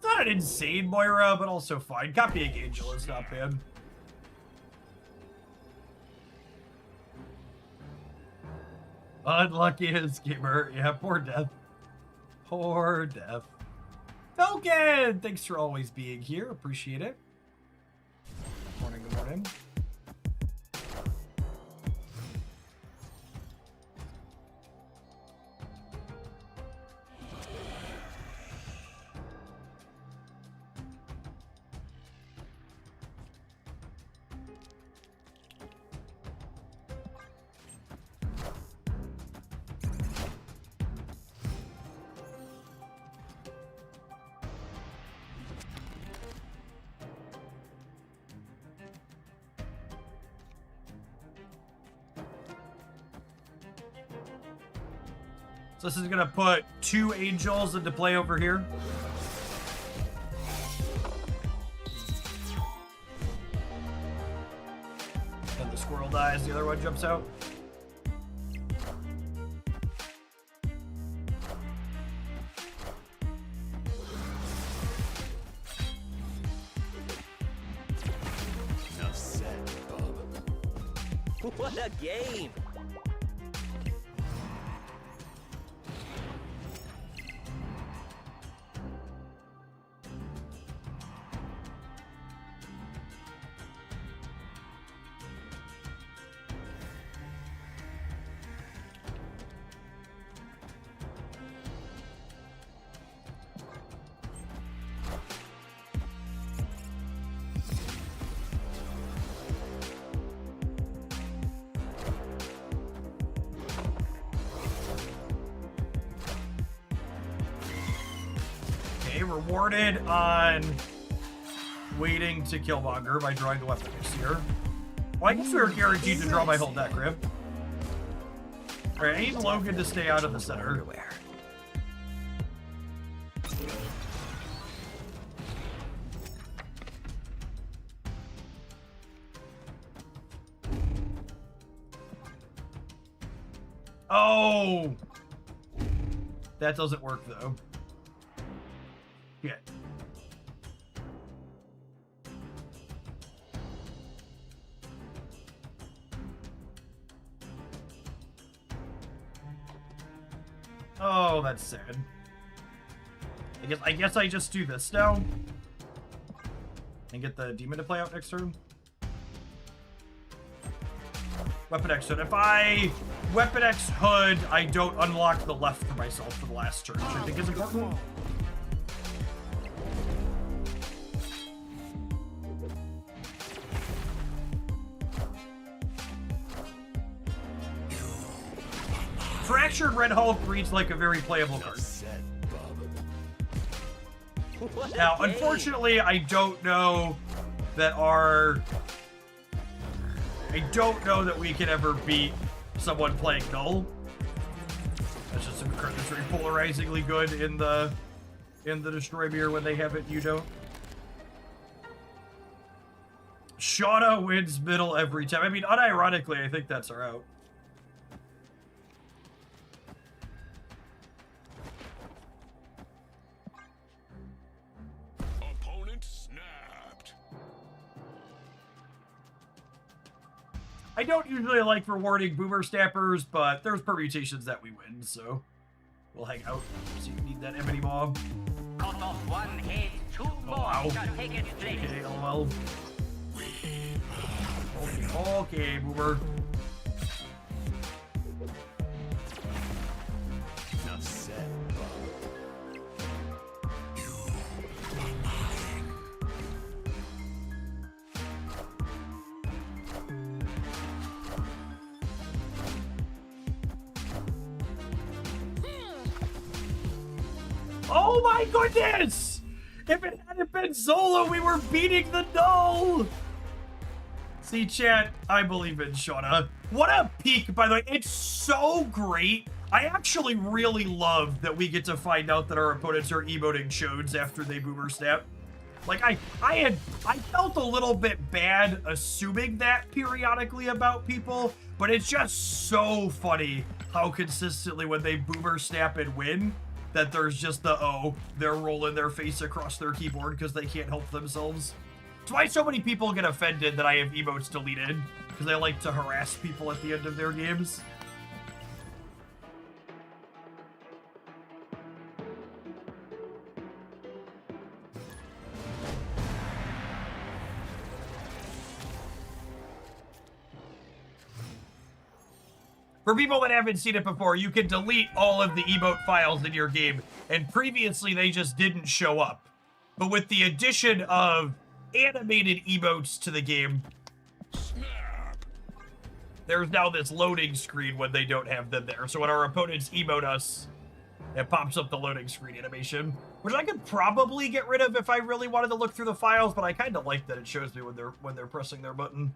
Not an insane Moira, but also fine. Copying Angel is not bad. Unlucky as gamer. Yeah, poor Death. Poor Death. Falcon! Thanks for always being here. Appreciate it. Good morning, good morning. So this is gonna put 2 angels into play over here. And the squirrel dies, the other one jumps out. Enough said, bub. What a game! Rewarded on waiting to Killmonger by drawing the weapon here. Well, I guess we were guaranteed to draw my whole deck, Rip. Alright, I need Logan to stay out of the center. Oh! That doesn't work, though. Yeah. Oh, that's sad. I guess I just do this now. And get the demon to play out next turn. Weapon X Hood. If I Weapon X Hood, I don't unlock the left for myself for the last turn, which I think is important. Fractured Red Hulk reads like a very playable card. Set, bub. What a Now, game. unfortunately, I don't know that we can ever beat someone playing Null. That's just a card that's very polarizingly good in the Destroy Mirror when they have it, you don't. Shauna wins middle every time. I mean, unironically, I think that's our out. Opponent snapped. I don't usually like rewarding Boomer Snappers, but there's permutations that we win, so we'll hang out. So you need that Ebony Maw. Cut off one head, two more wow. shall take its place. Okay, LOL. Okay, Boomer. Enough said, bub. You are mine. Oh my goodness! If it hadn't been Zola, we were beating the Null! See, chat, I believe in Shauna. What a peak, by the way. It's so great. I actually really love that we get to find out that our opponents are emoting Chodes after they Boomer Snap. Like, I felt a little bit bad assuming that periodically about people, but it's just so funny how consistently when they Boomer Snap and win, that there's just the, oh, they're rolling their face across their keyboard because they can't help themselves. It's why so many people get offended that I have emotes deleted, because I like to harass people at the end of their games. For people that haven't seen it before, you can delete all of the emote files in your game, and previously they just didn't show up. But with the addition of animated emotes to the game, Snap. there's now this loading screen when they don't have them there. So when our opponents emote us, it pops up the loading screen animation, which I could probably get rid of if I really wanted to look through the files, but I kind of like that it shows me when they're pressing their button.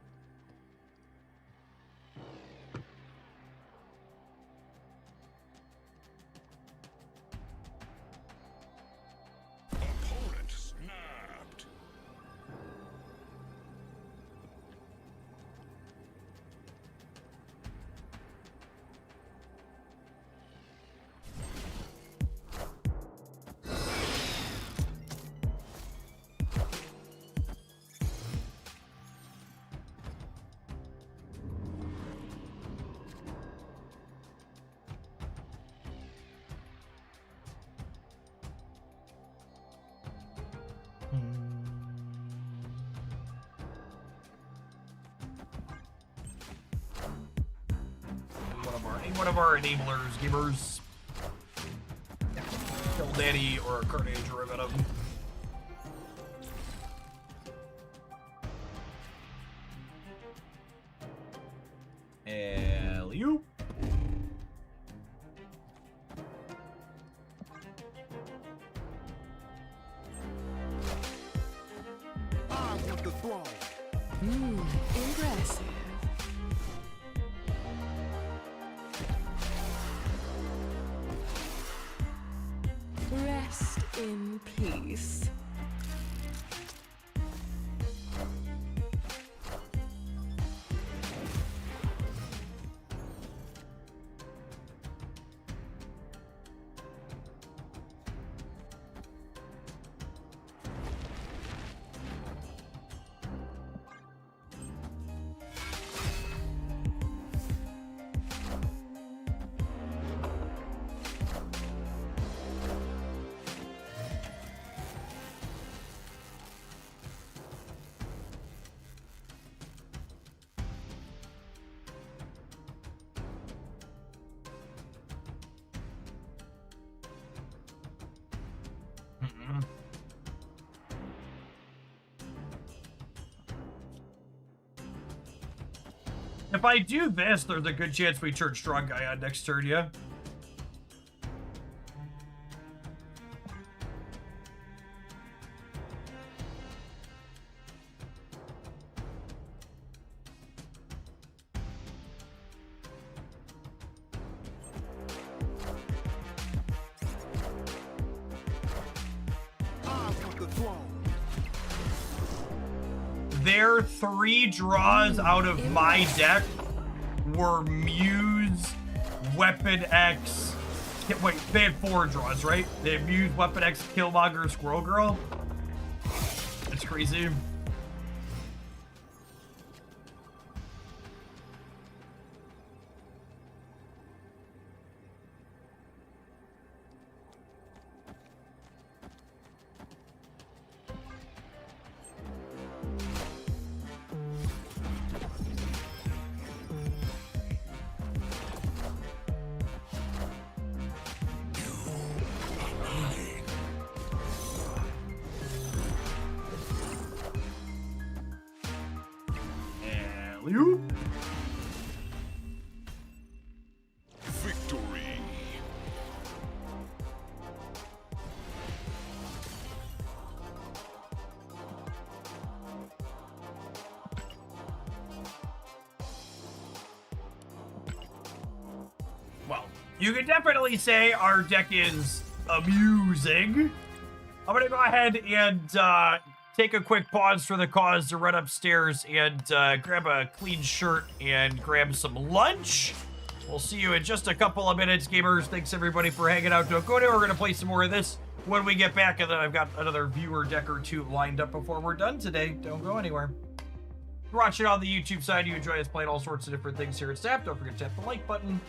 Opponent snapped. One of our enablers, gamers. Kill Danny or a Carnage or a Venom. Alley-oop. I want the throne. Impressive. Rest in peace. If I do this, there's a good chance we turn Strong Guy on next turn, yeah? I want the throne. Their 3 draws out of my deck were Muse, Weapon X. Wait, they had 4 draws, right? They had Muse, Weapon X, Killmonger, Squirrel Girl. That's crazy. Alley-oop. Victory. Well, you could definitely say our deck is amusing. I'm gonna go ahead and take a quick pause for the cause to run upstairs and grab a clean shirt and grab some lunch. We'll see you in just a couple of minutes, gamers. Thanks everybody for hanging out. Don't go there. We're gonna play some more of this when we get back, and then I've got another viewer deck or 2 lined up before we're done today. Don't go anywhere. If you're watching on the YouTube side, you enjoy us playing all sorts of different things here at Snap. Don't forget to tap the like button.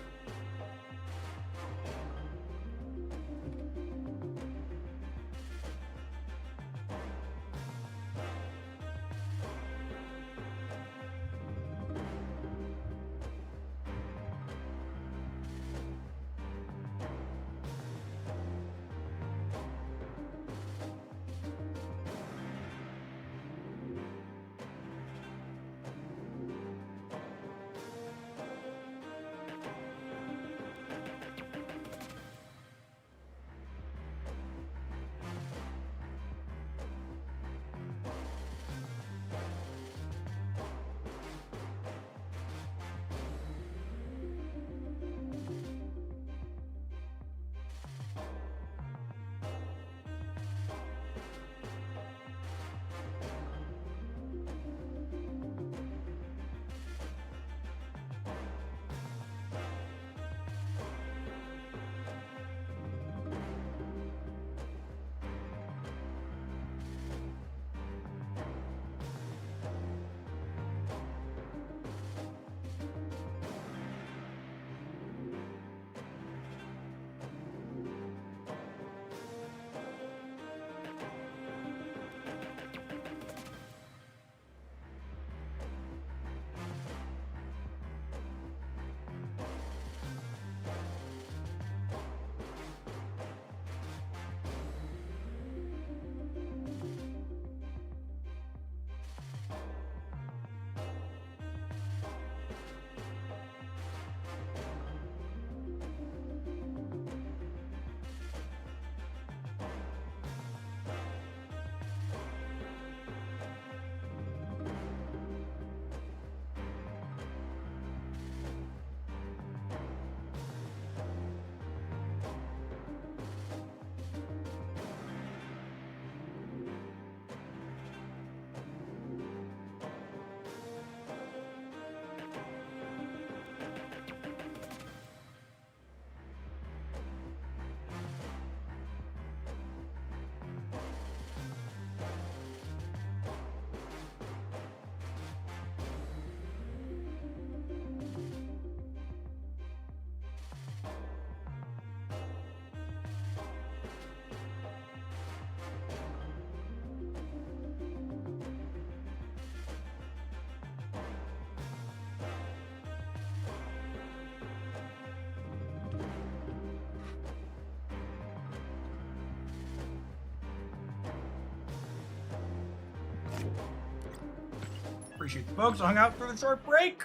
Appreciate the folks who hung out for the short break.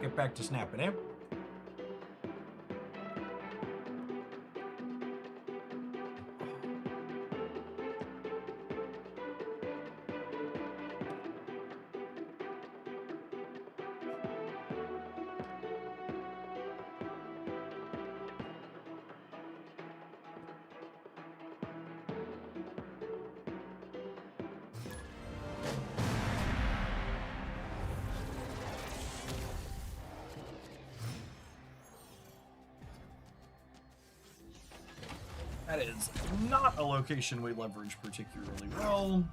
get back to snapping, eh? That is not a location we leverage particularly well.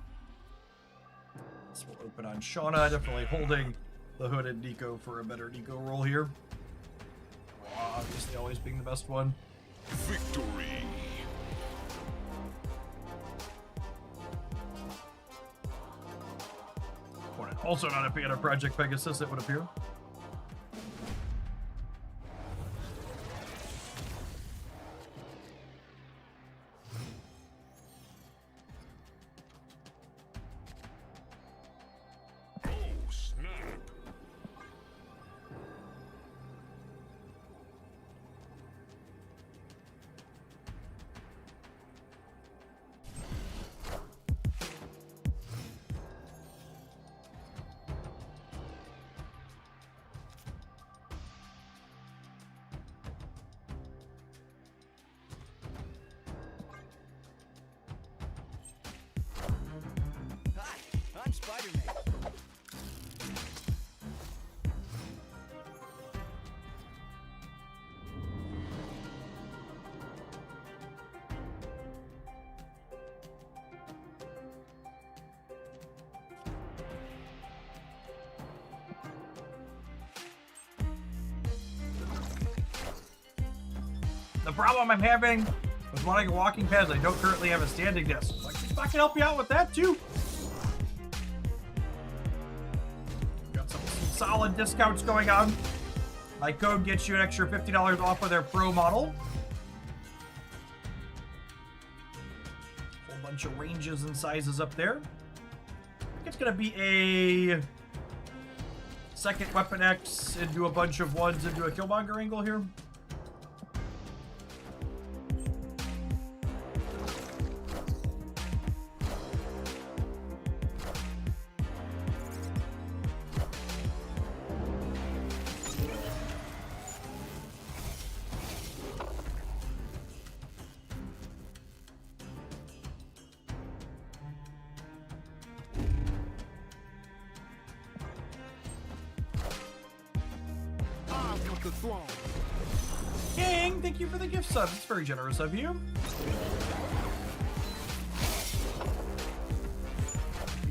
This will open on Shauna, definitely holding the hooded Nico for a better Nico roll here. Obviously always being the best one. Victory. Opponent also not a fan of Project Pegasus, it would appear. Oh, snap. Hi, I'm Spider-Man. The problem I'm having with wanting a walking pad is I don't currently have a standing desk. Like, if I can help you out with that too. Got some solid discounts going on. My code gets you an extra $50 off of their pro model. Whole bunch of ranges and sizes up there. I think it's gonna be a second Weapon X into a bunch of ones into a Killmonger angle here. I want the throne. King, thank you for the gift sub. It's very generous of you.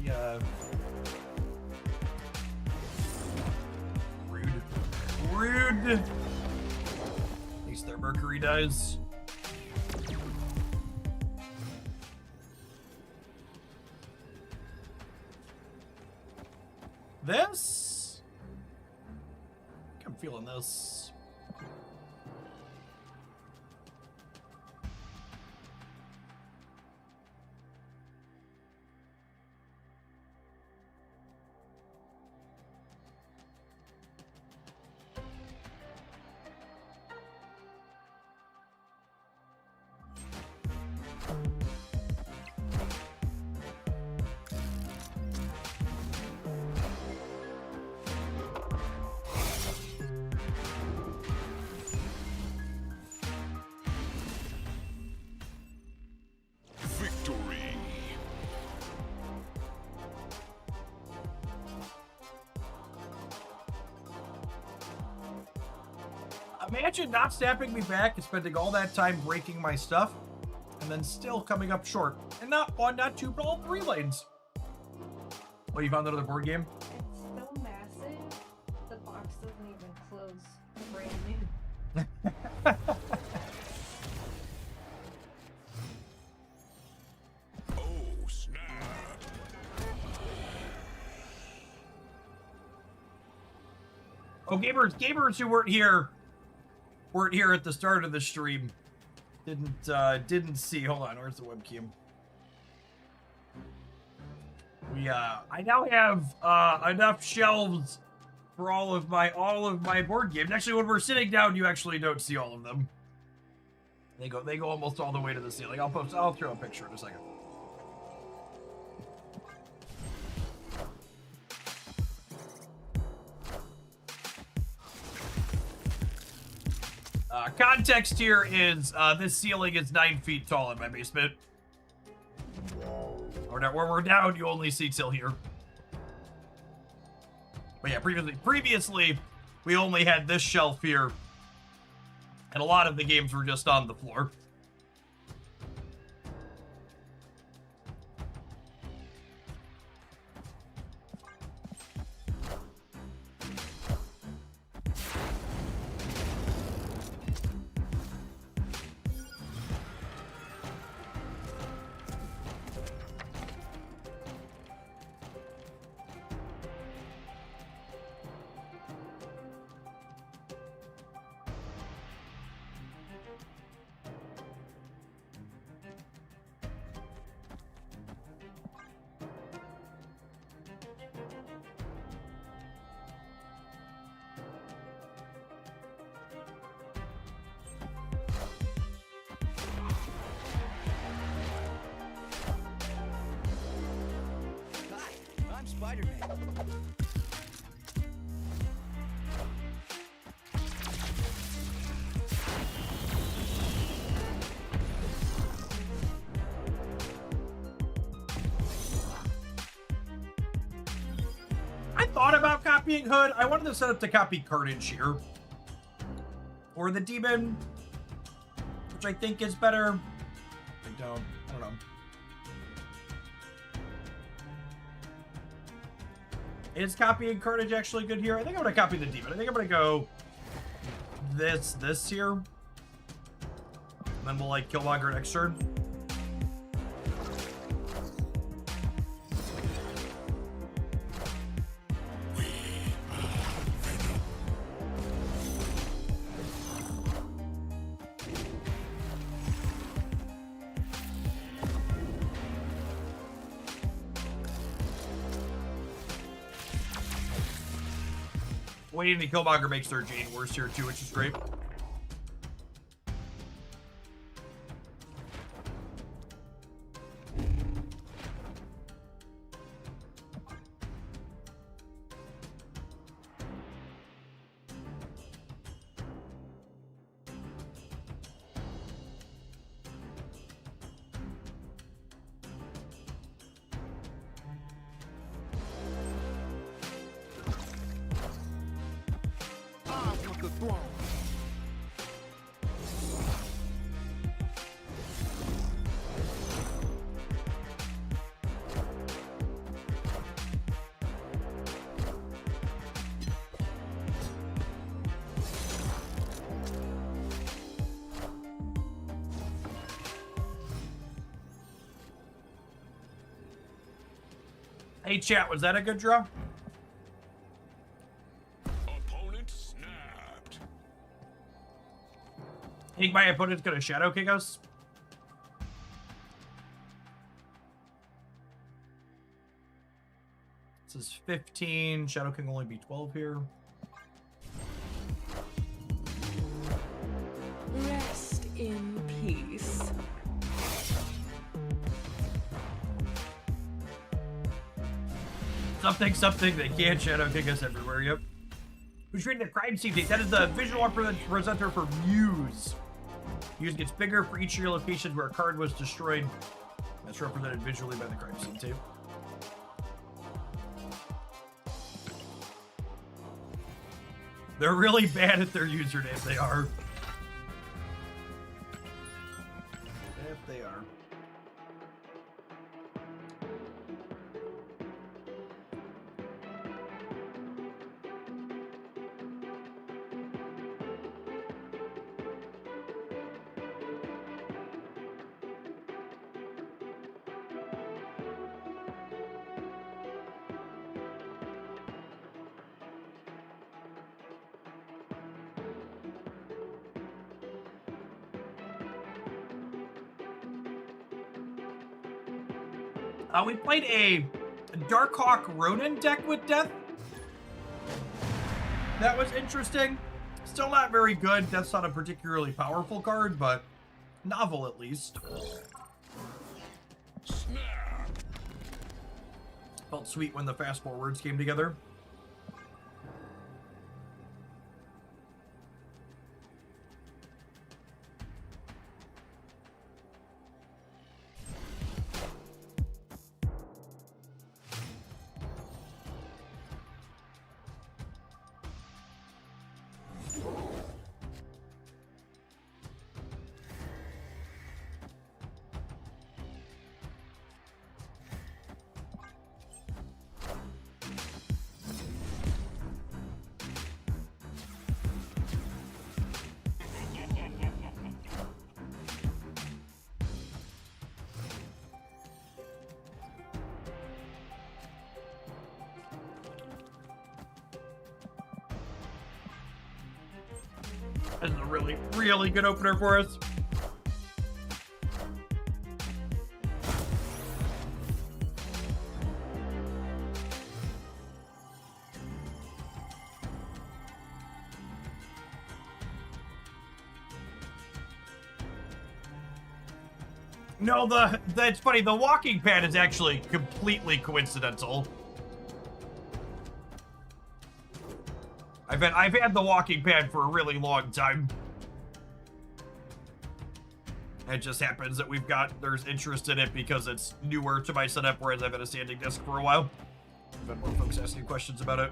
Yeah. Rude. Rude. At least their Mercury does. This? I'm feeling this. Victory. Imagine not snapping me back and spending all that time breaking my stuff, and then still coming up short. And not one, not two, but all three lanes. Oh, you found another board game? It's so massive, the box doesn't even close. Brand new. Oh, snap. Oh, gamers who weren't here at the start of the stream. Didn't see. Hold on, where's the webcam? I now have enough shelves for all of my board games. Actually, when we're sitting down, you actually don't see all of them. They go almost all the way to the ceiling. I'll throw a picture in a second. Context here is this ceiling is 9 feet tall in my basement. Where we're down, you only see till here. But yeah, previously we only had this shelf here, and a lot of the games were just on the floor. Hi, I'm Spider-Man. I thought about copying Hood. I wanted to set up to copy Carnage here. Or the Demon, which I think is better. I don't know. Is copying Carnage actually good here? I think I'm going to copy the Demon. I think I'm going to go this here. And then we'll, like, Killmonger next turn. Waiting to Killmonger makes their Jane worse here too, which is great. I want the throne. Hey chat, was that a good draw? Opponent snapped. Think my opponent's gonna Shadow Kick us? This is 15. Shadow King will only be 12 here. Rest in peace. Something, they can't Shadow Kick us everywhere, yep. Who's reading the crime scene tape? That is the visual presenter for Muse. Muse gets bigger for each of your locations where a card was destroyed. That's represented visually by the crime scene tape. They're really bad at their username, they are. Yes, they are. We played a Darkhawk Ronin deck with Death. That was interesting. Still not very good. That's not a particularly powerful card, but novel at least. Snap. Felt sweet when the fast forwards came together. This is a really, really good opener for us. No, that's funny. The walking pad is actually completely coincidental. I've had the walking pad for a really long time. It just happens that there's interest in it because it's newer to my setup, whereas I've had a standing desk for a while. I've had more folks asking questions about it.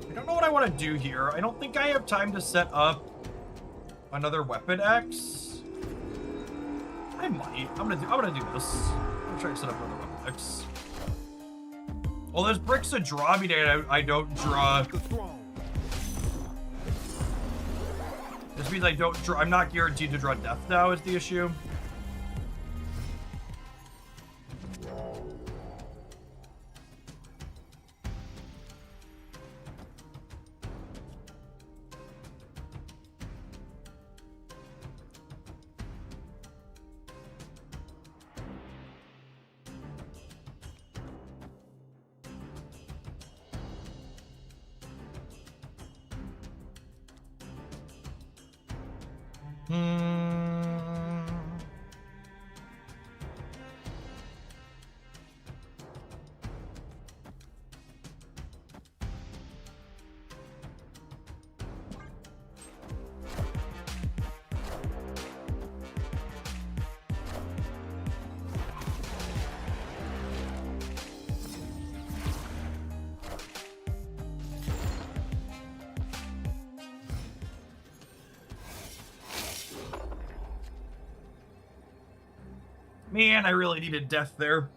I don't know what I want to do here. I don't think I have time to set up another weapon X. I might. I'm gonna do this. I'm gonna try to set up another weapon X. Well, there's bricks to draw. I mean, I don't draw. The throne. This means I don't draw. I'm not guaranteed to draw death now. Is the issue? Man, I really needed death there.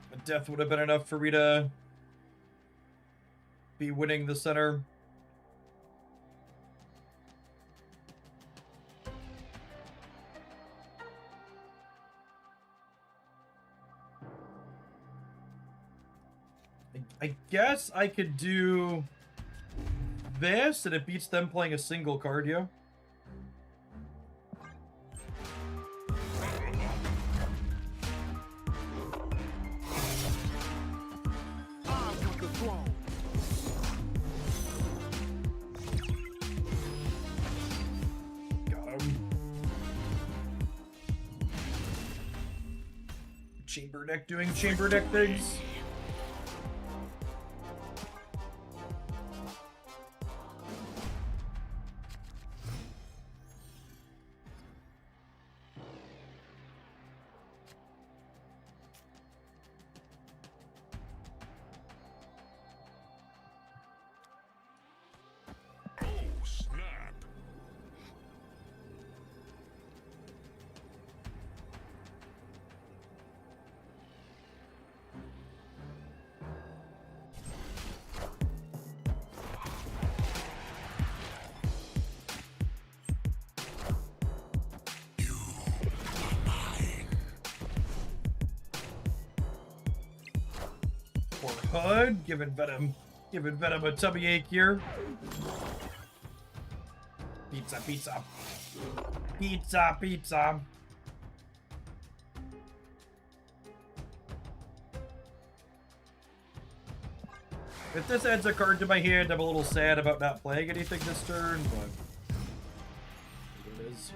But death would have been enough for me to be winning the center. I guess I could do this, and it beats them playing a single card, yeah? I want the throne. Got him. Chamber deck doing chamber deck things. Oh, snap. bud. Giving Venom a tummy ache here. Pizza, pizza. Pizza, pizza. If this adds a card to my hand, I'm a little sad about not playing anything this turn, but it is.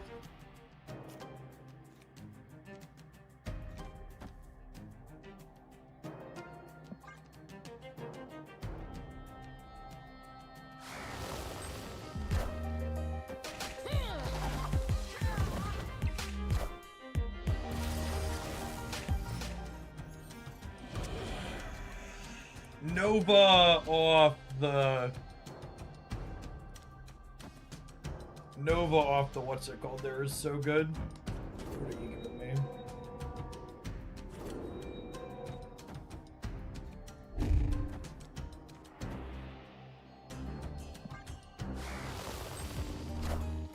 Nova off the what's it called there is so good. What are you giving me?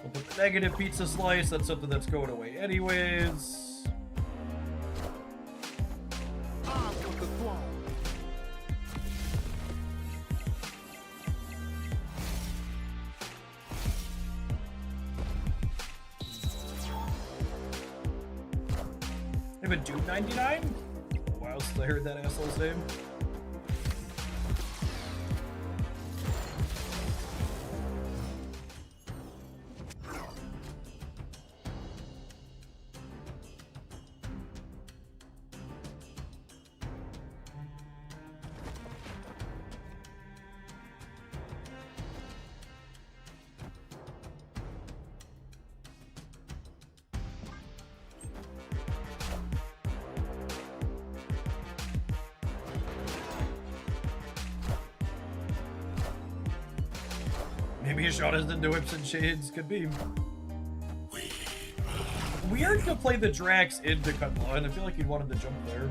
We'll put the negative pizza slice, that's something that's going away anyways. I want the throne. They have a Doom 99? Wow, since I heard that asshole's name. Maybe Sean is into whips and shades. Could be. Weird to play the Drax into Cutlaw, I feel like you'd want him to jump there.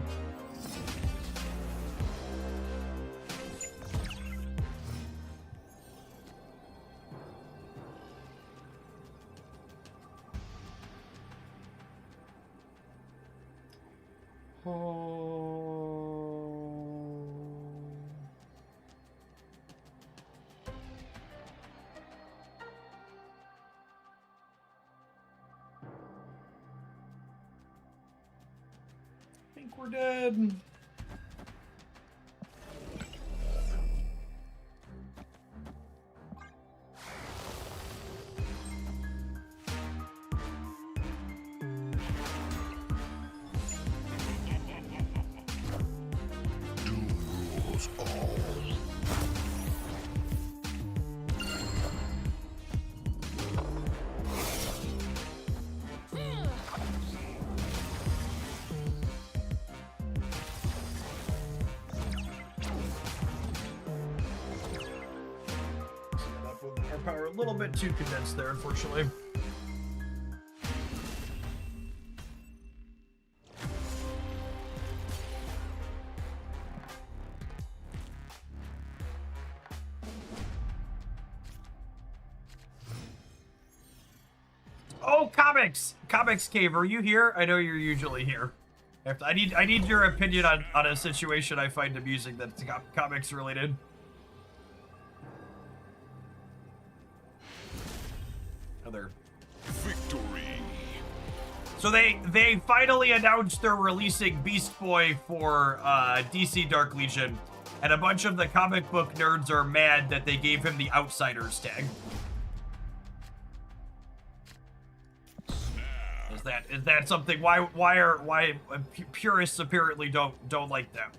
I think we're dead. Doom rules all. Our power a little bit too condensed there, unfortunately. Oh, Comics Cave, are you here? I know you're usually here. I need your opinion on a situation I find amusing that's comics related. Other. Victory. So they finally announced they're releasing Beast Boy for DC Dark Legion, and a bunch of the comic book nerds are mad that they gave him the Outsiders tag. Is that something? Why purists apparently don't like that?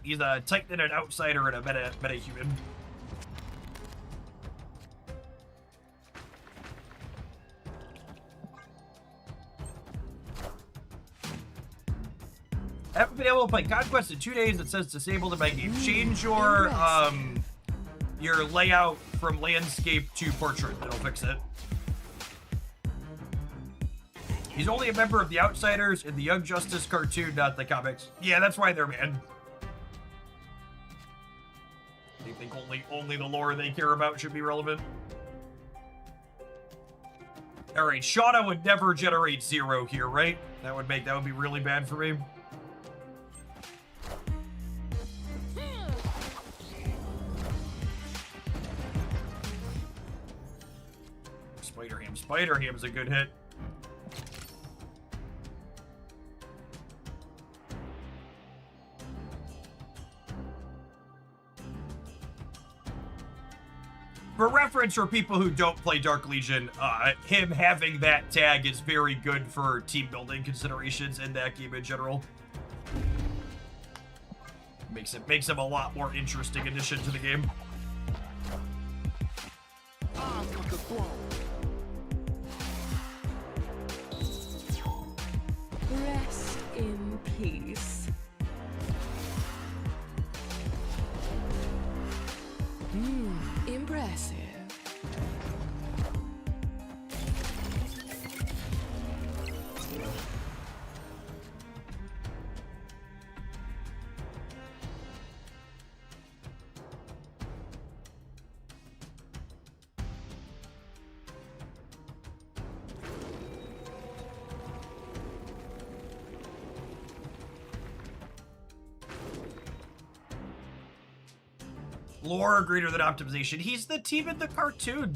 He's a Titan and an outsider and a meta-human. I haven't been able to play Conquest in 2 days. It says disabled in my game. Change your layout from landscape to portrait. It'll fix it. He's only a member of the Outsiders in the Young Justice cartoon, not the comics. Yeah, that's why they're mad. They think only the lore they care about should be relevant. All right, Shauna would never generate 0 here, right? That would be really bad for me. Spider Ham's a good hit. For reference, for people who don't play Dark Legion, him having that tag is very good for team building considerations in that game in general. Makes him a lot more interesting addition to the game. Armed with the throne. Rest in peace. Impressive. Lore greater than optimization. He's the team in the cartoon.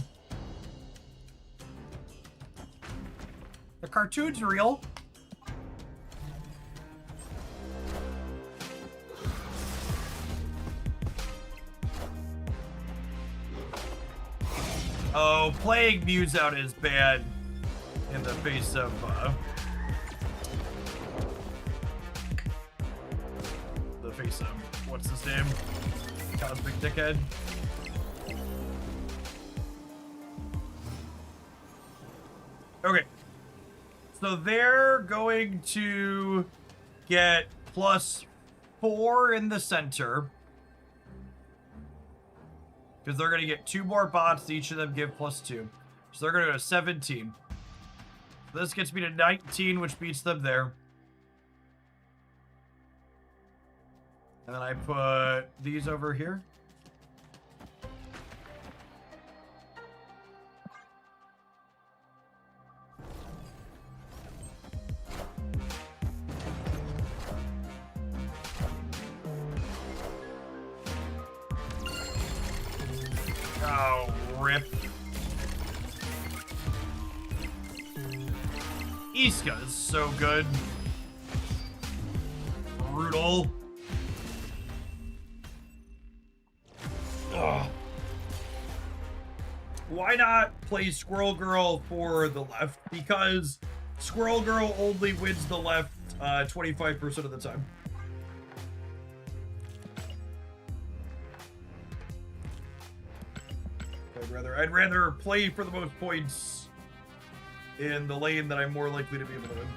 The cartoon's real. Oh, playing Muse out is bad in the face of what's his name? Cosmic Dickhead. Okay. So they're going to get +4 in the center. Because they're going to get 2 more bots, each of them give +2. So they're going to go to 17. This gets me to 19, which beats them there. And then I put these over here. Oh, rip. Iska is so good. Brutal. Ugh. Why not play Squirrel Girl for the left? Because Squirrel Girl only wins the left 25% of the time. I'd rather play for the most points in the lane that I'm more likely to be able to win.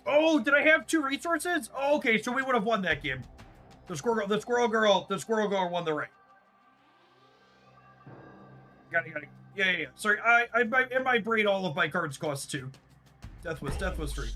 Oh, did I have 2 resources? Oh, okay, so we would have won that game. The squirrel girl won the race. Got it. Yeah. Sorry, in my brain, all of my cards cost 2. Death was free.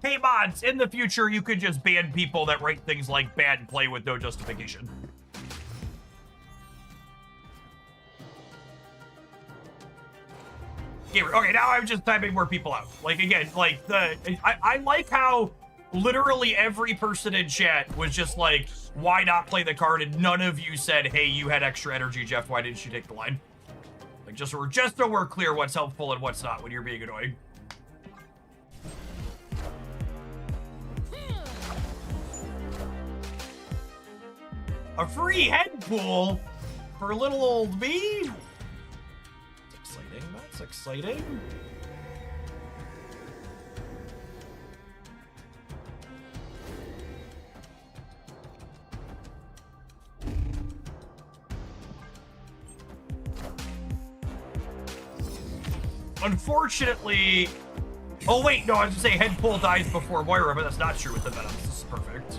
Hey mods, in the future you could just ban people that write things like bad play with no justification. Okay, now I'm just typing more people out. Like, again, like, I like how literally every person in chat was just like, why not play the card? And none of you said, hey, you had extra energy, Jeff, why didn't you take the line? Like, just so we're clear what's helpful and what's not when you're being annoying. A free head pool for little old me? That's exciting. That's exciting. Unfortunately... Oh, wait, no, I was going to say Headpool dies before Moira, but that's not true with the Venoms. This is perfect.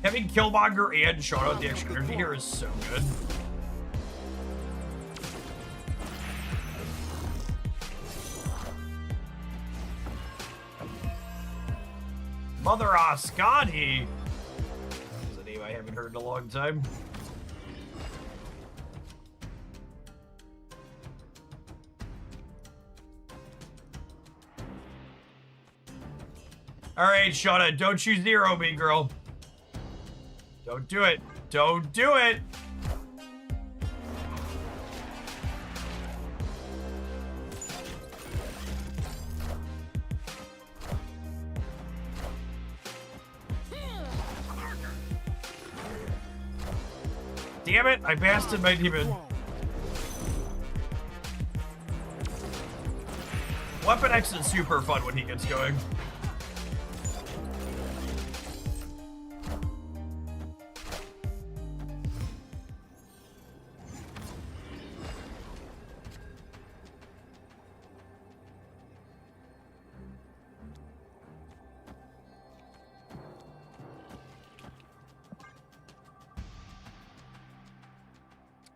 Having Killmonger and Shadow with the extra energy here is so good. Mother Ascani! That's a name I haven't heard in a long time. Alright, Shauna, don't you zero me, girl. Don't do it. Don't do it. Damn it, I bastard my demon. Weapon X is super fun when he gets going.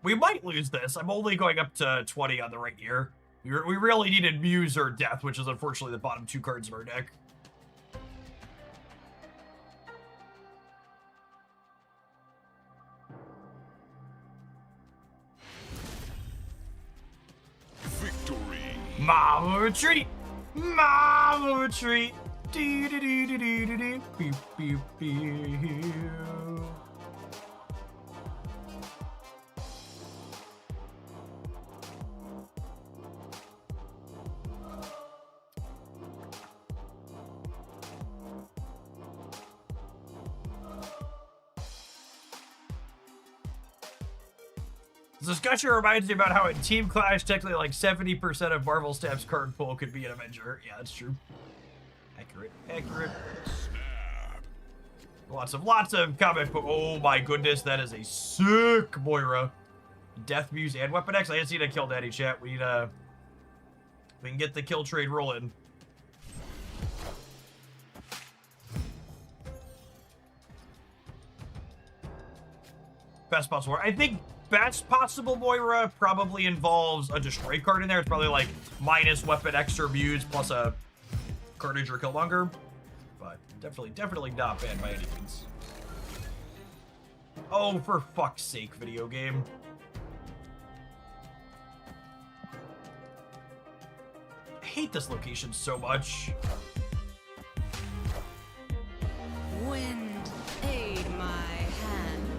We might lose this. I'm only going up to 20 on the right here. We really needed Muse or Death, which is unfortunately the bottom two cards of our deck. Victory. Mama retreat! Mama retreat! Dee dee dee dee dee dee dee. Beep beep beep. This discussion reminds me about how in Team Clash, technically like 70% of Marvel Snap's card pool could be an Avenger. Yeah, that's true. Accurate. Accurate. Lots of comic book. Oh my goodness, that is a sick Moira. Death Muse and Weapon X. I just need to kill Daddy chat. We can get the kill trade rolling. Best possible. I think best possible Moira probably involves a destroy card in there. It's probably like minus Weapon X or Muse plus a Carnage or Killmonger. But definitely not bad by any means. Oh, for fuck's sake, video game. I hate this location so much. Wind, aid my hand.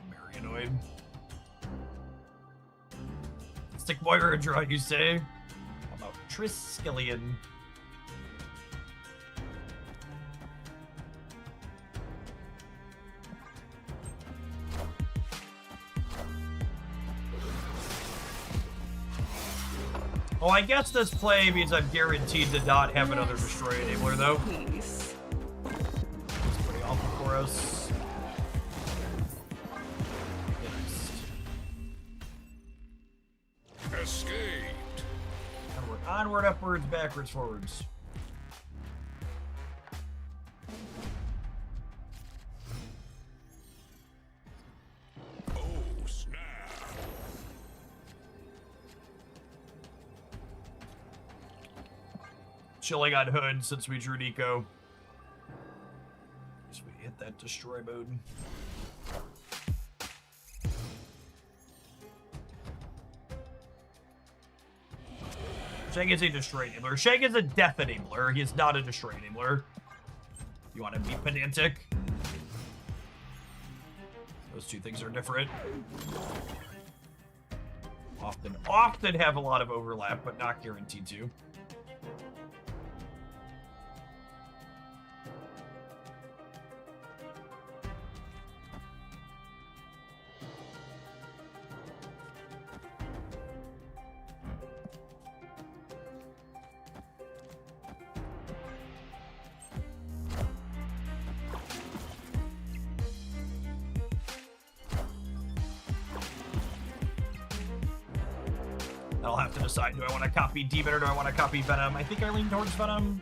Very annoyed. Stick Moira draw, you say? How about Triskelion? Well, I guess this play means I'm guaranteed to not have another Destroy Enabler, though. Peace. It's pretty awful for us. Next. Escaped. Onward, upwards, backwards, forwards. Oh, snap. Chilling on Hood since we drew Nico. Guess we hit that destroy mode. Shang is a destroy enabler. Shang is a death enabler. He is not a destroy enabler. You want to be pedantic? Those two things are different. Often have a lot of overlap, but not guaranteed to. I'll have to decide, do I want to copy Demon or do I want to copy Venom? I think I lean towards Venom.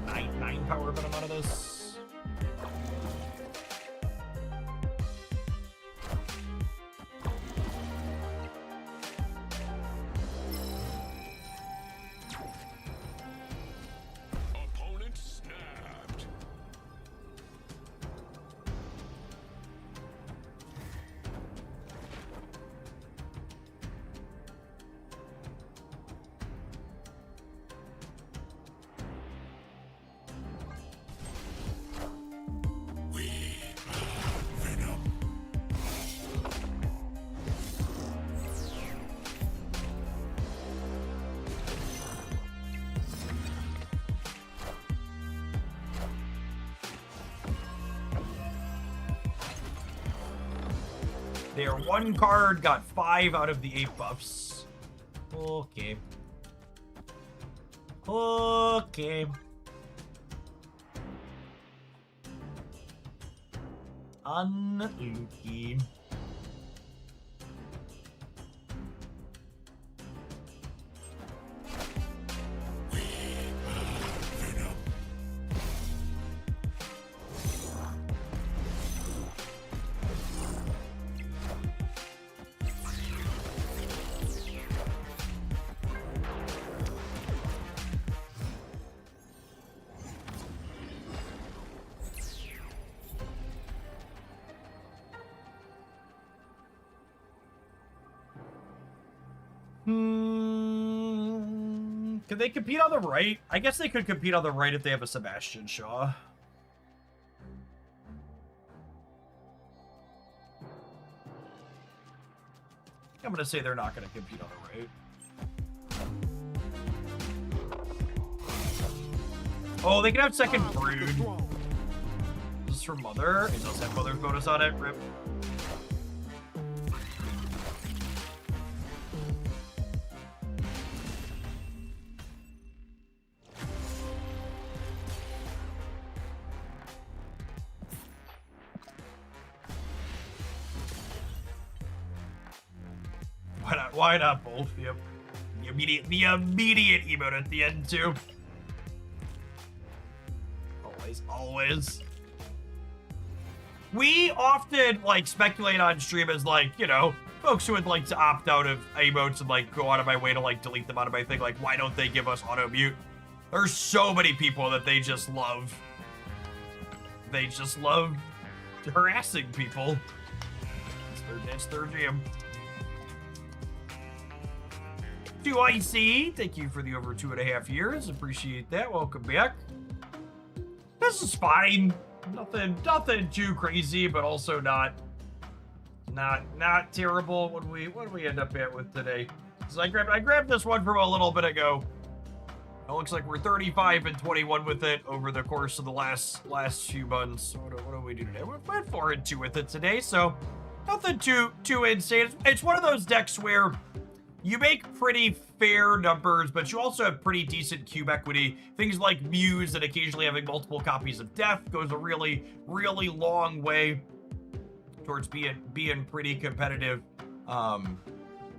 A 9 power Venom out of this. Opponent snapped. Their 1 card got 5 out of the 8 buffs. Okay. Okay. Unlucky. Could they compete on the right? I guess they could compete on the right if they have a Sebastian Shaw. I'm gonna say they're not gonna compete on the right. Oh, they can have second brood. This is for Mother. It does have Mother's bonus on it. Rip. Why not both? Yep. The immediate emote at the end too. Always. We often like speculate on stream as like, you know, folks who would like to opt out of emotes and like go out of my way to like delete them out of my thing. Like, why don't they give us auto mute? There's so many people that they just love. They just love harassing people. It's their jam. To Icy, thank you for the over 2.5 years. Appreciate that. Welcome back. This is fine. Nothing too crazy, but also not terrible. What do we end up at with today? So I grabbed this one from a little bit ago. It looks like we're 35 and 21 with it over the course of the last few months. What do we do today? We're 4 and 2 with it today, so nothing too insane. It's one of those decks where you make pretty fair numbers, but you also have pretty decent cube equity. Things like Muse and occasionally having multiple copies of Death goes a really, really long way towards being pretty competitive.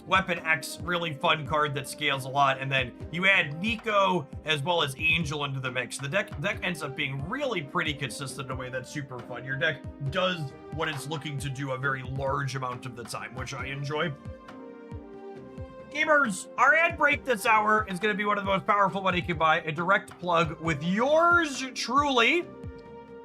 Weapon X, really fun card that scales a lot, and then you add Nico as well as Angel into the mix. The deck ends up being really pretty consistent in a way that's super fun. Your deck does what it's looking to do a very large amount of the time, which I enjoy. Gamers, our ad break this hour is going to be one of the most powerful money you can buy. A direct plug with yours truly.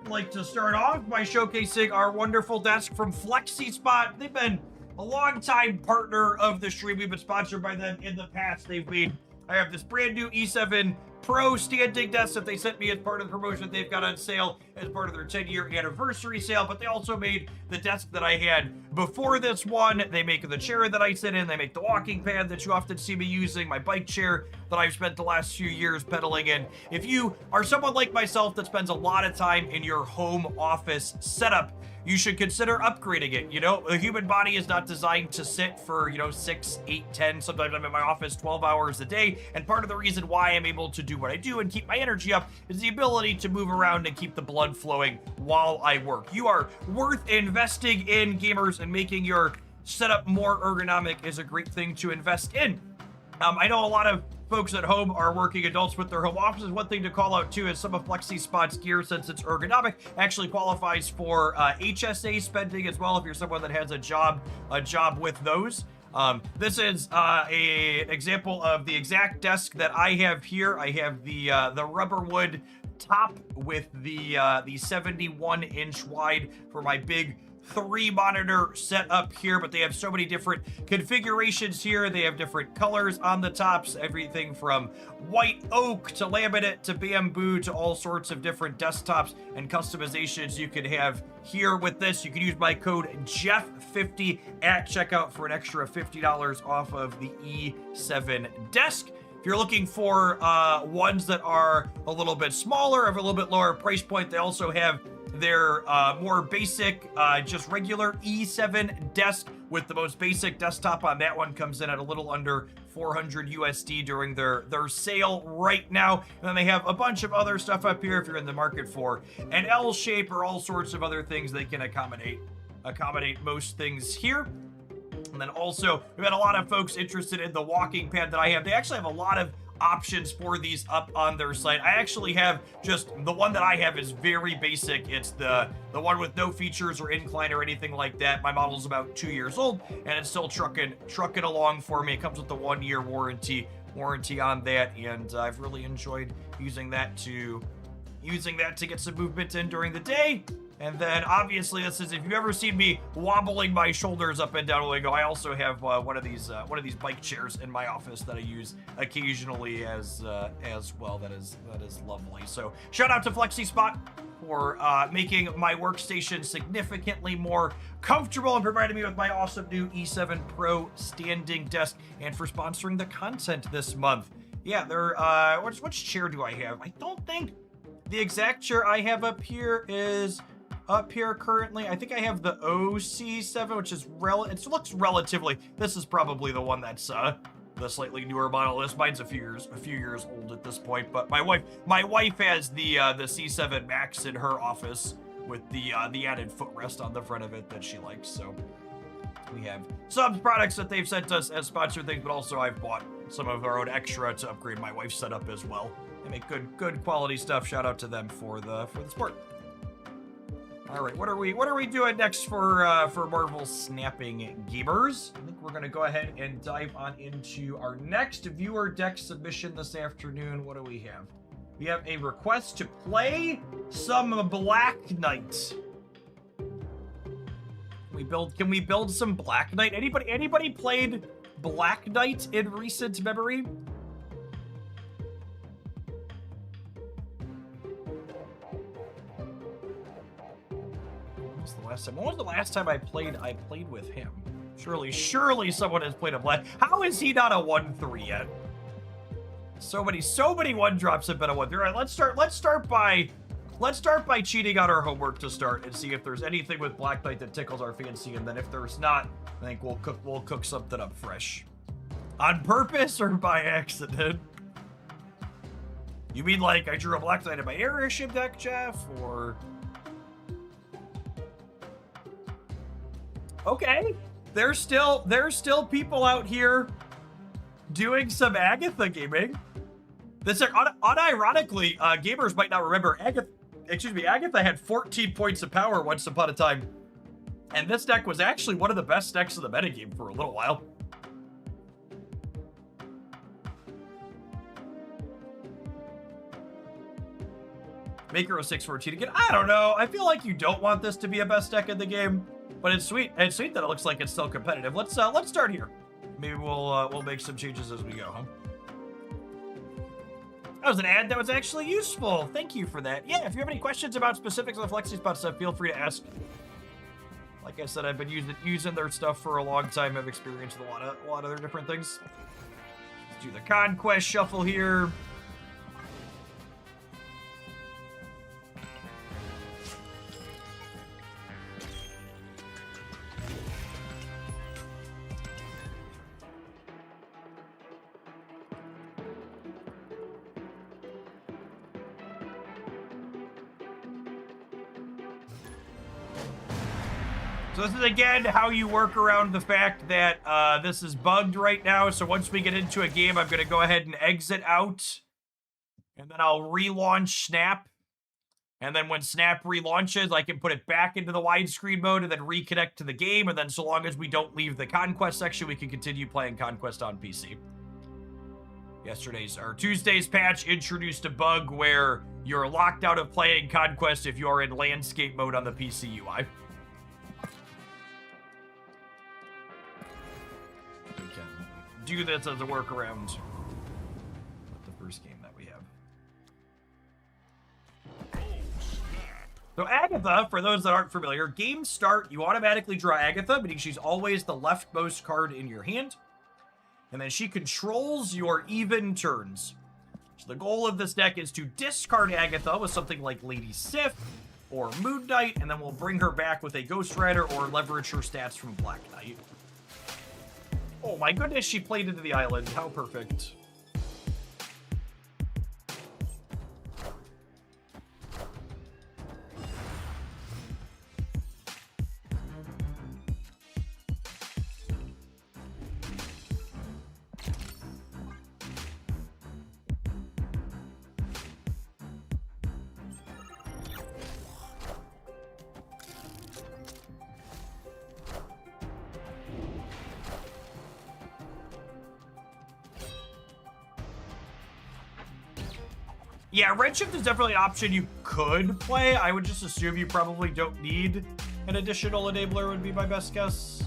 I'd like to start off by showcasing our wonderful desk from FlexiSpot. They've been a longtime partner of the stream. We've been sponsored by them in the past. They've made I have this brand new E7 Pro standing desk that they sent me as part of the promotion they've got on sale as part of their 10-year anniversary sale, but they also made the desk that I had before this one. They make the chair that I sit in, they make the walking pad that you often see me using, my bike chair that I've spent the last few years pedaling in. If you are someone like myself that spends a lot of time in your home office setup, you should consider upgrading it. You know, the human body is not designed to sit for, 6, 8, 10, sometimes I'm in my office 12 hours a day, and part of the reason why I'm able to do what I do and keep my energy up is the ability to move around and keep the blood flowing while I work. You are worth investing in, gamers, and making your setup more ergonomic is a great thing to invest in. I know a lot of folks at home are working adults with their home offices. One thing to call out too is some of FlexiSpot's gear, since it's ergonomic, actually qualifies for HSA spending as well if you're someone that has a job with those. This is an example of the exact desk that I have here. I have the rubberwood top with the 71-inch wide for my big 3-monitor setup here, but they have so many different configurations here. They have different colors on the tops, everything from white oak to laminate to bamboo to all sorts of different desktops and customizations you could have here with this. You can use my code Jeff50 at checkout for an extra $50 off of the E7 desk. If you're looking for ones that are a little bit smaller, of a little bit lower price point, they also have their more basic, just regular E7 desk with the most basic desktop on that one comes in at a little under 400 USD during their sale right now. And then they have a bunch of other stuff up here if you're in the market for an L shape or all sorts of other things they can accommodate most things here. And then also, we've had a lot of folks interested in the walking pad that I have. They actually have a lot of options for these up on their site. I actually have just the one that I have is very basic. It's the one with no features or incline or anything like that. My model's about 2 years old and it's still trucking along for me. It comes with the 1-year warranty on that, and I've really enjoyed using that to get some movement in during the day. And then obviously this is, if you've ever seen me wobbling my shoulders up and down a Lego, I also have one of these bike chairs in my office that I use occasionally as well. That is lovely. So shout out to FlexiSpot for making my workstation significantly more comfortable and providing me with my awesome new E7 Pro standing desk, and for sponsoring the content this month. Yeah, which chair do I have? I don't think the exact chair I have up here is up here currently. I think I have the OC7, which is it looks relatively, this is probably the one that's the slightly newer model. Mine's a few years old at this point, but my wife has the C7 Max in her office with the added footrest on the front of it that she likes. So we have some products that they've sent us as sponsored things, but also I've bought some of our own extra to upgrade my wife's setup as well. They make good quality stuff. Shout out to them for the support. All right, what are we doing next for Marvel Snapping Gamers? I think we're gonna go ahead and dive on into our next viewer deck submission this afternoon. What do we have? We have a request to play some Black Knight. Can we build some Black Knight? Anybody played Black Knight in recent memory? When was the last time I played with him? Surely someone has played a Black. How is he not a 1/3 yet? So many 1-drops have been a 1/3. All right, let's start by cheating on our homework to start and see if there's anything with Black Knight that tickles our fancy, and then if there's not, I think we'll cook something up fresh. On purpose or by accident? You mean like I drew a Black Knight in my airship deck, Jeff, or? Okay, there's still people out here doing some Agatha gaming. This unironically, gamers might not remember Agatha had 14 points of power once upon a time, and this deck was actually one of the best decks of the metagame for a little while. Maker 0614 again. I don't know. I feel like you don't want this to be a best deck in the game, but it's sweet. It's sweet that it looks like it's still competitive. Let's start here. Maybe we'll make some changes as we go, huh? That was an ad that was actually useful. Thank you for that. Yeah, if you have any questions about specifics of the FlexiSpot stuff, feel free to ask. Like I said, I've been using their stuff for a long time. I've experienced a lot of their different things. Let's do the Conquest shuffle here. So this is, again, how you work around the fact that this is bugged right now. So once we get into a game, I'm going to go ahead and exit out. And then I'll relaunch Snap. And then when Snap relaunches, I can put it back into the widescreen mode and then reconnect to the game. And then so long as we don't leave the Conquest section, we can continue playing Conquest on PC. Tuesday's patch introduced a bug where you're locked out of playing Conquest if you are in landscape mode on the PC UI. Do this as a workaround with the first game that we have. So Agatha, for those that aren't familiar, game start, you automatically draw Agatha, meaning she's always the leftmost card in your hand. And then she controls your even turns. So the goal of this deck is to discard Agatha with something like Lady Sif or Moon Knight, and then we'll bring her back with a Ghost Rider or leverage her stats from Black Knight. Oh my goodness, she played into the island. How perfect. Yeah, Redshift is definitely an option you could play. I would just assume you probably don't need an additional enabler would be my best guess.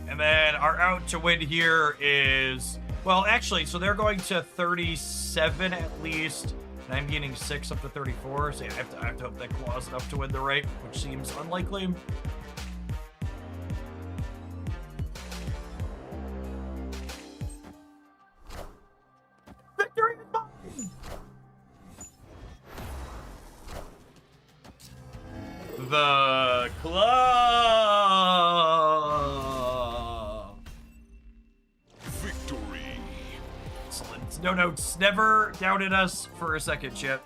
And then our out to win here is, well, actually, so they're going to 37 at least, and I'm getting 6 up to 34, so yeah, I have to hope that claws enough to win the right, which seems unlikely. Victory is mine! The club! No notes. Never doubted us for a second, Chip.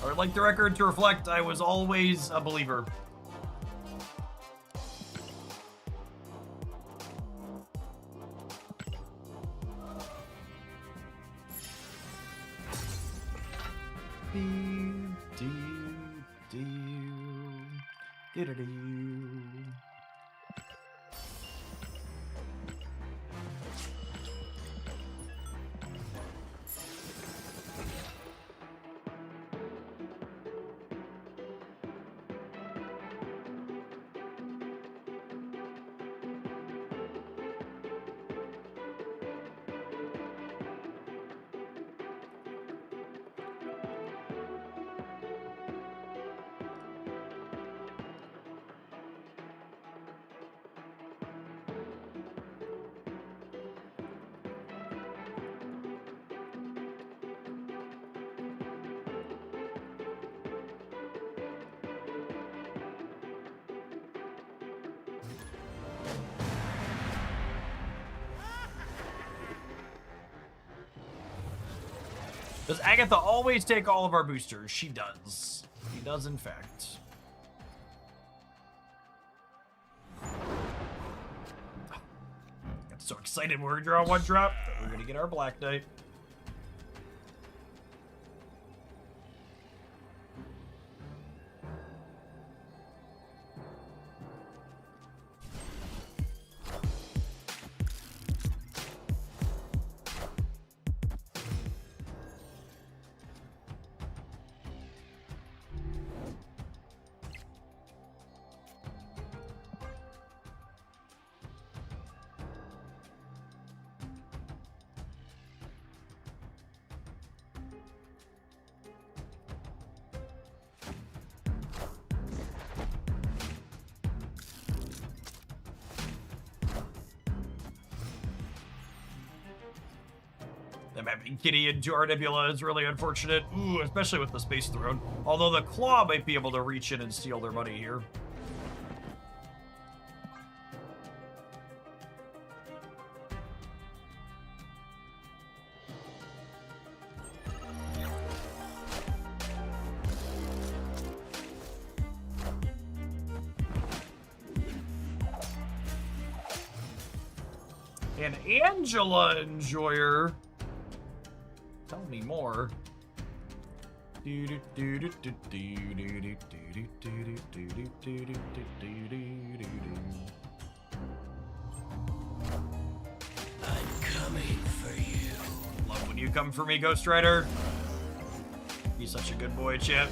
I would like the record to reflect I was always a believer. Does Agatha always take all of our boosters? She does. She does, in fact. Got so excited when we draw one drop that we're gonna get our Black Knight. Them having Kitty into our Nebula is really unfortunate. Ooh, especially with the Space Throne. Although the Claw might be able to reach in and steal their money here. An Angela Enjoyer. Tell me more. I'm coming for you. Love when you come for me, Ghost Rider. He's such a good boy, Chip.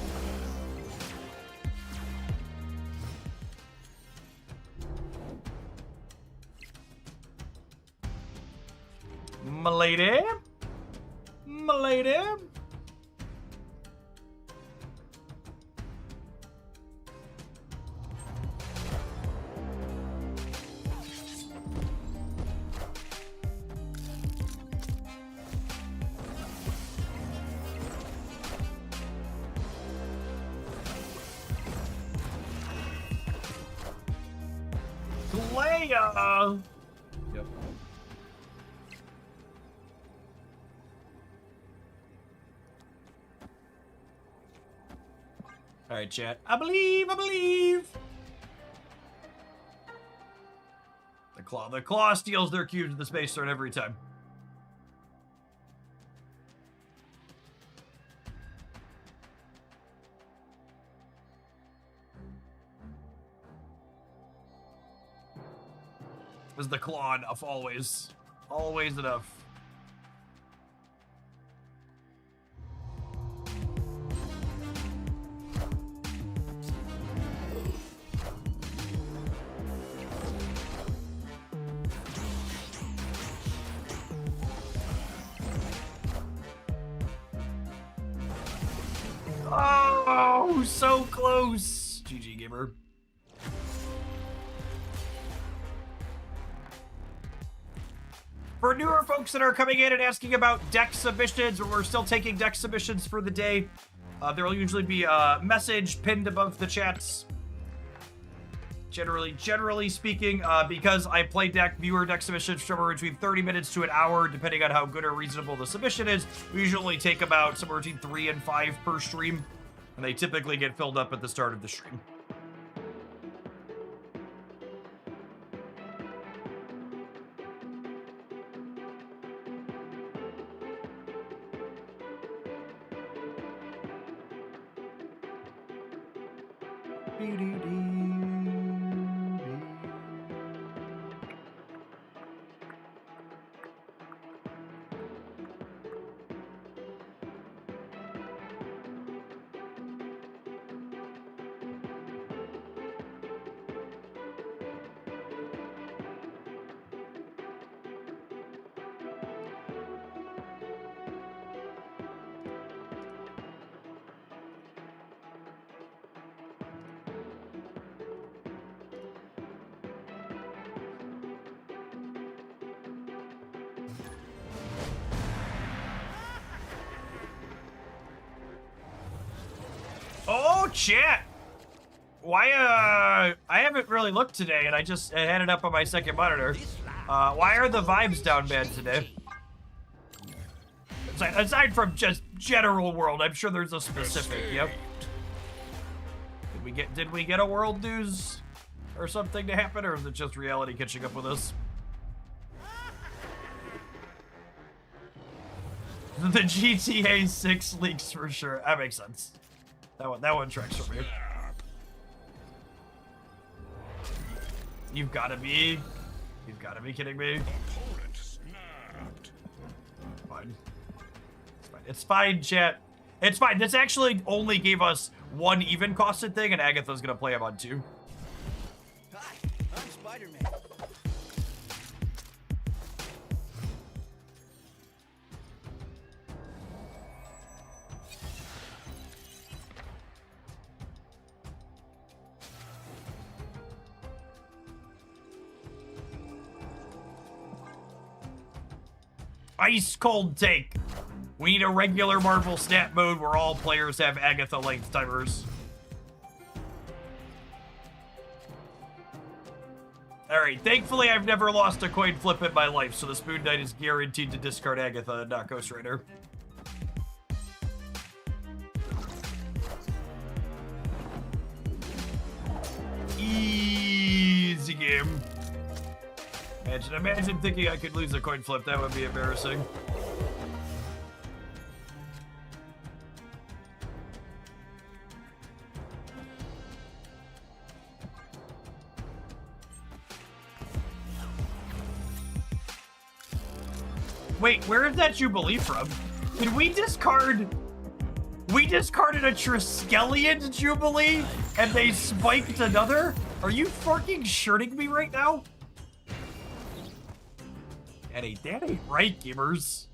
M'lady? M'lady? Leia! Yep. All right, chat. I believe. The claw steals their cubes to the Space Throne every time. Was the claw enough? Always enough. Oh, so close. GG, gamer. For newer folks that are coming in and asking about deck submissions, we're still taking deck submissions for the day. There will usually be a message pinned above the chats. Generally speaking, because I play viewer deck submissions somewhere between 30 minutes to an hour, depending on how good or reasonable the submission is. We usually take about somewhere between 3 and 5 per stream, and they typically get filled up at the start of the stream. Oh, chat! Why, I haven't really looked today, and I had it up on my second monitor. Why are the vibes down bad today? aside from just general world, I'm sure there's a specific. Yep. Did we get a world news or something to happen, or is it just reality catching up with us? The GTA 6 leaks for sure. That makes sense. That one tracks for me. You've got to be kidding me. Opponent snapped. Fine. It's fine, chat. It's fine. This actually only gave us one even costed thing, and Agatha's gonna play him on 2. Hi, I'm Spider-Man. Ice cold take. We need a regular Marvel Snap mode where all players have Agatha length timers. Alright, thankfully I've never lost a coin flip in my life, so the Spoon Knight is guaranteed to discard Agatha and not Ghost Rider. Easy game. Imagine thinking I could lose a coin flip. That would be embarrassing. Wait, where is that Jubilee from? Did we discard... We discarded a Triskelion Jubilee and they spiked another? Are you fucking shirting me right now? That ain't right, gamers.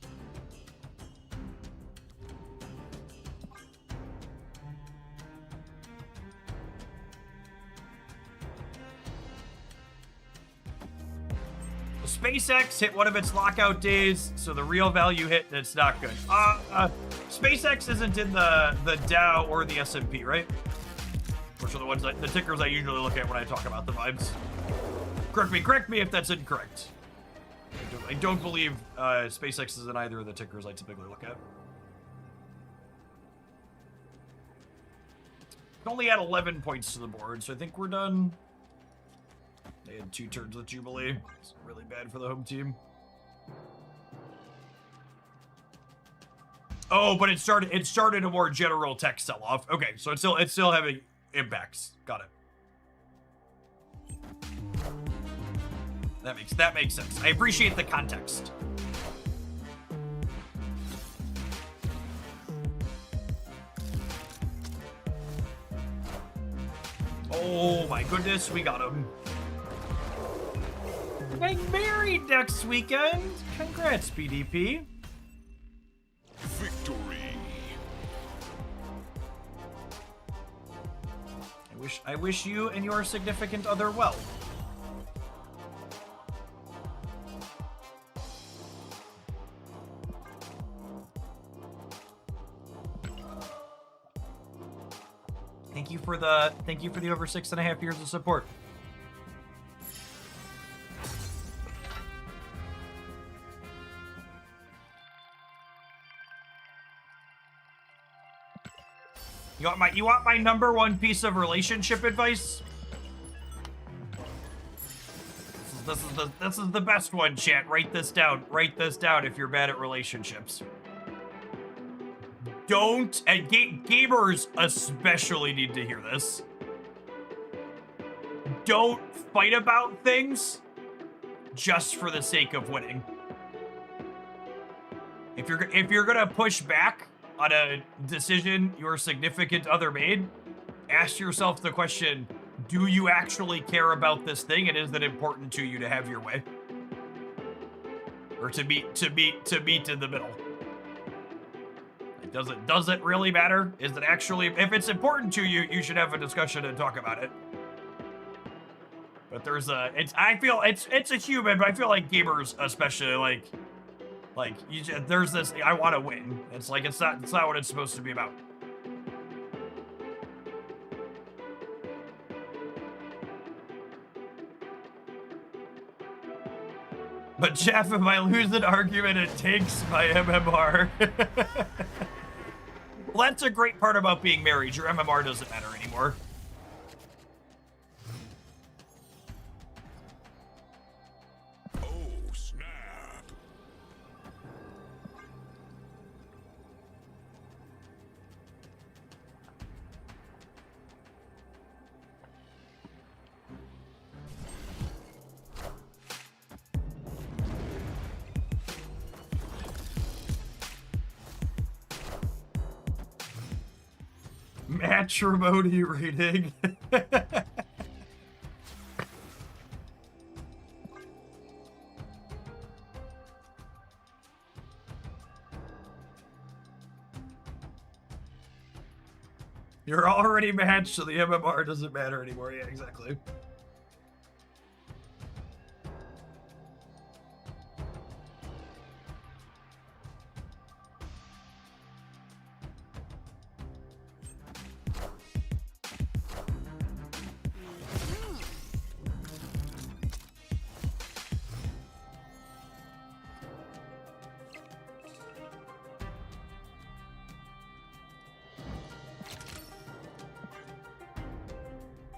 SpaceX hit one of its lockout days, so the real value hit, and it's not good. SpaceX isn't in the Dow or the S&P, right? Which are the ones the tickers I usually look at when I talk about the vibes. Correct me if that's incorrect. I don't believe SpaceX is in either of the tickers I typically look at. Only add 11 points to the board, so I think we're done. They had 2 turns with Jubilee. It's really bad for the home team. Oh, but it started a more general tech sell-off. Okay, so it's still having impacts. Got it. That makes sense. I appreciate the context. Oh my goodness, we got him. Getting married next weekend. Congrats, PDP. Victory. I wish you and your significant other well. Thank you for the over 6.5 years of support. You want my number one piece of relationship advice? This is the best one, chat. Write this down. Write this down if you're bad at relationships. Don't, and gamers especially need to hear this. Don't fight about things just for the sake of winning. If you're gonna push back on a decision your significant other made, ask yourself the question, do you actually care about this thing, and is it important to you to have your way? Or to meet in the middle? Does it really matter? Is it actually, if it's important to you, you should have a discussion and talk about it. But there's I feel it's a human, but I feel like gamers especially there's this, I want to win. It's like, it's not what it's supposed to be about. But Jeff, if I lose an argument, it takes my MMR. Well, that's a great part about being married. Your MMR doesn't matter anymore. Oh, snap. Matrimony rating. You're already matched, so the MMR doesn't matter anymore. Yeah, exactly.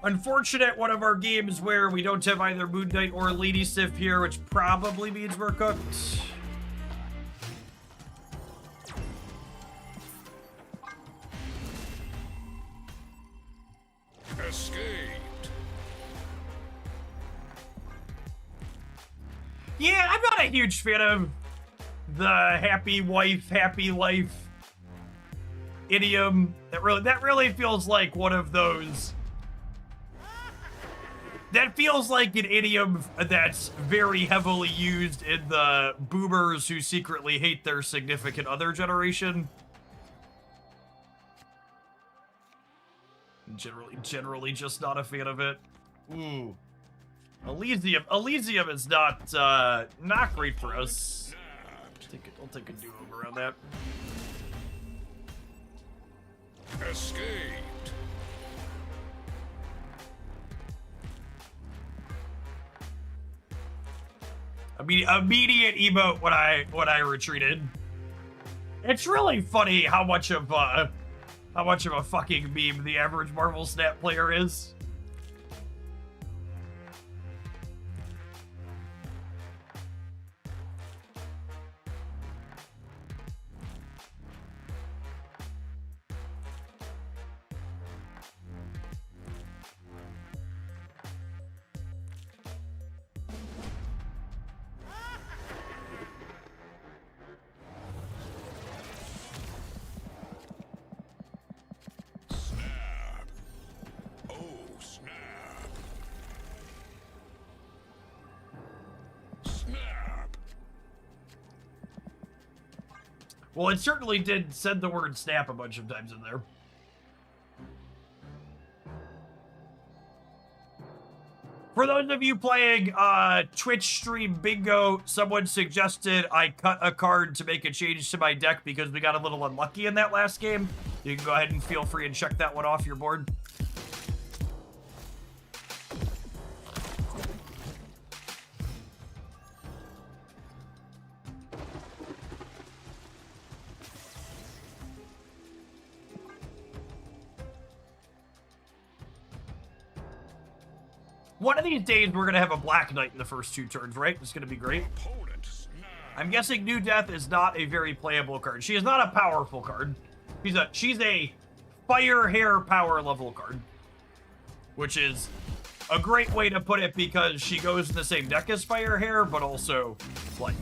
Unfortunate one of our games where we don't have either Moon Knight or Lady Sif here, which probably means we're cooked. Escaped. Yeah, I'm not a huge fan of the happy wife, happy life idiom. That really feels like one of those. That feels like an idiom that's very heavily used in the boomers who secretly hate their significant other generation. Generally just not a fan of it. Ooh. Elysium is not great for us. I'll take a do-over on that. Escaped. Immediate emote when I retreated. It's really funny how much of a fucking meme the average Marvel Snap player is. Well, it certainly did send the word snap a bunch of times in there. For those of you playing Twitch stream bingo, someone suggested I cut a card to make a change to my deck because we got a little unlucky in that last game. You can go ahead and feel free and check that one off your board. One of these days, we're going to have a Black Knight in the first 2 turns, right? It's going to be great. Opponent snap. I'm guessing New Death is not a very playable card. She is not a powerful card. She's a fire hair power level card. Which is a great way to put it because she goes in the same deck as fire hair, but also, like,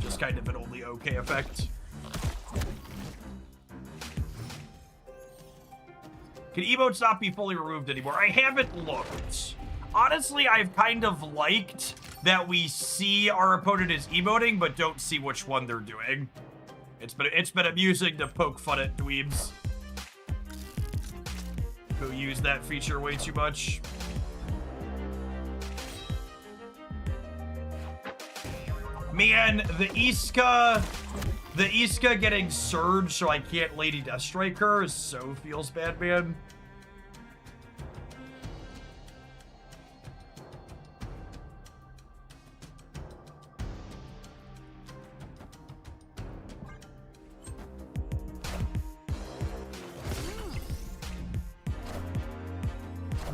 just kind of an only okay effect. Can emotes not be fully removed anymore? I haven't looked. Honestly, I've kind of liked that we see our opponent is emoting, but don't see which one they're doing. It's been amusing to poke fun at dweebs who use that feature way too much. Man, the Iska getting surged so I can't Lady Deathstrike her so feels bad, man.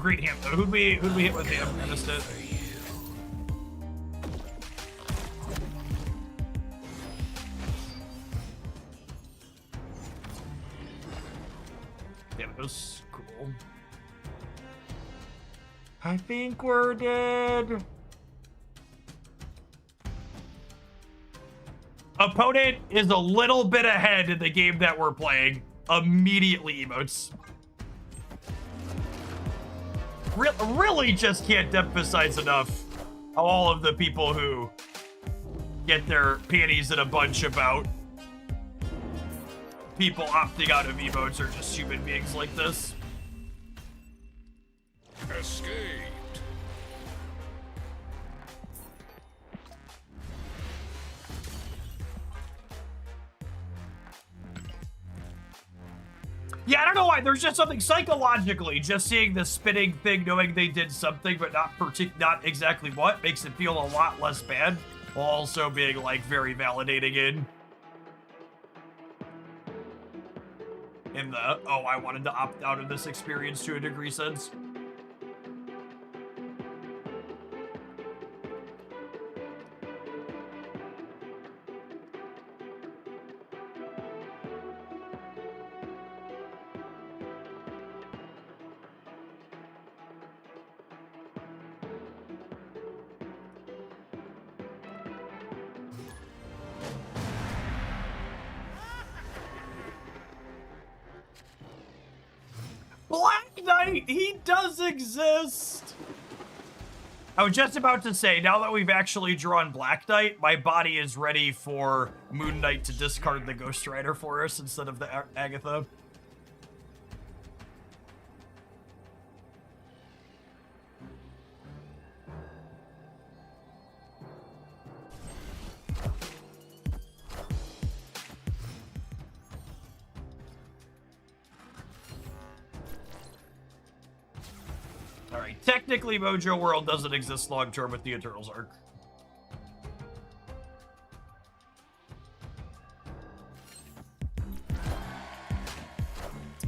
Great ham though. Who'd we hit with ham? I missed it. Yeah, that was cool. I think we're dead. Opponent is a little bit ahead in the game that we're playing. Immediately emotes. Really just can't emphasize enough how all of the people who get their panties in a bunch about people opting out of emotes are just human beings like this. Escaped. Yeah, I don't know why. There's just something psychologically, just seeing the spinning thing, knowing they did something, but not exactly what, makes it feel a lot less bad, while also being, like, very validating in the, oh, I wanted to opt out of this experience to a degree sense. Black Knight, he does exist. I was just about to say, now that we've actually drawn Black Knight, my body is ready for Moon Knight to discard the Ghost Rider for us instead of the Agatha. Alright, technically Mojo World doesn't exist long-term with the Eternals arc.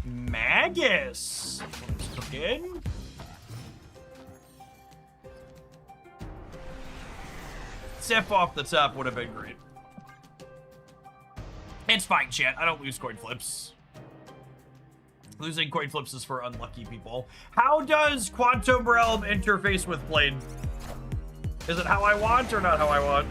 Magus! What's cooking? Sip off the top would have been great. It's fine, chat. I don't lose coin flips. Losing coin flips is for unlucky people. How does Quantum Realm interface with Plane? Is it how I want or not how I want?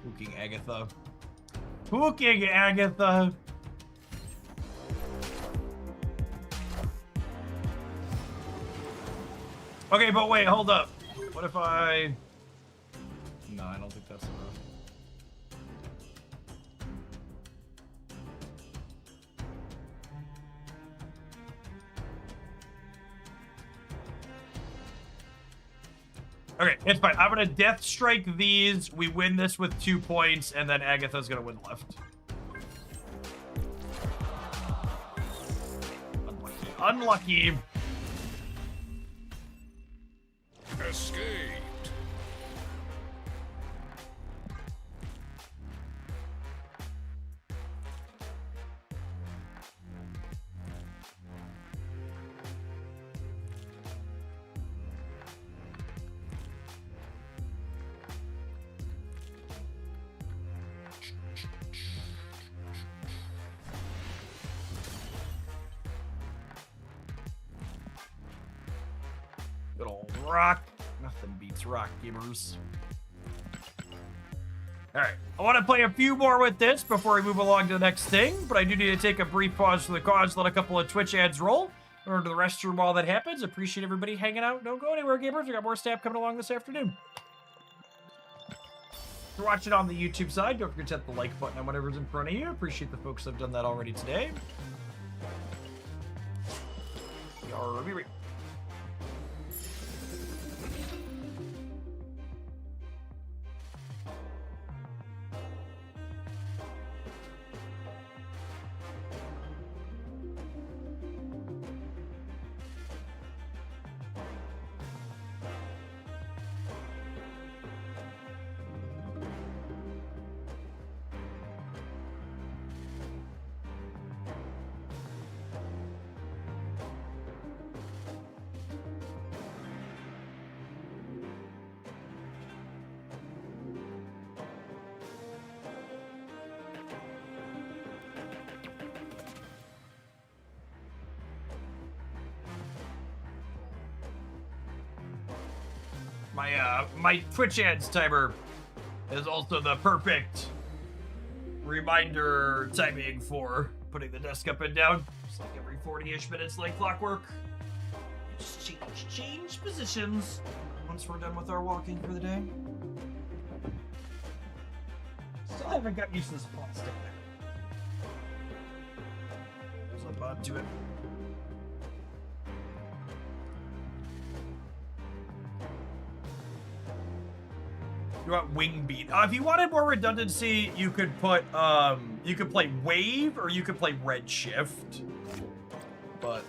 Hooking Agatha. Hooking Agatha. Okay, but wait, hold up. What if I... No, I don't think that's enough. Okay, it's fine. I'm gonna Death Strike these. We win this with 2 points, and then Agatha's gonna win left. Unlucky. Unlucky. Escaped. Good old rock. Nothing beats rock, gamers. Alright, I want to play a few more with this before we move along to the next thing, but I do need to take a brief pause for the cause, let a couple of Twitch ads roll. Or to the restroom while that happens. Appreciate everybody hanging out. Don't go anywhere, gamers. We got more stab coming along this afternoon. If you're watching on the YouTube side, don't forget to hit the like button on whatever's in front of you. Appreciate the folks that have done that already today. Yarr. My Twitch ads timer is also the perfect reminder timing for putting the desk up and down. It's like every 40-ish minutes like clockwork. Just change positions once we're done with our walking for the day. Still haven't got used to this pawn stick. Flip onto it. You want wing beat? If you wanted more redundancy, you could put you could play wave or you could play red shift. But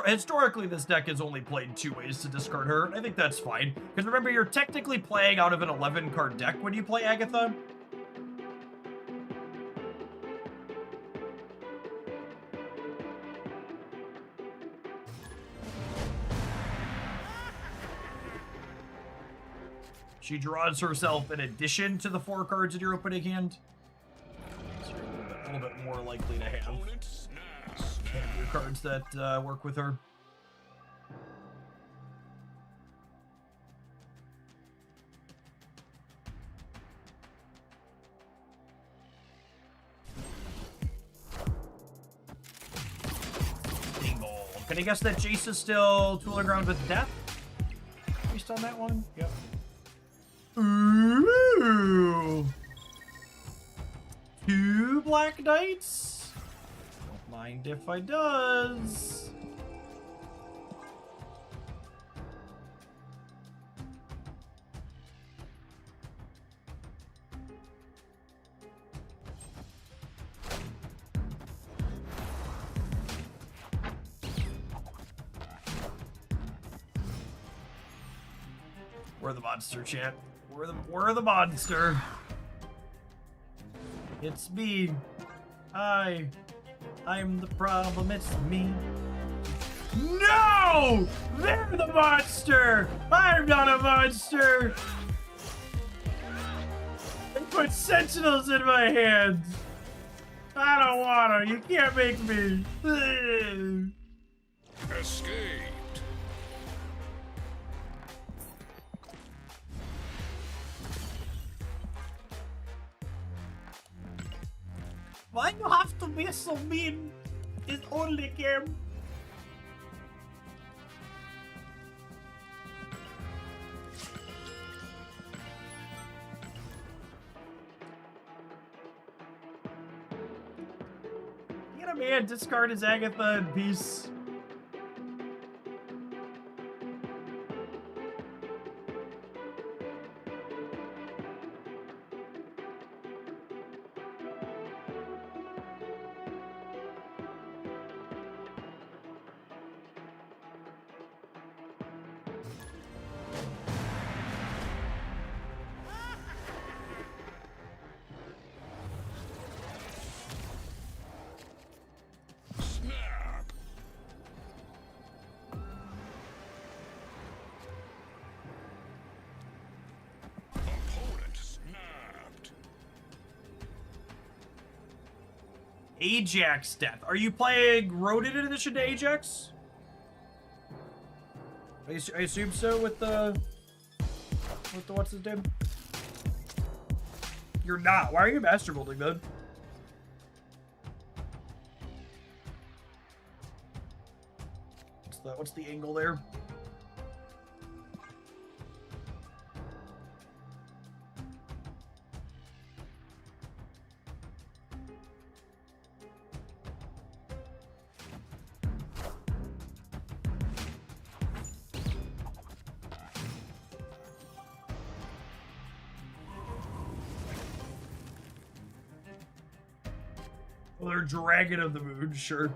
historically, this deck has only played 2 ways to discard her. I think that's fine because remember, you're technically playing out of an 11-card deck when you play Agatha. She draws herself in addition to the 4 cards in your opening hand. So you're a little bit more likely to have Opponent snaps. your cards that work with her. Dingle. Can I guess that Jace is still tooling around with death? Based on that one? Yep. Ooh. 2 Black Knights? Don't mind if I does. We're the monster, chat. We're the monster. It's me. I'm the problem. It's me. No! They're the monster! I'm not a monster! They put sentinels in my hands. I don't wanna. You can't make me. Escaped. Why you have to be so mean? It's only game. Get a man, discard his Agatha in peace. Snap. Opponent snapped. Ajax death. Are you playing Rodent in addition to Ajax? I assume so with the what's his name? You're not. Why are you master building then? What's the angle there? Well, they're Dragon of the Moon, sure.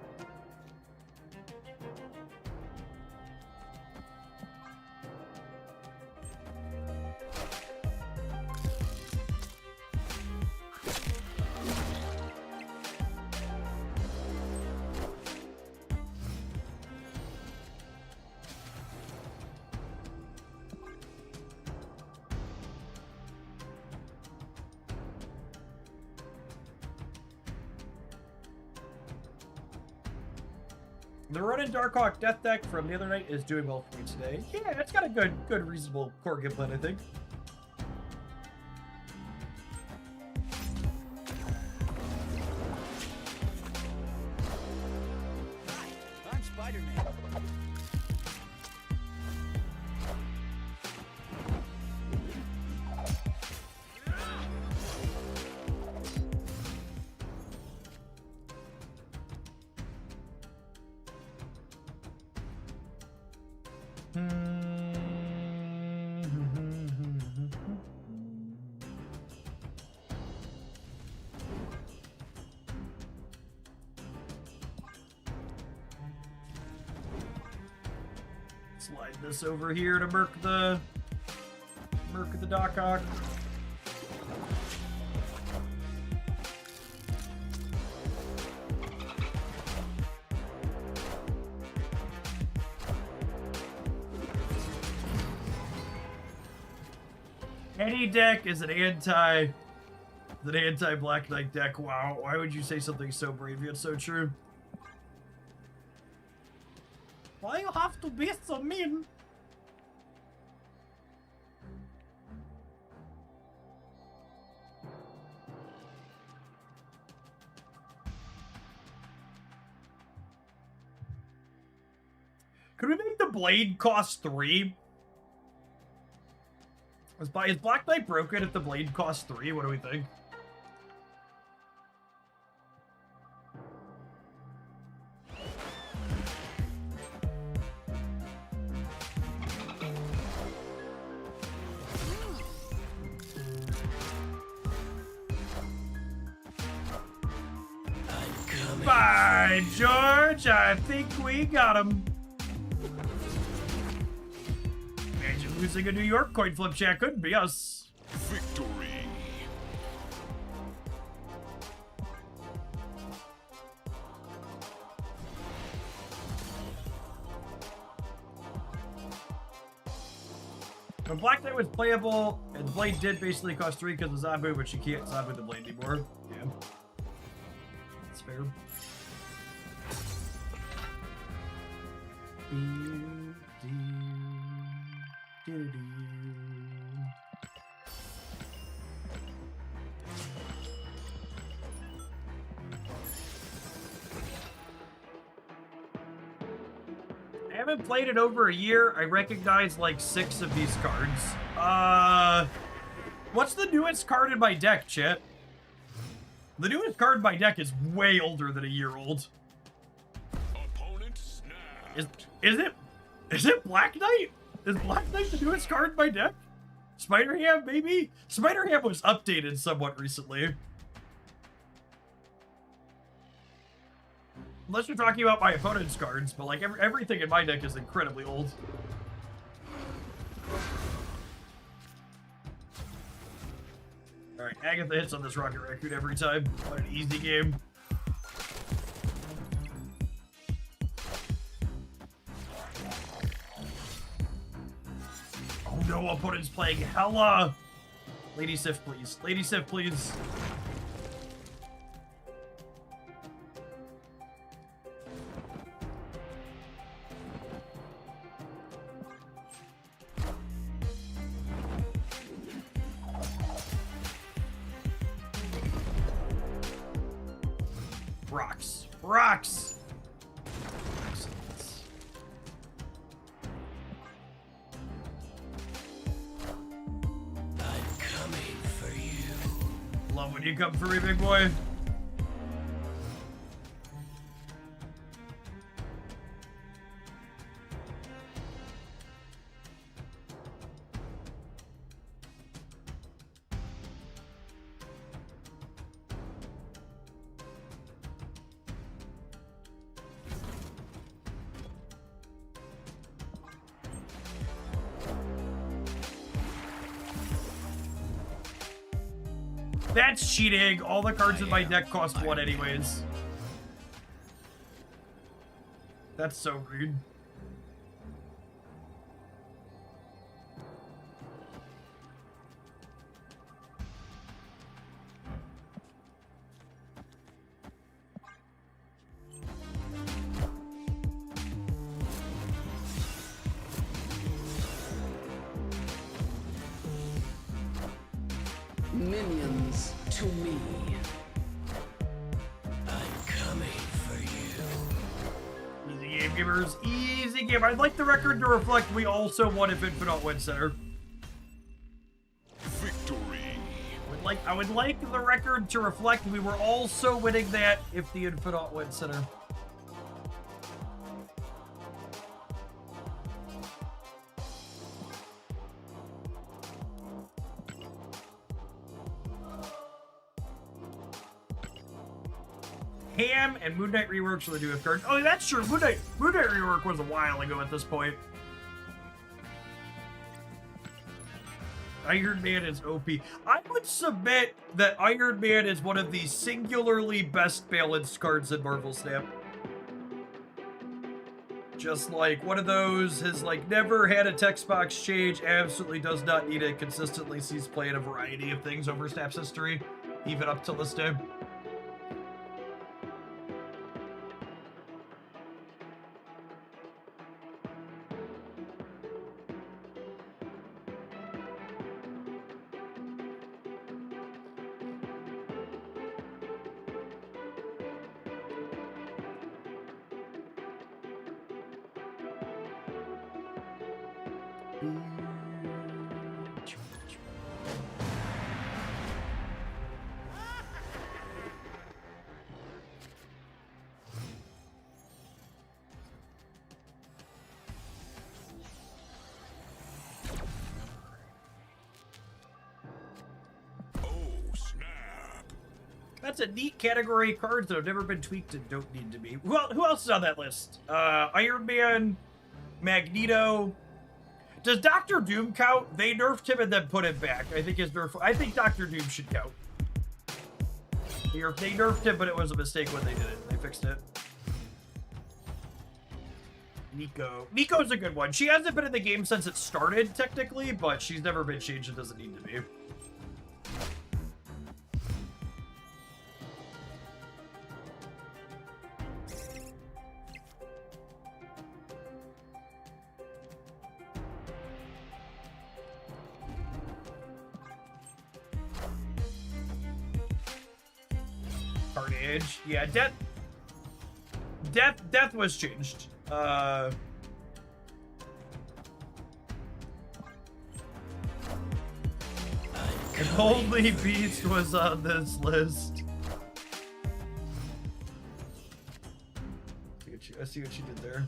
The Ronin Darkhawk Death deck from the other night is doing well for me today. Yeah, it's got a good, reasonable core game plan, I think. Hi, I'm Spider-Man. Slide this over here to murk the Darkhawk. Any deck is an anti-Black Knight deck. Wow, why would you say something so brave? It's so true. Why you have to be so mean? Could we make the blade cost 3? Is Black Knight broken if the blade costs 3? What do we think? By George, I think we got him. Imagine losing a New York coin flip, chat. Couldn't be us. Victory. When Black Knight was playable, and Blade did basically cost 3 because of Zabu, but she can't Zabu the Blade anymore. Yeah. That's fair. I haven't played it over a year. I recognize like 6 of these cards. What's the newest card in my deck, chat? The newest card in my deck is way older than a year old. Opponent snapped. Is it Black Knight? Is Black Knight the newest card in my deck? Spider-Ham, maybe? Spider-Ham was updated somewhat recently. Unless you're talking about my opponent's cards, but like everything in my deck is incredibly old. Alright, Agatha hits on this Rocket Raccoon every time. What an easy game. Oh no, opponent's playing hella! Lady Sif, please. Lady Sif, please. Rocks. Rocks! Excellent. I'm coming for you. Love when you come for me, big boy. That's cheating. All the cards in my deck cost 1 anyways. That's so rude. Minions to me. I'm coming for you. Easy game, gamers. Easy game. I'd like the record to reflect we also won if Infinite Win Center. Victory. I would like the record to reflect we were also winning that if the Infinite Win Center. Ham and Moon Knight reworks are the newest cards. Oh, that's true. Moon Knight rework was a while ago at this point. Iron Man is OP. I would submit that Iron Man is one of the singularly best balanced cards in Marvel Snap. Just like one of those has like never had a text box change, absolutely does not need it, consistently sees play in a variety of things over Snap's history, even up till this day. That's a neat category of cards that have never been tweaked and don't need to be. Well, who else is on that list? Iron Man, Magneto. Does Doctor Doom count? They nerfed him and then put him back. I think his nerf. I think Doctor Doom should count. They nerfed him, but it was a mistake when they did it. They fixed it. Nico. Nico's a good one. She hasn't been in the game since it started, technically, but she's never been changed. It doesn't need to be. Carnage. Yeah, Death was changed. If only Beast was on this list. I see what you did there.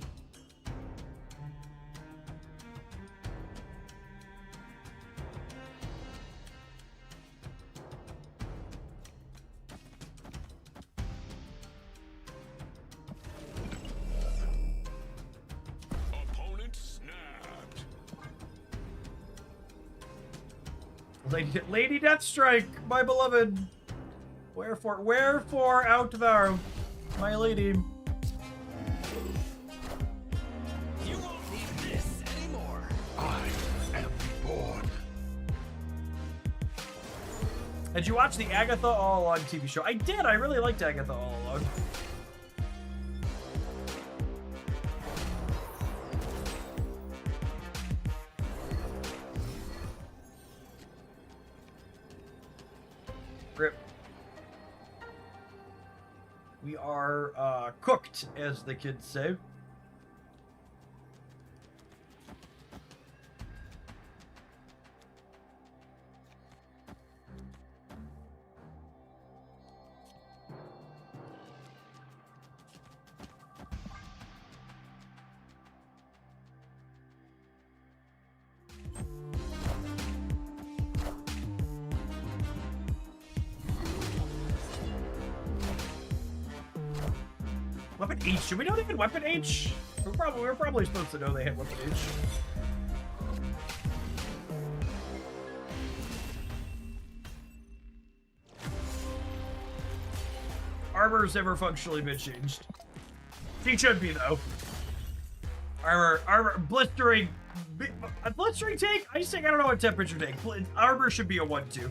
Lady Deathstrike, my beloved. Wherefore out thou, my lady. You won't need this anymore. I am born. Did you watch the Agatha All Along TV show? I did. I really liked Agatha All Along. Rip. We are cooked, as the kids say. Weapon H. Should we know they had Weapon H? We're probably supposed to know they had Weapon H. Armor's never functionally been changed. He should be though. Armor, blistering tank? Ice tank? I don't know what temperature tank. Armor should be a 1-2.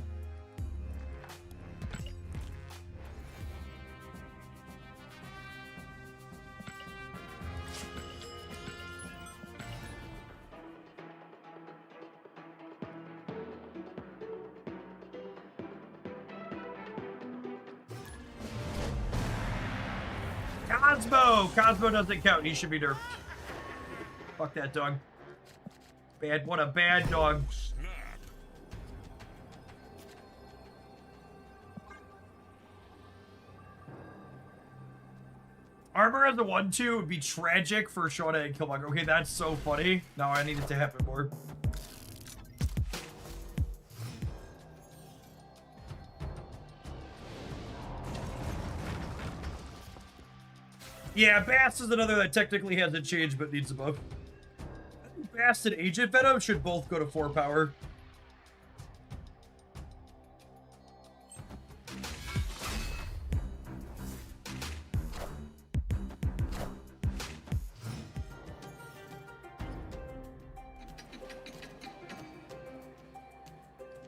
Cosmo! Cosmo doesn't count. He should be nerfed. Fuck that dog. Bad. What a bad dog. Snap. Armor as a 1-2 would be tragic for Shauna and Killmonger. Okay, that's so funny. Now I need it to happen more. Yeah, Bass is another that technically hasn't changed but needs a buff. Bass and Agent Venom should both go to 4 power.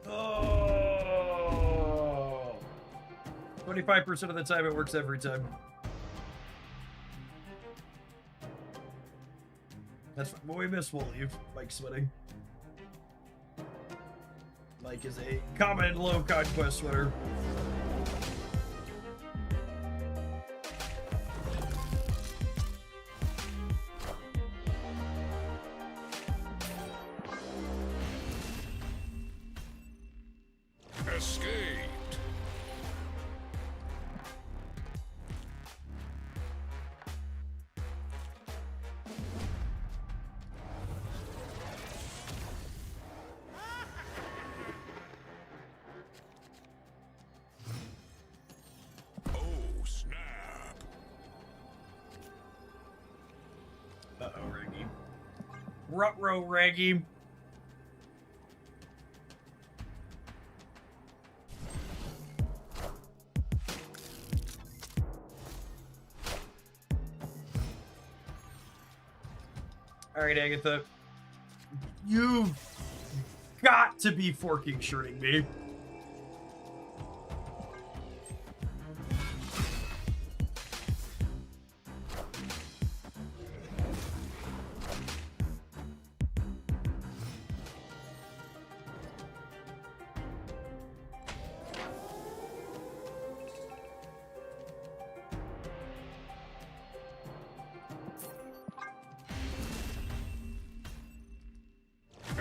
Oh, 25% of the time it works every time. That's fine. When we miss, we'll leave. Mike's sweating. Mike is a common low conquest sweater. Escaped. Oh, snap. Uh-oh, Raggy. Ruh-roh, Raggy. Alright, Agatha. You've got to be forking shirting me.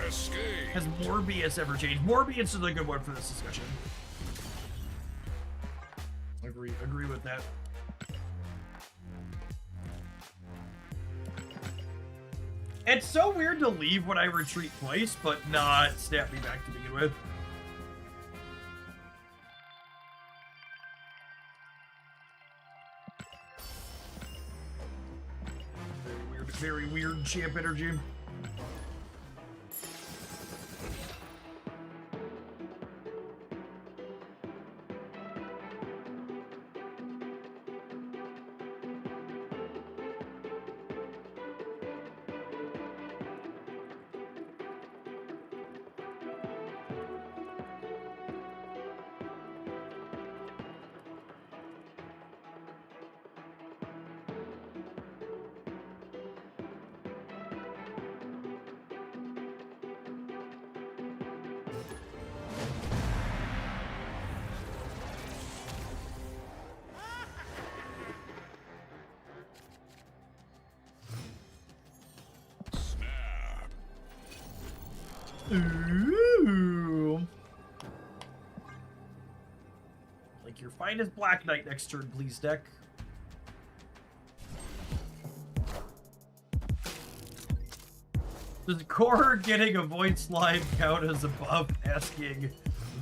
Escape. Has Morbius ever changed? Morbius is a good one for this discussion. Agree with that. It's so weird to leave when I retreat twice, but not snap me back to begin with. Very weird champ energy. Snap. Ooh. Like your finest Black Knight next turn, please, deck. Does Core getting a void slide count as a buff? Asking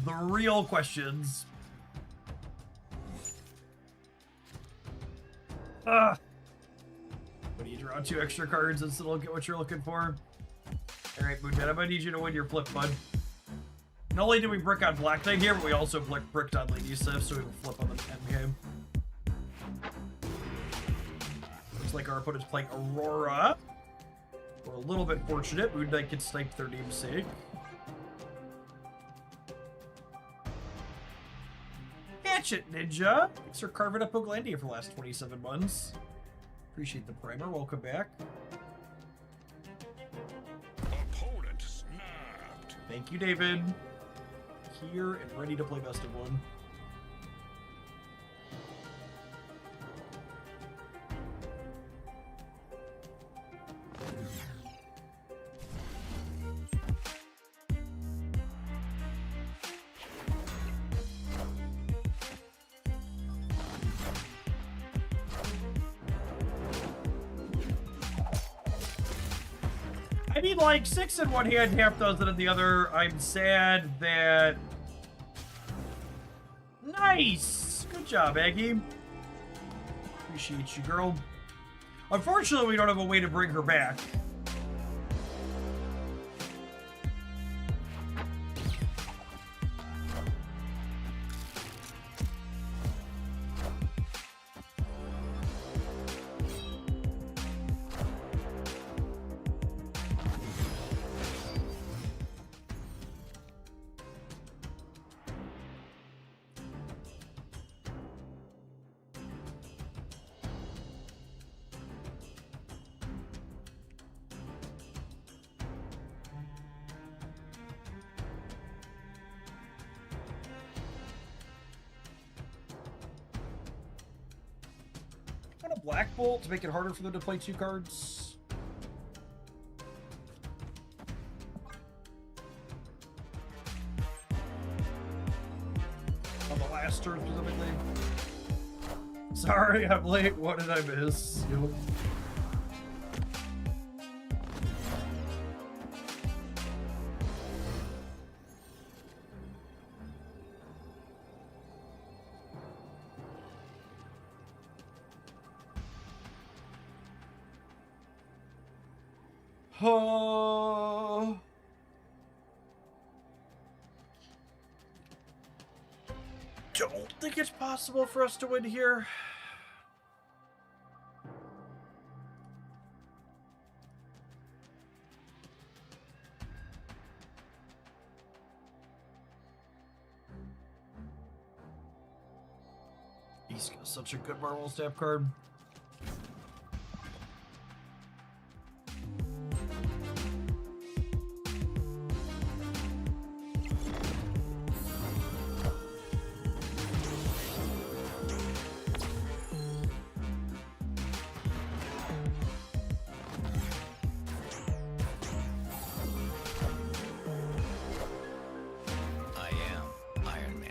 the real questions. What do you draw 2 extra cards and still get what you're looking for? Alright, Moonman, I'm gonna need you to win your flip, bud. Not only did we brick on Black Knight here, but we also bricked on Lady Sif, so we will flip on the end game. Looks like our opponent's playing Aurora. We're a little bit fortunate. Moon Knight can snipe their namesake. Hatchet Ninja! Thanks for carving up Oglandia for the last 27 months. Appreciate the primer. Welcome back. Opponent snapped. Thank you, David. Here and ready to play best of 1. I need like 6 in one hand, half dozen in the other. I'm sad that... Nice! Good job, Aggie. Appreciate you, girl. Unfortunately, we don't have a way to bring her back. A Black Bolt to make it harder for them to play 2 cards. On the last turn specifically. Sorry, I'm late. What did I miss? Yep. Don't think it's possible for us to win here. He's got such a good Marvel Snap card. I am Iron Man.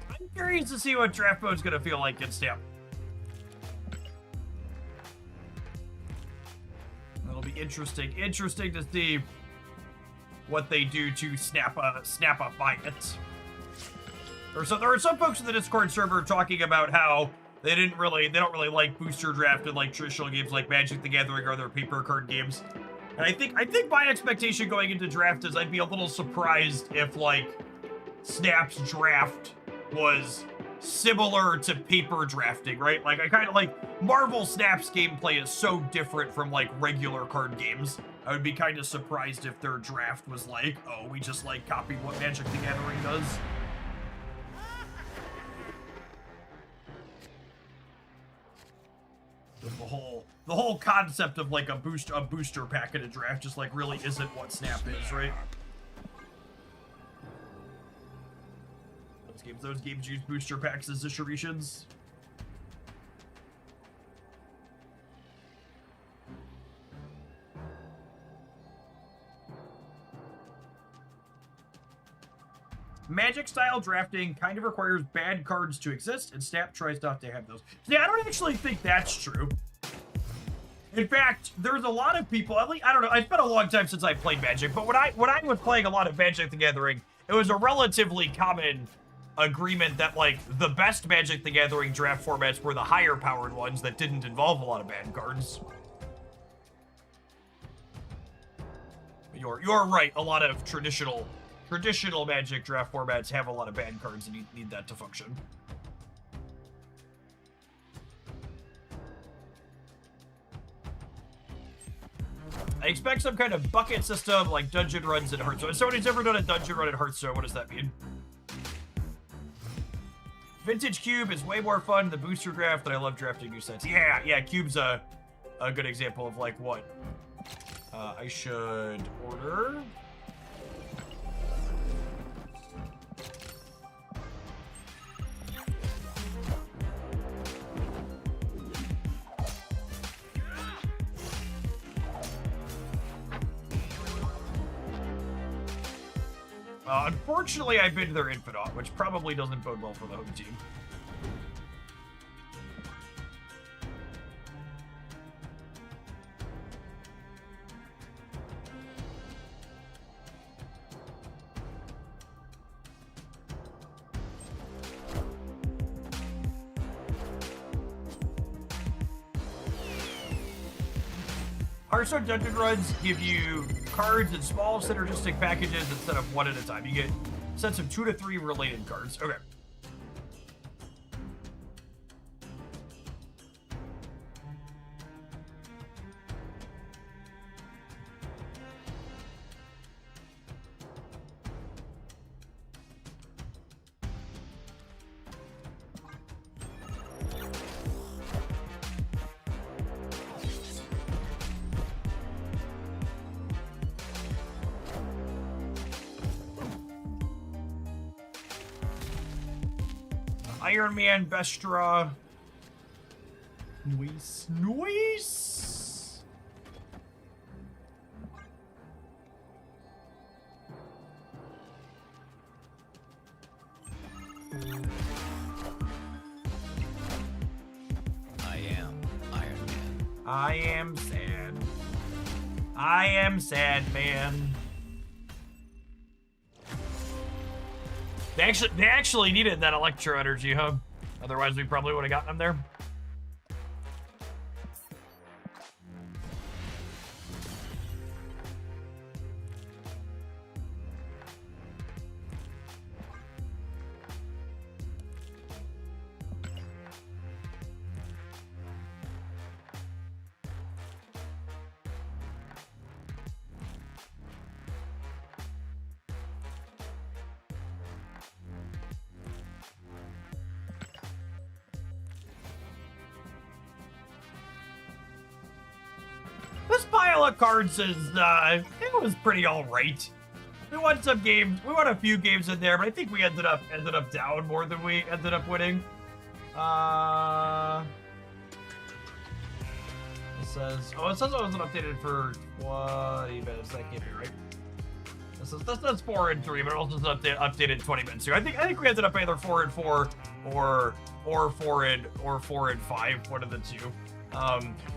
I'm curious to see what draft mode's gonna feel like in Stamp. That'll be interesting. Interesting to see what they do to snap a fight. There are some folks in the Discord server talking about how they don't really like booster draft in like traditional games like Magic the Gathering or other paper card games. And I think my expectation going into draft is I'd be a little surprised if like Snap's draft was similar to paper drafting, right? Like I kind of like Marvel Snap's gameplay is so different from like regular card games. I would be kind of surprised if their draft was like, oh, we just like copied what Magic the Gathering does. The whole concept of like a booster pack in a draft just like really isn't what Snap is, right? Those games use booster packs as distributions. Magic style drafting kind of requires bad cards to exist, and Snap tries not to have those. Yeah, I don't actually think that's true. In fact, there's a lot of people, at least, I don't know, it's been a long time since I played Magic, but when I was playing a lot of Magic the Gathering, it was a relatively common agreement that, like, the best Magic the Gathering draft formats were the higher powered ones that didn't involve a lot of bad cards. You're right, a lot of traditional Magic draft formats have a lot of bad cards and you need that to function. I expect some kind of bucket system like dungeon runs in Hearthstone. If somebody's ever done a dungeon run in Hearthstone, what does that mean? Vintage Cube is way more fun than booster draft, and I love drafting new sets. Yeah, Cube's a good example of like what I should order. Unfortunately, I've been to their Infinite, which probably doesn't bode well for the home team. Hearthstone Dungeon Runs give you cards in small synergistic packages instead of one at a time. You get sets of 2 to 3 related cards. Okay. Iron Man, Bestra. Noise. Noise! I am Iron Man. I am sad. I am sad, man. They actually needed that Electro Energy Hub. Otherwise, we probably would have gotten them there. This pile of cards is, it was pretty alright. We won some games, we won a few games in there, but I think we ended up down more than we ended up winning. It says it wasn't updated for 20 minutes. That can't be right. This says 4 and 3, but it also says updated 20 minutes too. I think we ended up either 4 and 4 or 4 and 5, one of the two.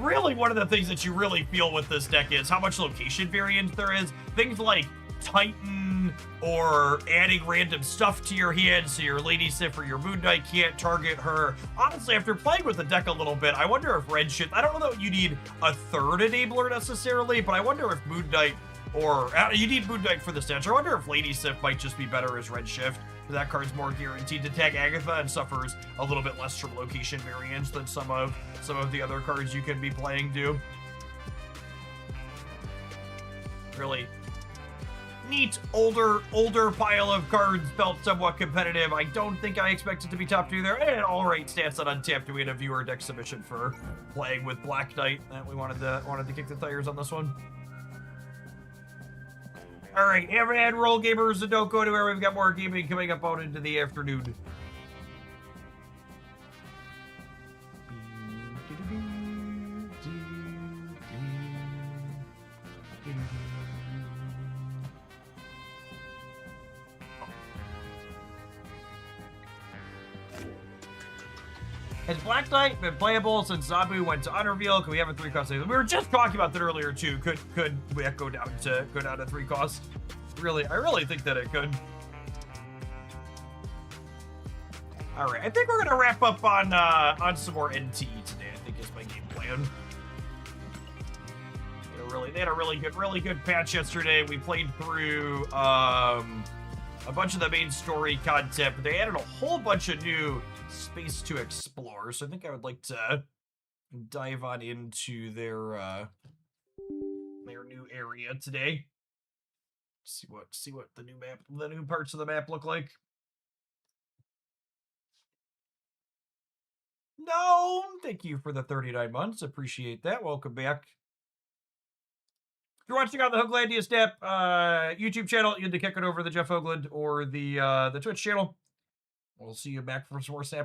Really, one of the things that you really feel with this deck is how much location variance there is. Things like Titan or adding random stuff to your hand so your Lady Sif or your Moon Knight can't target her. Honestly, after playing with the deck a little bit, I wonder if Redshift, I don't know that you need a third enabler necessarily, but I wonder if Moon Knight or you need Moon Knight for the stats. I wonder if Lady Sif might just be better as Redshift. That card's more guaranteed to tag Agatha and suffers a little bit less from location variance than some of the other cards you can be playing do. Really neat older pile of cards, felt somewhat competitive. I don't think I expect it to be top 2 there. And all right stats on Untapped. We had a viewer deck submission for playing with Black Knight, and we wanted to kick the tires on this one. All right, haven't had roll gamers, so don't go anywhere. We've got more gaming coming up out into the afternoon. Has Black Knight been playable since Zabu went to unreveal? Can we have a 3-cost? We were just talking about that earlier too. Could we go down to 3 costs? Really, I really think that it could. All right, I think we're gonna wrap up on some more NTE today. I think is my game plan. They had a really good patch yesterday. We played through a bunch of the main story content, but they added a whole bunch of new space to explore. So I think I would like to dive on into their new area today. See what the new parts of the map look like. No, thank you for the 39 months. Appreciate that. Welcome back. If you're watching on the Hooglandia Step YouTube channel, you need to kick it over to the Jeff Hoogland or the Twitch channel. We'll see you back for some more Snap.